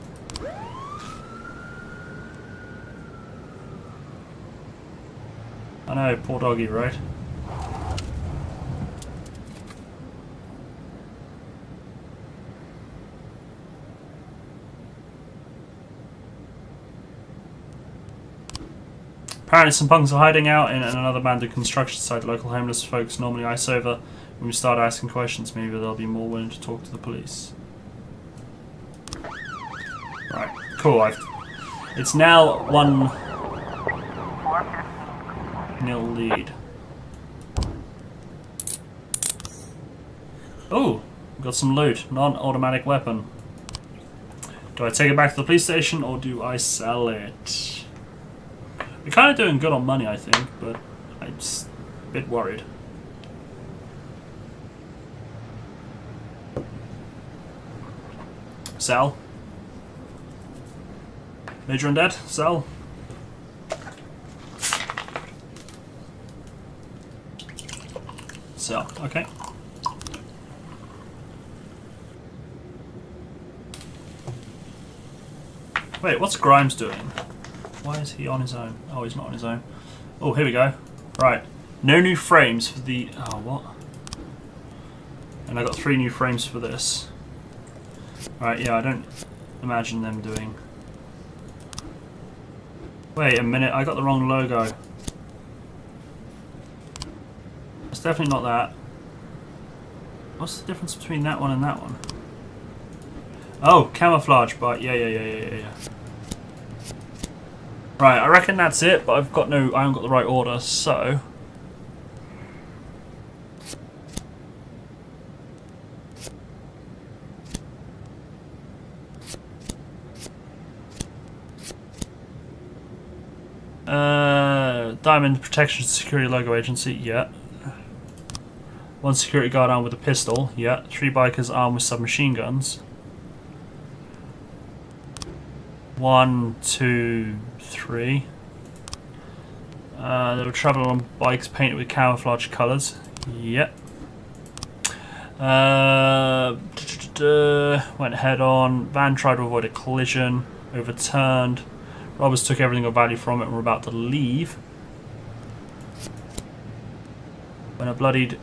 I know, poor doggy, right? Apparently some punks are hiding out in another abandoned construction site. Local homeless folks normally ice over when we start asking questions, maybe they'll be more willing to talk to the police. Right, cool. It's now 1-0 lead. Oh, got some loot. Non-automatic weapon. Do I take it back to the police station or do I sell it? We're kind of doing good on money, I think, but I'm just a bit worried. Sell. Major undead, sell. Sell, okay. Wait, what's Grimes doing? Why is he on his own? Oh, he's not on his own. Oh, here we go. Right. No new frames for the... Oh, what? And I got 3 new frames for this. Right, yeah, I don't imagine them doing... Wait a minute, I got the wrong logo. It's definitely not that. What's the difference between that one and that one? Oh, camouflage, but yeah. Right, I reckon that's it, but I haven't got the right order, so... Diamond Protection Security Logo Agency, yeah. 1 security guard armed with a pistol, yeah. 3 bikers armed with submachine guns. 1, 2, 3. They were traveling on bikes painted with camouflage colours. Yep. Went head on. Van tried to avoid a collision. Overturned. Robbers took everything of value from it and were about to leave. When a bloodied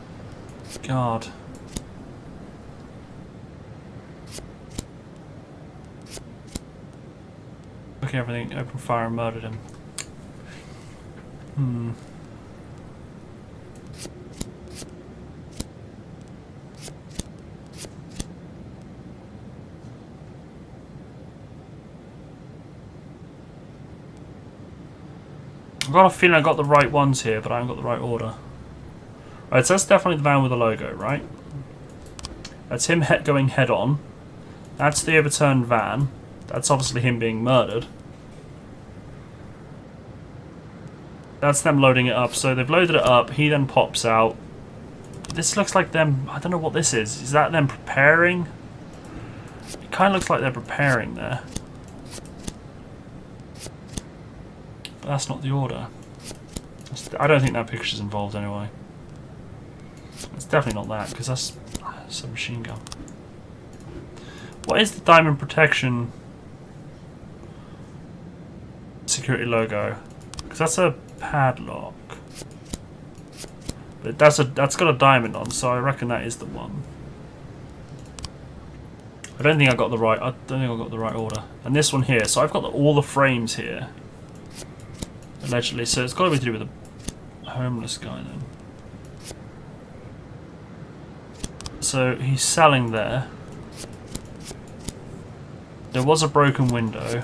guard. Took everything, opened fire and murdered him. I've got a feeling I got the right ones here, but I haven't got the right order. Right, so that's definitely the van with the logo, right? That's him going head on. That's the overturned van. That's obviously him being murdered. That's them loading it up. So they've loaded it up. He then pops out. This looks like them... I don't know what this is. Is that them preparing? It kind of looks like they're preparing there. But that's not the order. I don't think that picture's involved anyway. It's definitely not that, because that's a submachine gun. What is the Diamond Protection Security logo? Because that's a padlock. But that's got a diamond on, so I reckon that is the one. I don't think I got the right order. And this one here, so I've got all the frames here. Allegedly, so it's got to be to do with a homeless guy then. So he's selling there. There was a broken window.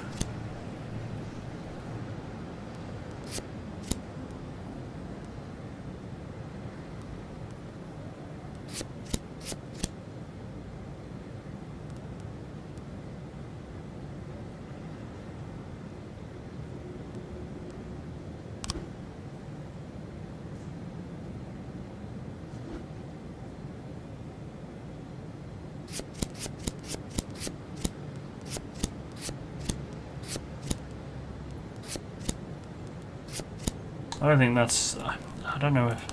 I don't think that's... I don't know if...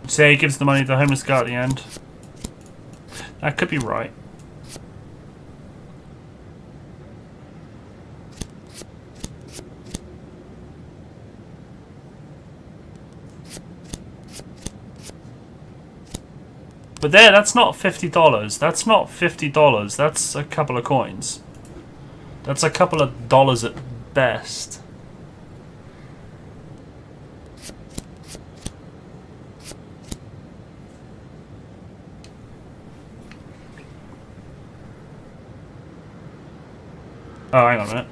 Say he gives the money to the homeless guy at the end. That could be right. But there, that's not $50. That's not $50. That's a couple of coins. That's a couple of dollars at best. Oh, hang on a minute.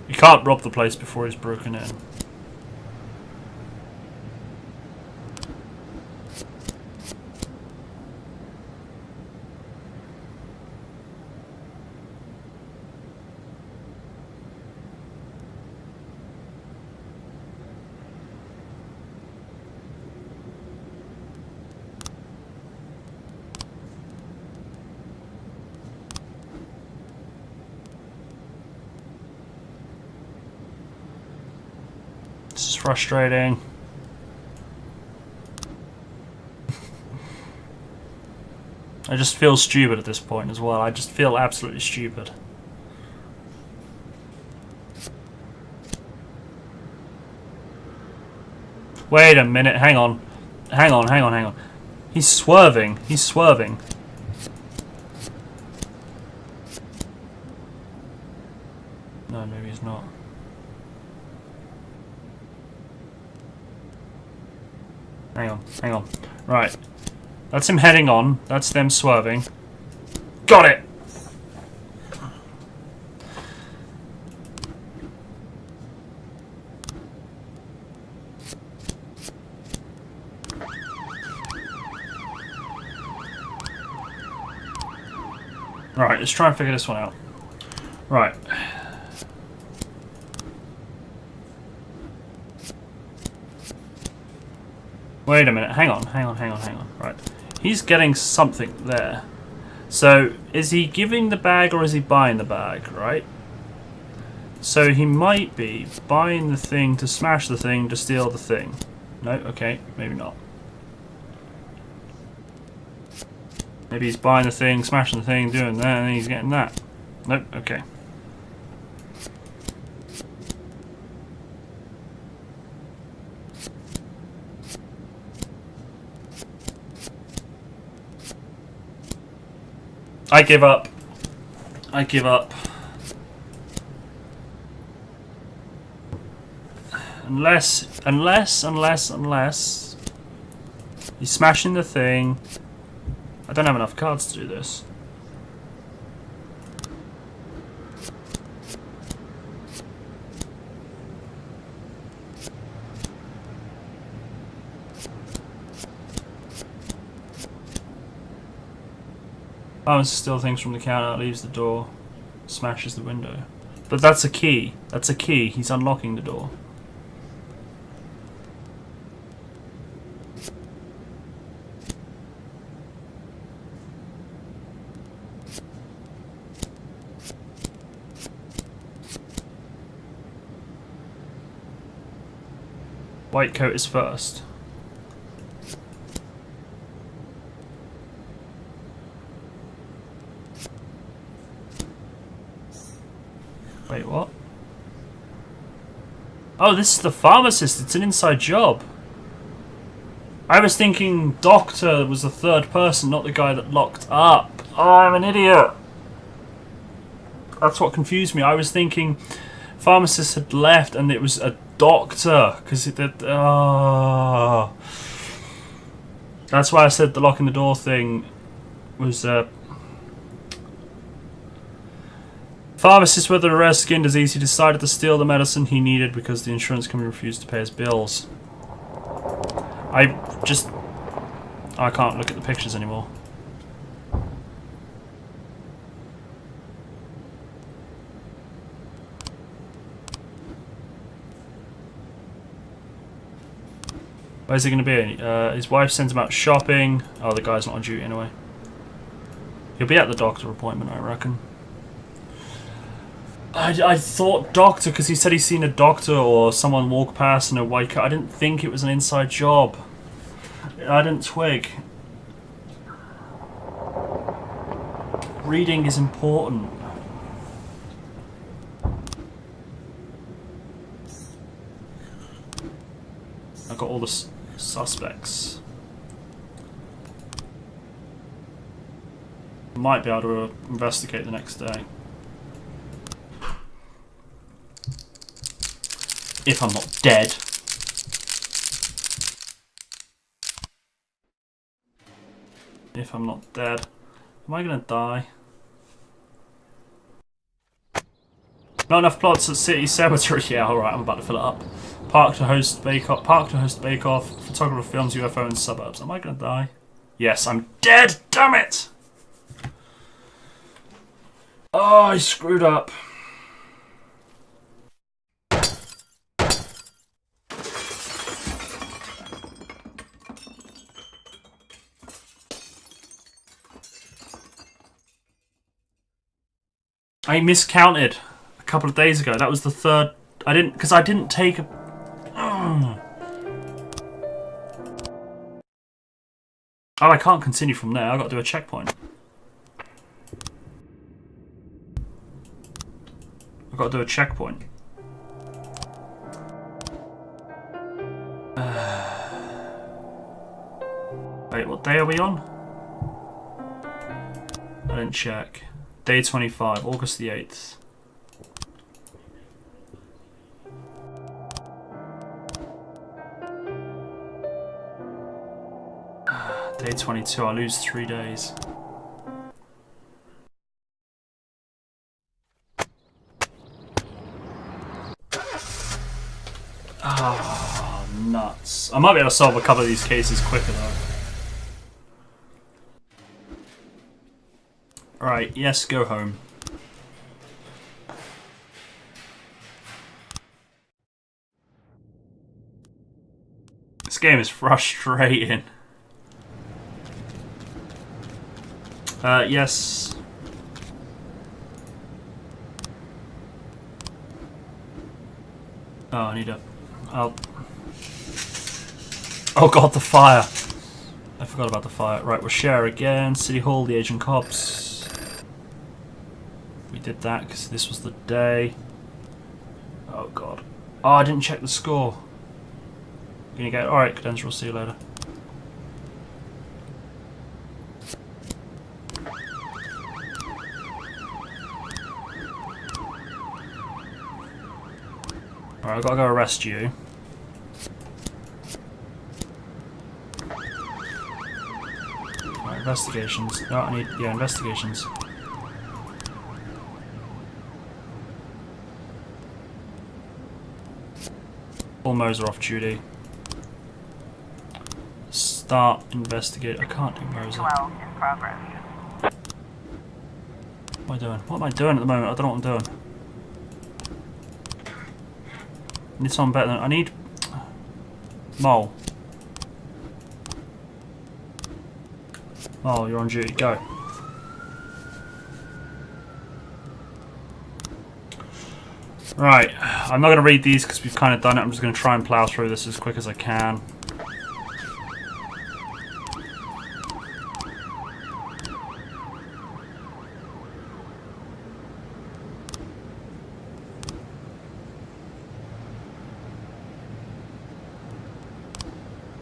You can't rob the place before he's broken in. This is frustrating. I just feel stupid at this point as well. I just feel absolutely stupid. Wait a minute, hang on. Hang on, hang on, hang on. He's swerving. He's swerving. No, maybe he's not. Hang on, hang on. Right. That's him heading on. That's them swerving. Got it! Right, let's try and figure this one out. Right. Wait a minute, hang on, hang on, hang on, hang on. Right. He's getting something there. So, is he giving the bag or is he buying the bag, right? So he might be buying the thing to smash the thing to steal the thing. No? Okay, maybe not. Maybe he's buying the thing, smashing the thing, doing that, and then he's getting that. Nope, okay. I give up. I give up. Unless he's smashing the thing. I don't have enough cards to do this. Steals things from the counter, leaves the door, smashes the window. But that's a key. That's a key. He's unlocking the door. White coat is first. Wait, what? Oh, this is the pharmacist. It's an inside job. I was thinking doctor was the third person, not the guy that locked up. Oh, I'm an idiot. That's what confused me. I was thinking pharmacist had left and it was a doctor. Because it did... Oh. That's why I said the locking the door thing was... Pharmacist with a rare skin disease, he decided to steal the medicine he needed because the insurance company refused to pay his bills. I can't look at the pictures anymore. Where's he going to be? His wife sends him out shopping. Oh, the guy's not on duty anyway. He'll be at the doctor appointment, I reckon. I thought doctor because he said he's seen a doctor or someone walk past in a white coat. I didn't think it was an inside job. I didn't twig. Reading is important. I've got all the suspects. Might be able to investigate the next day. If I'm not dead. If I'm not dead. Am I gonna die? Not enough plots at City Cemetery. Yeah, alright, I'm about to fill it up. Park to host bake-off. Park to host bake-off. Photographer films UFO in suburbs. Am I gonna die? Yes, I'm dead! Damn it! Oh, I screwed up. I miscounted a couple of days ago. That was the third. I didn't take a. Oh, I can't continue from there. I've got to do a checkpoint. I've got to do a checkpoint. Wait, what day are we on? I didn't check. Day 25, August the 8th. Day 22, I lose 3 days. Ah, nuts. I might be able to solve a couple of these cases quicker though. Alright, yes, go home. This game is frustrating. Yes. Oh, I need a... Oh god, the fire. I forgot about the fire. Right, we'll share again. City Hall, the Asian cops. We did that because this was the day. Oh god. Oh, I didn't check the score. Gonna get... Alright, Cadenza, we'll see you later. Alright, I've got to go arrest you. Alright, investigations. No, I need... Yeah, investigations. All Mo's are off duty. Start investigate. I can't do Mo's. Well, in progress. What am I doing? What am I doing at the moment? I don't know what I'm doing. I need someone better than... I need... Mole. Mole, you're on duty. Go. Right. I'm not going to read these because we've kind of done it. I'm just going to try and plow through this as quick as I can.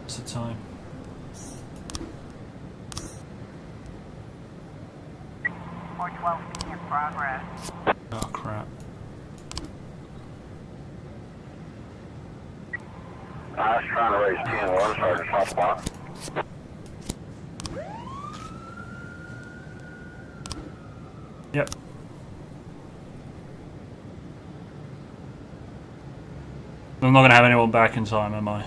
What's the time? 412 in progress. Oh crap. I was trying to raise 10-1, Sergeant Southpaw. Yep. I'm not going to have anyone back in time, am I?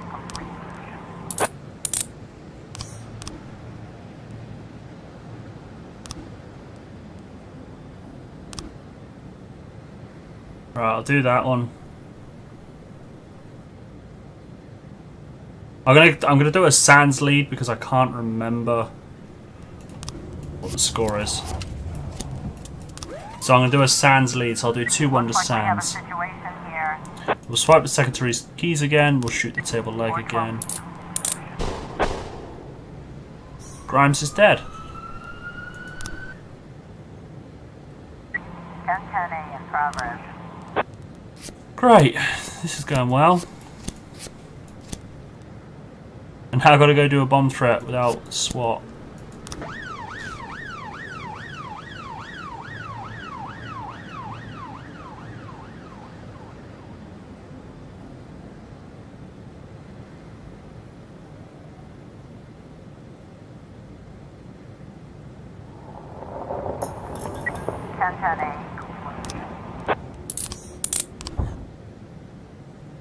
Complete. Right, I'll do that one. I'm gonna do a Sands lead because I can't remember what the score is. So I'm gonna do a Sands lead. So I'll do 2-1 to We have a Sands. situation here. We'll swipe the secretary keys again. We'll shoot the table leg again. Grimes is dead. Great, this is going well. And now I've got to go do a bomb threat without SWAT.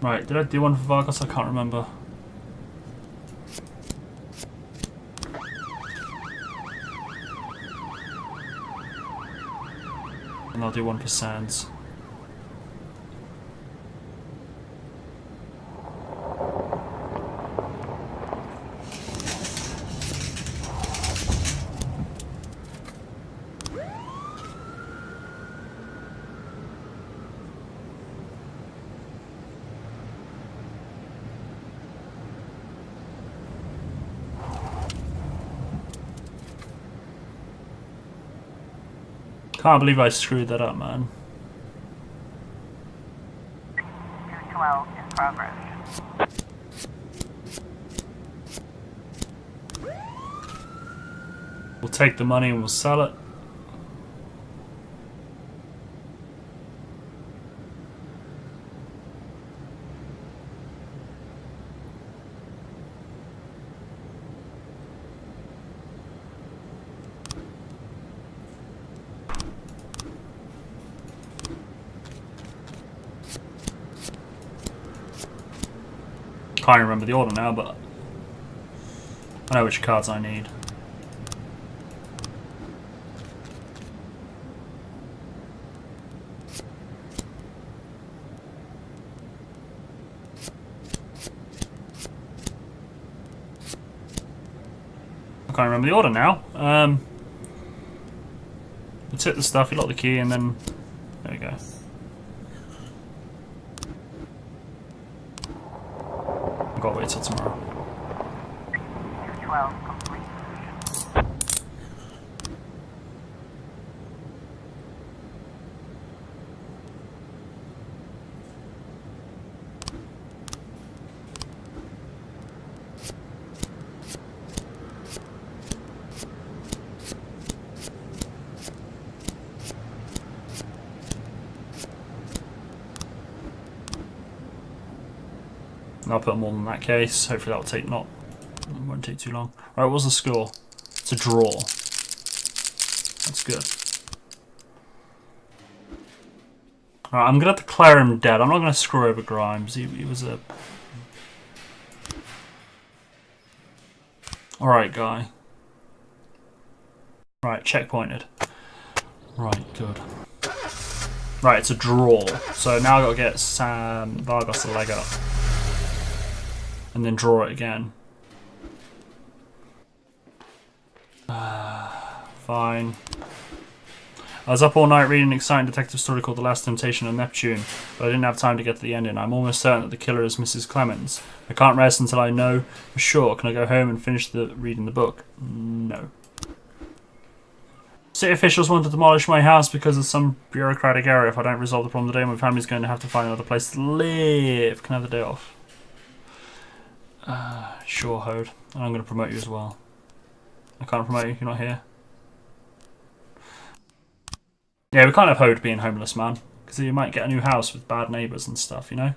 Right, did I do one for Vargas? I can't remember. And I'll do one for Sands. Can't believe I screwed that up, man. 212 in progress. We'll take the money and we'll sell it. Can't remember the order now, but I know which cards I need. I can't remember the order now. You took the stuff, you locked the key, and then there we go. Got to wait till tomorrow. 212 complete. I'll put them all in that case. Hopefully that'll take it won't take too long. Right, what's the score? It's a draw. That's good. Alright, I'm gonna declare him dead. I'm not gonna screw over Grimes. He was a... Alright, guy. Right, checkpointed. Right, good. Right, it's a draw. So now I've got to get Sam Vargas a leg up. And then draw it again. Fine. I was up all night reading an exciting detective story called The Last Temptation of Neptune, but I didn't have time to get to the ending. I'm almost certain that the killer is Mrs. Clemens. I can't rest until I know for sure. Can I go home and finish reading the book? No. City officials want to demolish my house because of some bureaucratic error. If I don't resolve the problem today, my family's going to have to find another place to live. Can I have the day off? Sure, Hode. And I'm going to promote you as well. I can't promote you, you're not here. Yeah, we can't have Hode being homeless, man. Because you might get a new house with bad neighbours and stuff, you know?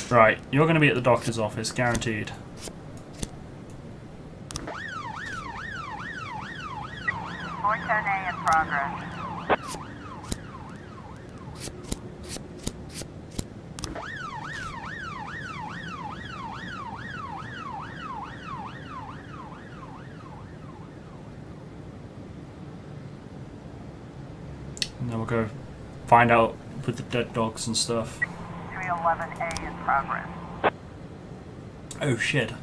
Right, you're going to be at the doctor's office, guaranteed. A in progress. And then we'll go find out with the dead dogs and stuff. 311A in progress. Oh shit.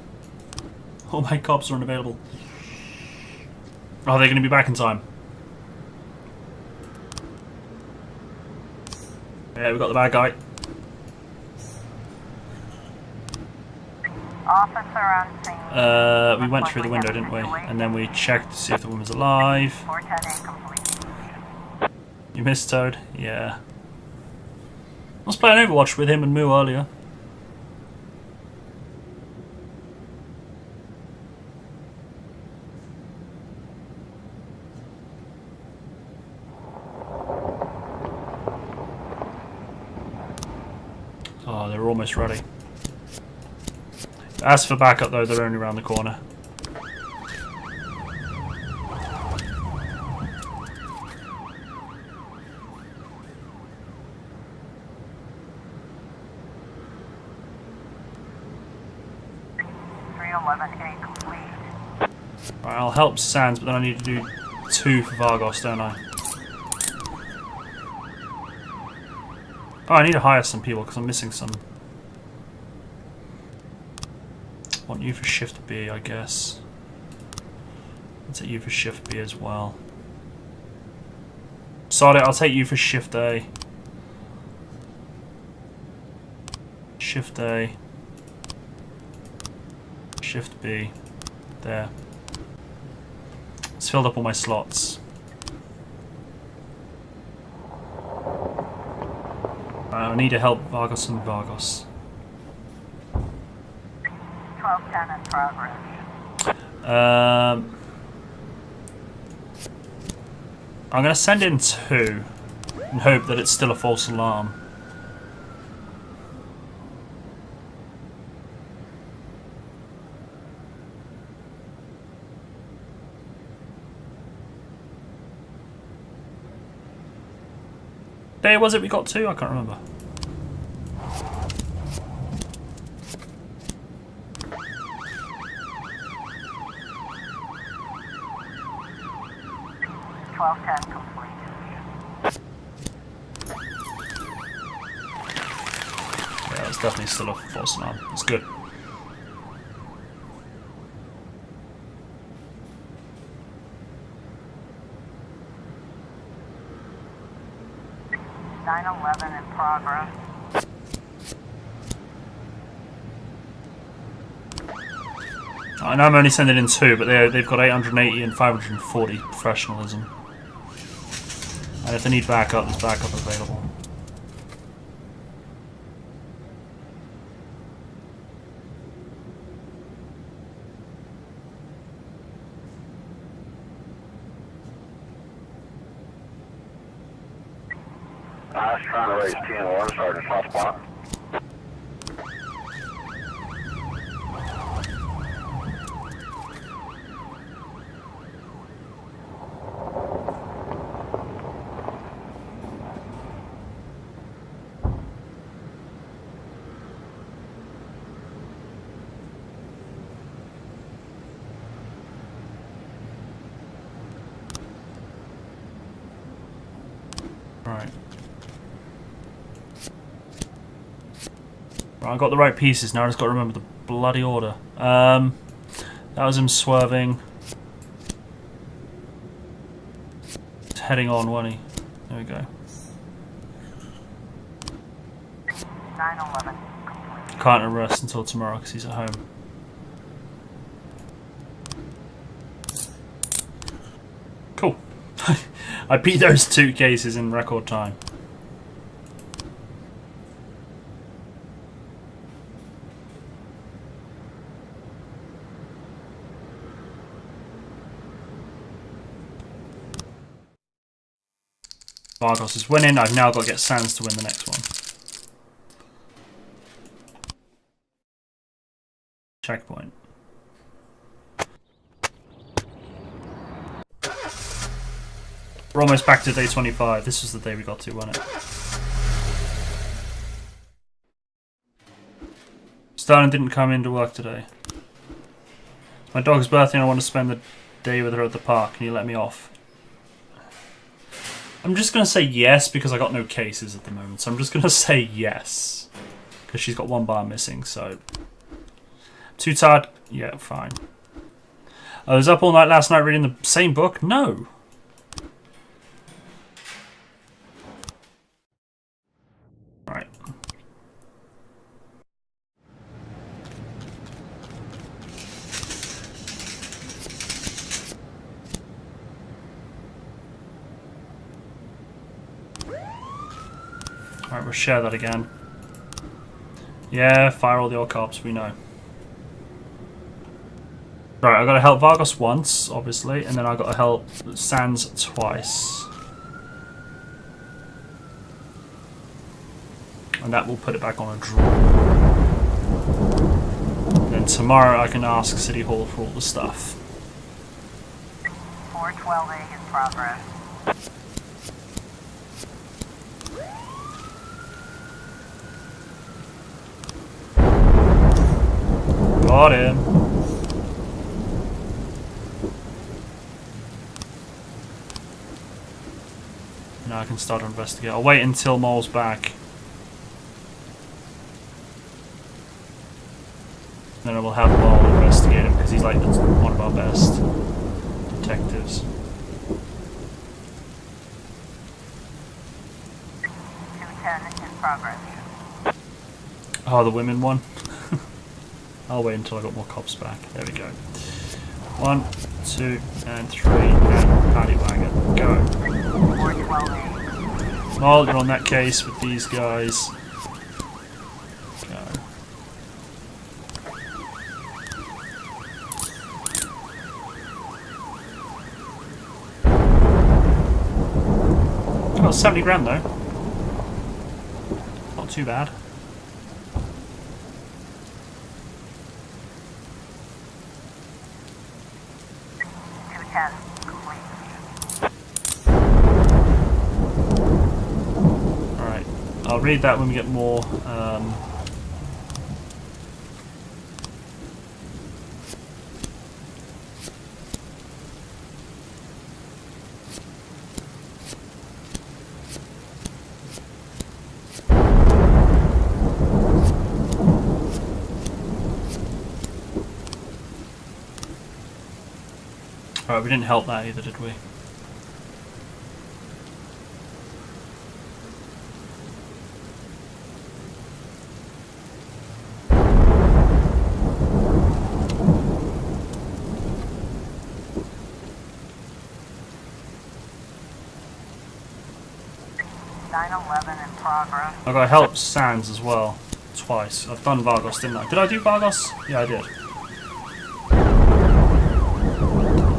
All my cops are unavailable. Are they going to be back in time? Yeah, we got the bad guy. Officer on scene. We went through the window, didn't we? And then we checked to see if the woman's alive. 410A complete. You missed Toad? Yeah. I was playing Overwatch with him and Moo earlier. Oh, they're almost ready. As for backup though, they're only around the corner. Right, I'll help Sans, but then I need to do 2 for Vargos, don't I? Oh, I need to hire some people because I'm missing some. Want you for Shift B, I guess. I'll take you for Shift B as well. Sorry, I'll take you for Shift A. Shift A. Shift B. There. It's filled up all my slots. I need to help Vargos and Vargos. 1210 in progress. I'm going to send in 2 and hope that it's still a false alarm. Day was it we got 2? I can't remember. Complete. Yeah, it's definitely still a false alarm. It's good. In progress. I know I'm only sending in 2, but they've got 880 and 540 professionalism. And if they need backup, there's backup available. I was trying to raise TN1, Sergeant Hotspot. Right. Right, I got the right pieces now. I just got to remember the bloody order. That was him swerving. He's heading on, wasn't he? There we go. 911. Can't arrest until tomorrow because he's at home. Cool. I beat those 2 cases in record time. Vargos is winning. I've now got to get Sans to win the next one. Checkpoint. We're almost back to day 25. This was the day we got to, wasn't it? Sterling didn't come into work today. It's my dog's birthday and I want to spend the day with her at the park. Can you let me off? I'm just going to say yes because I got no cases at the moment. So I'm just going to say yes. Because she's got 1 bar missing, so... Too tired? Yeah, fine. I was up all night last night reading the same book? No. Right. Alright, we'll share that again. Yeah, fire all the old cops, we know. Right, I've got to help Vargas once, obviously, and then I've got to help Sans twice. And that will put it back on a draw. And then tomorrow I can ask City Hall for all the stuff. 412A in progress. Got him. Now I can start to investigate. I'll wait until Mole's back. Then I will have Mole investigate him because he's like one of our best detectives. 210 in progress. Oh, the women one? I'll wait until I got more cops back. There we go. 1, 2, and 3, and paddy wagon. Go. 412A. Mole, you're on that case with these guys. Go. Oh, 70 grand though. Not too bad. Alright, I'll read that when we get more. Alright, we didn't help that either, did we? In progress. I got to help Sans as well. Twice. I've done Vargas, didn't I? Did I do Vargas? Yeah, I did.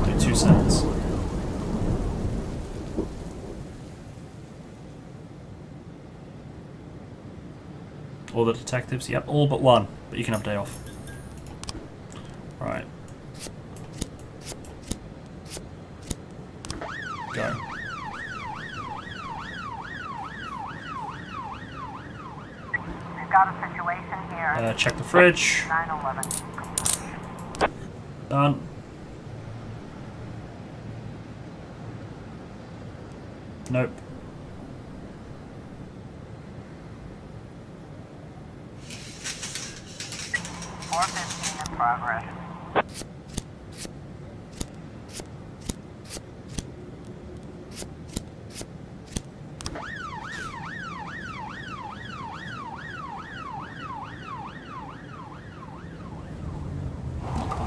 Do 2 Sans. All the detectives? Yep, all but one. But you can have a day off. Right. Go. We've got a situation here. Check the fridge. 911. Done. Nope. In progress.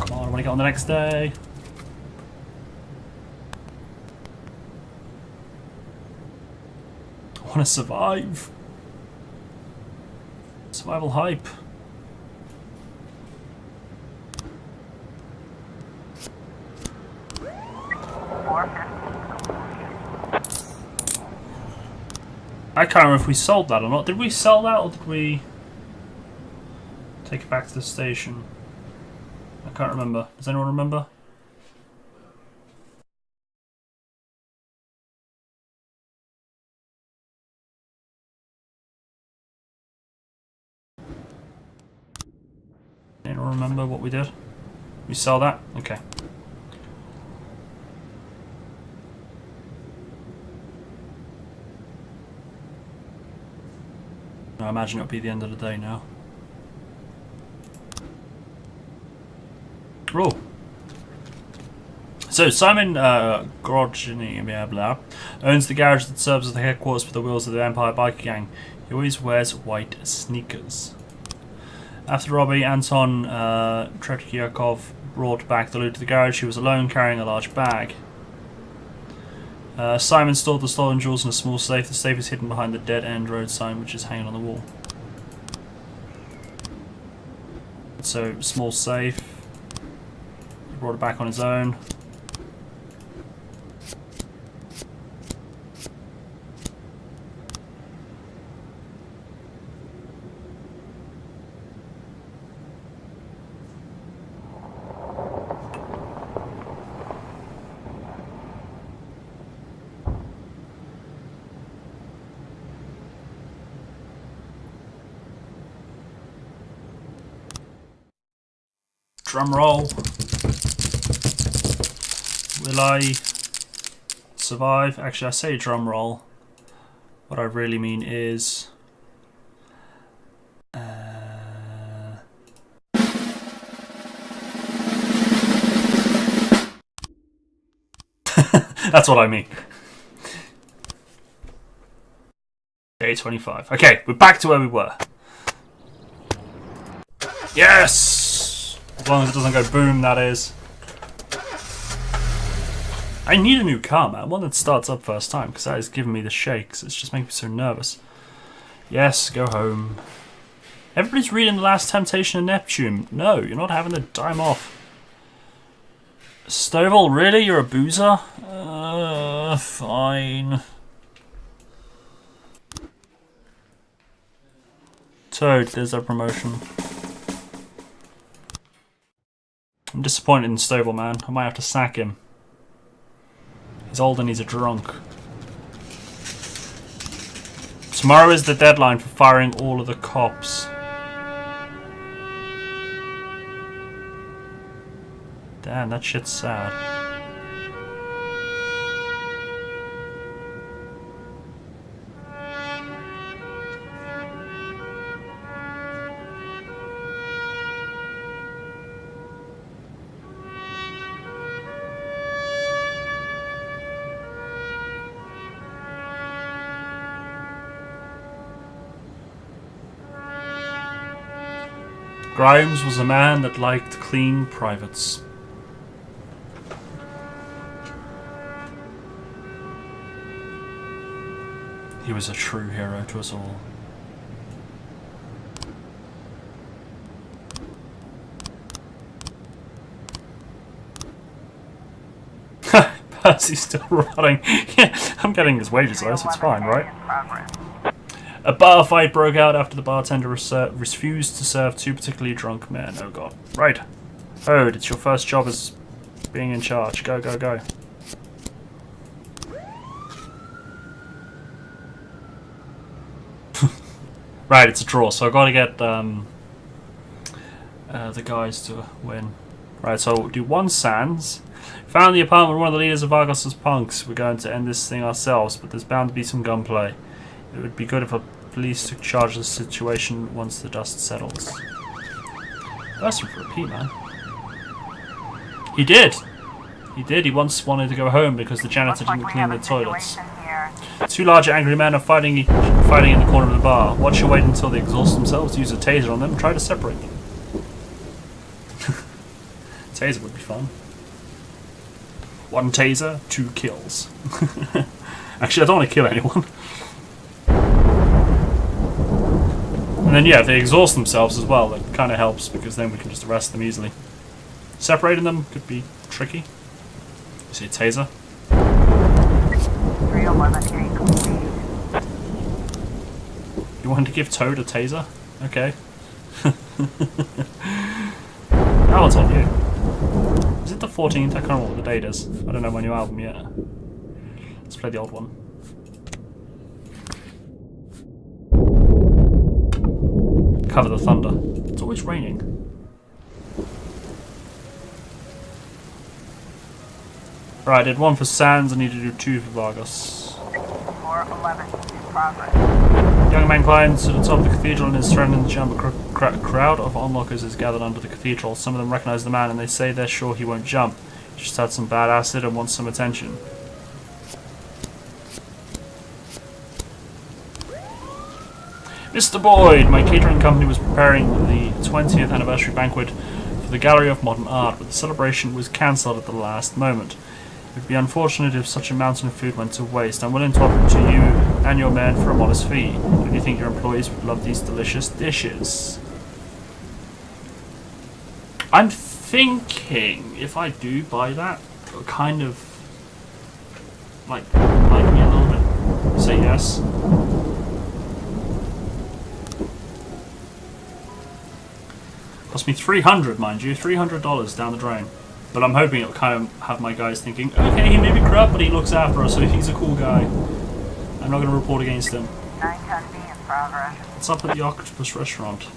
Come on, I want to get on the next day. I want to survive. Survival hype. I can't remember if we sold that or not. Did we sell that or did we take it back to the station? I can't remember. Does anyone remember? Anyone remember what we did? We sell that? Okay. I imagine it'll be the end of the day now. Oh. So Simon Grogny, blah blah, owns the garage that serves as the headquarters for the Wheels of the Empire biker gang. He always wears white sneakers. After the robbery, Anton Tretyakov brought back the loot to the garage. He was alone, carrying a large bag. Simon stored the stolen jewels in a small safe. The safe is hidden behind the dead end road sign, which is hanging on the wall. So, small safe. He brought it back on his own. Drum roll. Will I survive? Actually, I say drum roll. What I really mean is... That's what I mean. Day 25. Okay, we're back to where we were. Yes! As long as it doesn't go boom, that is. I need a new car, man. One that starts up first time, because that is giving me the shakes. It's just making me so nervous. Yes, go home. Everybody's reading The Last Temptation of Neptune. No, you're not having a dime off. Stovall, really? You're a boozer? Fine. Toad, there's our promotion. I'm disappointed in Stovall, man. I might have to sack him. He's old and he's a drunk. Tomorrow is the deadline for firing all of the cops. Damn, that shit's sad. Grimes was a man that liked clean privates. He was a true hero to us all. Percy's still rotting. Yeah, I'm getting his wages though, so it's fine, right? A bar fight broke out after the bartender refused to serve two particularly drunk men. Oh god. Right. Oh, it's your first job as being in charge. Go, go, go. Right, it's a draw, so I've got to get the guys to win. Right, so we'll do one Sands. Found the apartment of one of the leaders of Argos's punks. We're going to end this thing ourselves, but there's bound to be some gunplay. It would be good if the police took charge of the situation once the dust settles. That's for a pee, man. He did! He did. He once wanted to go home because the janitor didn't clean the toilets. Two large angry men are fighting in the corner of the bar. Watch your wait until they exhaust themselves, use a taser on them, and try to separate them. Taser would be fun. One taser, 2 kills. Actually, I don't want to kill anyone. And then, yeah, if they exhaust themselves as well, that kind of helps, because then we can just arrest them easily. Separating them could be tricky. You see a taser? 311 complete. You wanted to give Toad a taser? Okay. That one's on you. Is it the 14th? I can't remember what the date is. I don't know my new album yet. Let's play the old one. Cover the thunder. It's always raining. Right, I did one for Sands, I need to do 2 for Vargas. 411 in progress. Young man climbs to the top of the cathedral and is threatening the chamber. Crowd of onlookers is gathered under the cathedral. Some of them recognize the man and they say they're sure he won't jump. He just had some bad acid and wants some attention. Mr. Boyd, my catering company was preparing the 20th anniversary banquet for the Gallery of Modern Art, but the celebration was cancelled at the last moment. It would be unfortunate if such a mountain of food went to waste. I'm willing to offer it to you and your men for a modest fee. Do you think your employees would love these delicious dishes? I'm thinking if I do buy that, it'll kind of like me a little bit. Say yes. Cost me $300, mind you, $300 down the drain. But I'm hoping it'll kind of have my guys thinking, okay, he may be corrupt, but he looks after us, so he's a cool guy. I'm not going to report against him. 910B in progress. What's up at the Octopus Restaurant?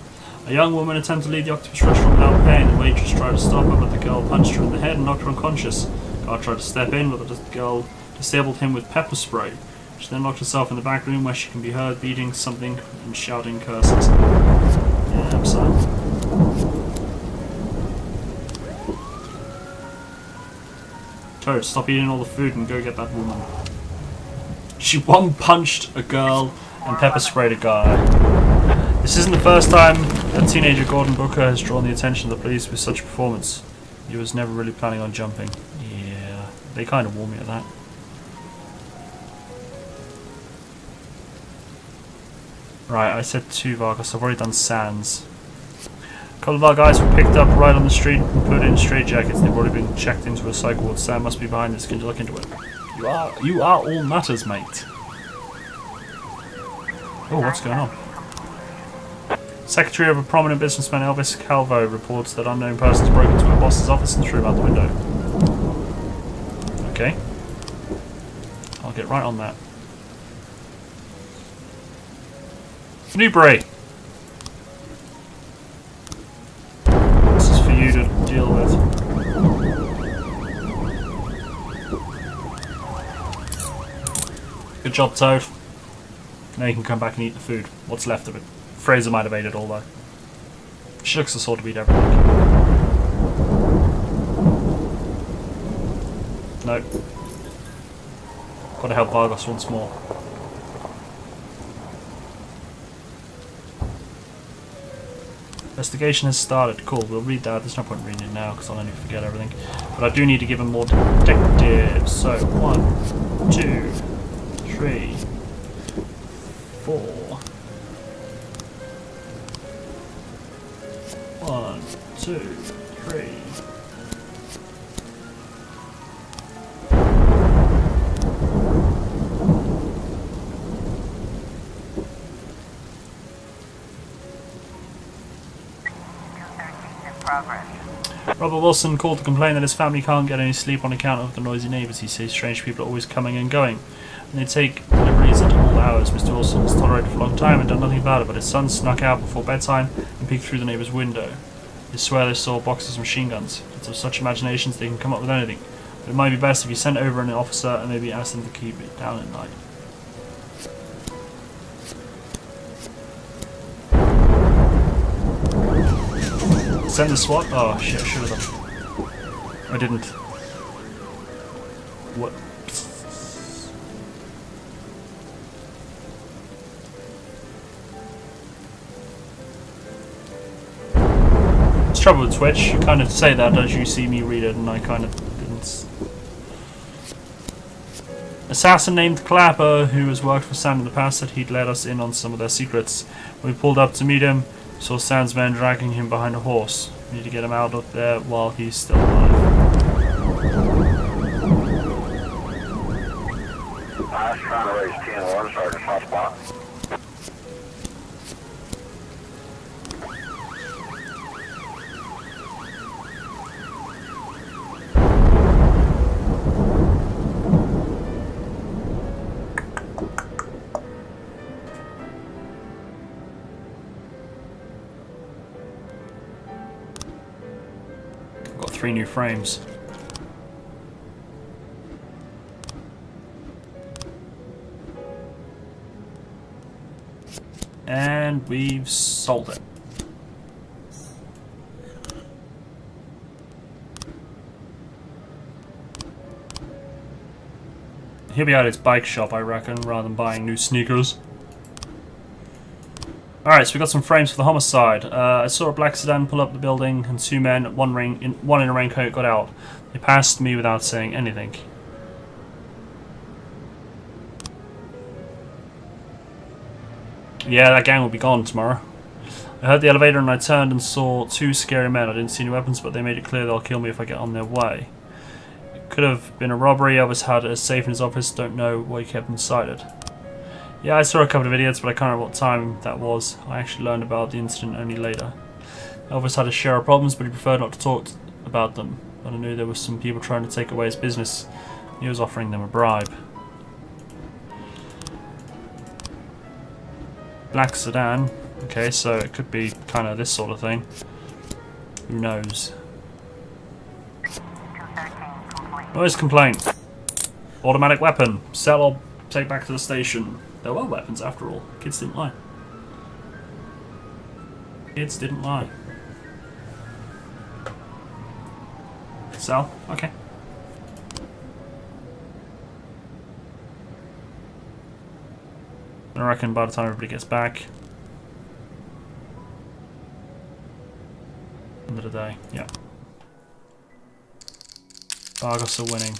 A young woman attempted to leave the Octopus Restaurant without paying. The waitress tried to stop her, but the girl punched her in the head and knocked her unconscious. Guard tried to step in, but the girl disabled him with pepper spray. She then locked herself in the back room where she can be heard beating something and shouting curses. Yeah, I'm sorry. Toad, stop eating all the food and go get that woman. She one-punched a girl and pepper sprayed a guy. This isn't the first time that teenager Gordon Booker has drawn the attention of the police with such a performance. He was never really planning on jumping. Yeah, they kind of warned me of that. Right, I said 2 Vargas. I've already done Sands. A couple of our guys were picked up right on the street and put in straitjackets. They've already been checked into a psych ward. Sam must be behind this. Can you look into it? You are all nutters, mate. Oh, what's going on? Secretary of a prominent businessman, Elvis Calvo, reports that unknown persons broke into her boss's office and threw him out the window. Okay. I'll get right on that. Newbury! This is for you to deal with. Good job, Toad. Now you can come back and eat the food. What's left of it. Fraser might have ate it all, though. She looks the sort to eat everything. Nope. Gotta help Vargas once more. Investigation has started. Cool, we'll read that. There's no point reading it now because I'll only forget everything. But I do need to give him more detectives. So, 1, 2, 3, 4. 1, 2, 3. Robert Wilson called to complain that his family can't get any sleep on account of the noisy neighbours. He says strange people are always coming and going, and they take deliveries at all hours. Mr. Wilson has tolerated for a long time and done nothing about it, but his son snuck out before bedtime and peeked through the neighbour's window. They swear they saw boxes of machine guns. Kids have such imaginations they can come up with anything. But it might be best if you sent over an officer and maybe ask them to keep it down at night. Send the SWAT? Oh shit, I should have done. I didn't. What? It's trouble with Twitch. You kind of say that as you see me read it, and I kind of didn't. Assassin named Clapper, who has worked for Sam in the past, said he'd let us in on some of their secrets. When we pulled up to meet him, we saw Sam's man dragging him behind a horse. We need to get him out of there while he's still alive. I was trying to raise 10-1, Sergeant hot spot. Got 3 new frames. And we've sold it. He'll be at his bike shop, I reckon, rather than buying new sneakers. Alright, so we got some frames for the homicide. I saw a black sedan pull up the building and 2 men, one in a raincoat, got out. They passed me without saying anything. Yeah, that gang will be gone tomorrow. I heard the elevator and I turned and saw two scary men. I didn't see any weapons, but they made it clear they'll kill me if I get on their way. It could have been a robbery. Elvis had a safe in his office. Don't know what he kept inside it. Yeah, I saw a couple of idiots, but I can't remember what time that was. I actually learned about the incident only later. Elvis had a share of problems, but he preferred not to talk about them. But I knew there were some people trying to take away his business. He was offering them a bribe. Black sedan. Okay, so it could be kind of this sort of thing. Who knows? 213 complete. Noise complaint. Automatic weapon. Sell or take back to the station. There were weapons after all. Kids didn't lie. Kids didn't lie. Sell? Okay. I reckon by the time everybody gets back. End of the day, yeah. Argos are winning.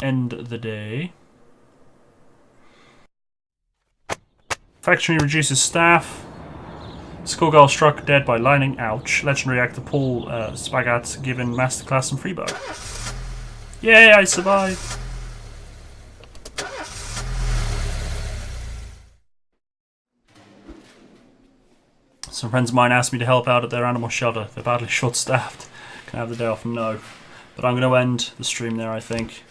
End of the day. Factory reduces staff. Schoolgirl struck dead by lightning. Ouch. Legendary actor Paul Spagat given masterclass in Freeburg. Yay, I survived. Some friends of mine asked me to help out at their animal shelter. They're badly short-staffed. Can I have the day off? No. But I'm going to end the stream there, I think.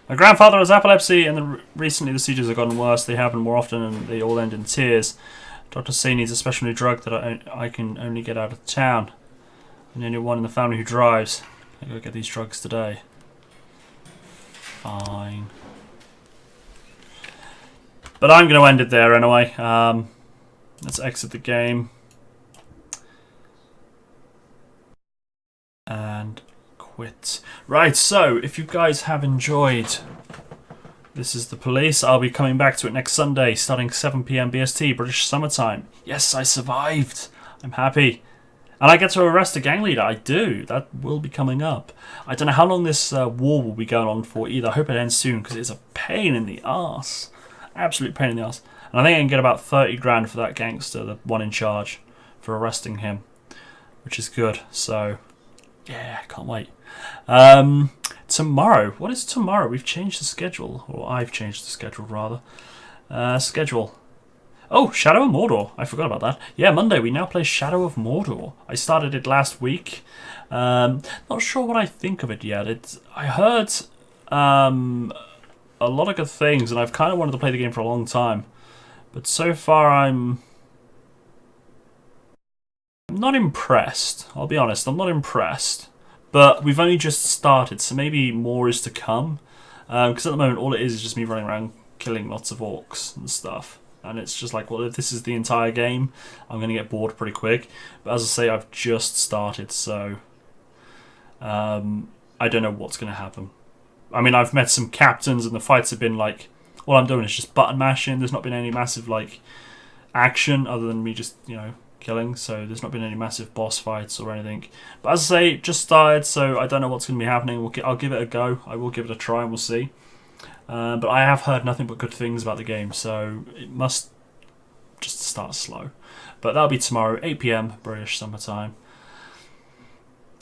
My grandfather has epilepsy, and recently the seizures have gotten worse. They happen more often, and they all end in tears. Dr. C needs a special new drug that I can only get out of town. I'm the only one in the family who drives. I go get these drugs today. Fine. But I'm going to end it there anyway. Let's exit the game. And quit. Right, so if you guys have enjoyed This Is the Police, I'll be coming back to it next Sunday, starting 7 PM BST, British summertime. Yes, I survived. I'm happy. And I get to arrest a gang leader. I do. That will be coming up. I don't know how long this war will be going on for either. I hope it ends soon, because it's a pain in the arse. Absolute pain in the arse. And I think I can get about 30 grand for that gangster, the one in charge, for arresting him, which is good. So, yeah, can't wait. Tomorrow. What is tomorrow? We've changed the schedule. Or I've changed the schedule, rather. Schedule. Oh, Shadow of Mordor. I forgot about that. Yeah, Monday. We now play Shadow of Mordor. I started it last week. Not sure what I think of it yet. I heard a lot of good things, and I've kind of wanted to play the game for a long time. But so far, I'm not impressed. I'll be honest, I'm not impressed. But we've only just started, so maybe more is to come. Because at the moment, all it is just me running around killing lots of orcs and stuff. And it's just like, well, if this is the entire game, I'm going to get bored pretty quick. But as I say, I've just started, so I don't know what's going to happen. I mean, I've met some captains, and the fights have been like, all I'm doing is just button mashing. There's not been any massive like action other than me just, you know, killing. So there's not been any massive boss fights or anything. But as I say, just started, so I don't know what's going to be happening. I'll give it a go. I will give it a try, and we'll see. But I have heard nothing but good things about the game, so it must just start slow. But that'll be tomorrow, 8 PM British summertime.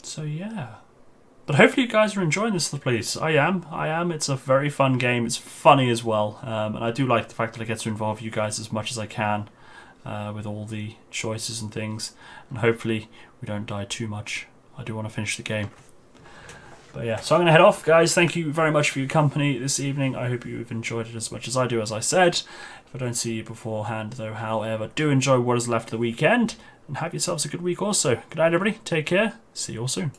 So yeah. But hopefully you guys are enjoying This Is the Police. I am. It's a very fun game. It's funny as well. And I do like the fact that I get to involve you guys as much as I can with all the choices and things. And hopefully we don't die too much. I do want to finish the game. But yeah, so I'm going to head off, guys. Thank you very much for your company this evening. I hope you've enjoyed it as much as I do, as I said. If I don't see you beforehand, though, however, do enjoy what is left of the weekend. And have yourselves a good week also. Good night, everybody. Take care. See you all soon.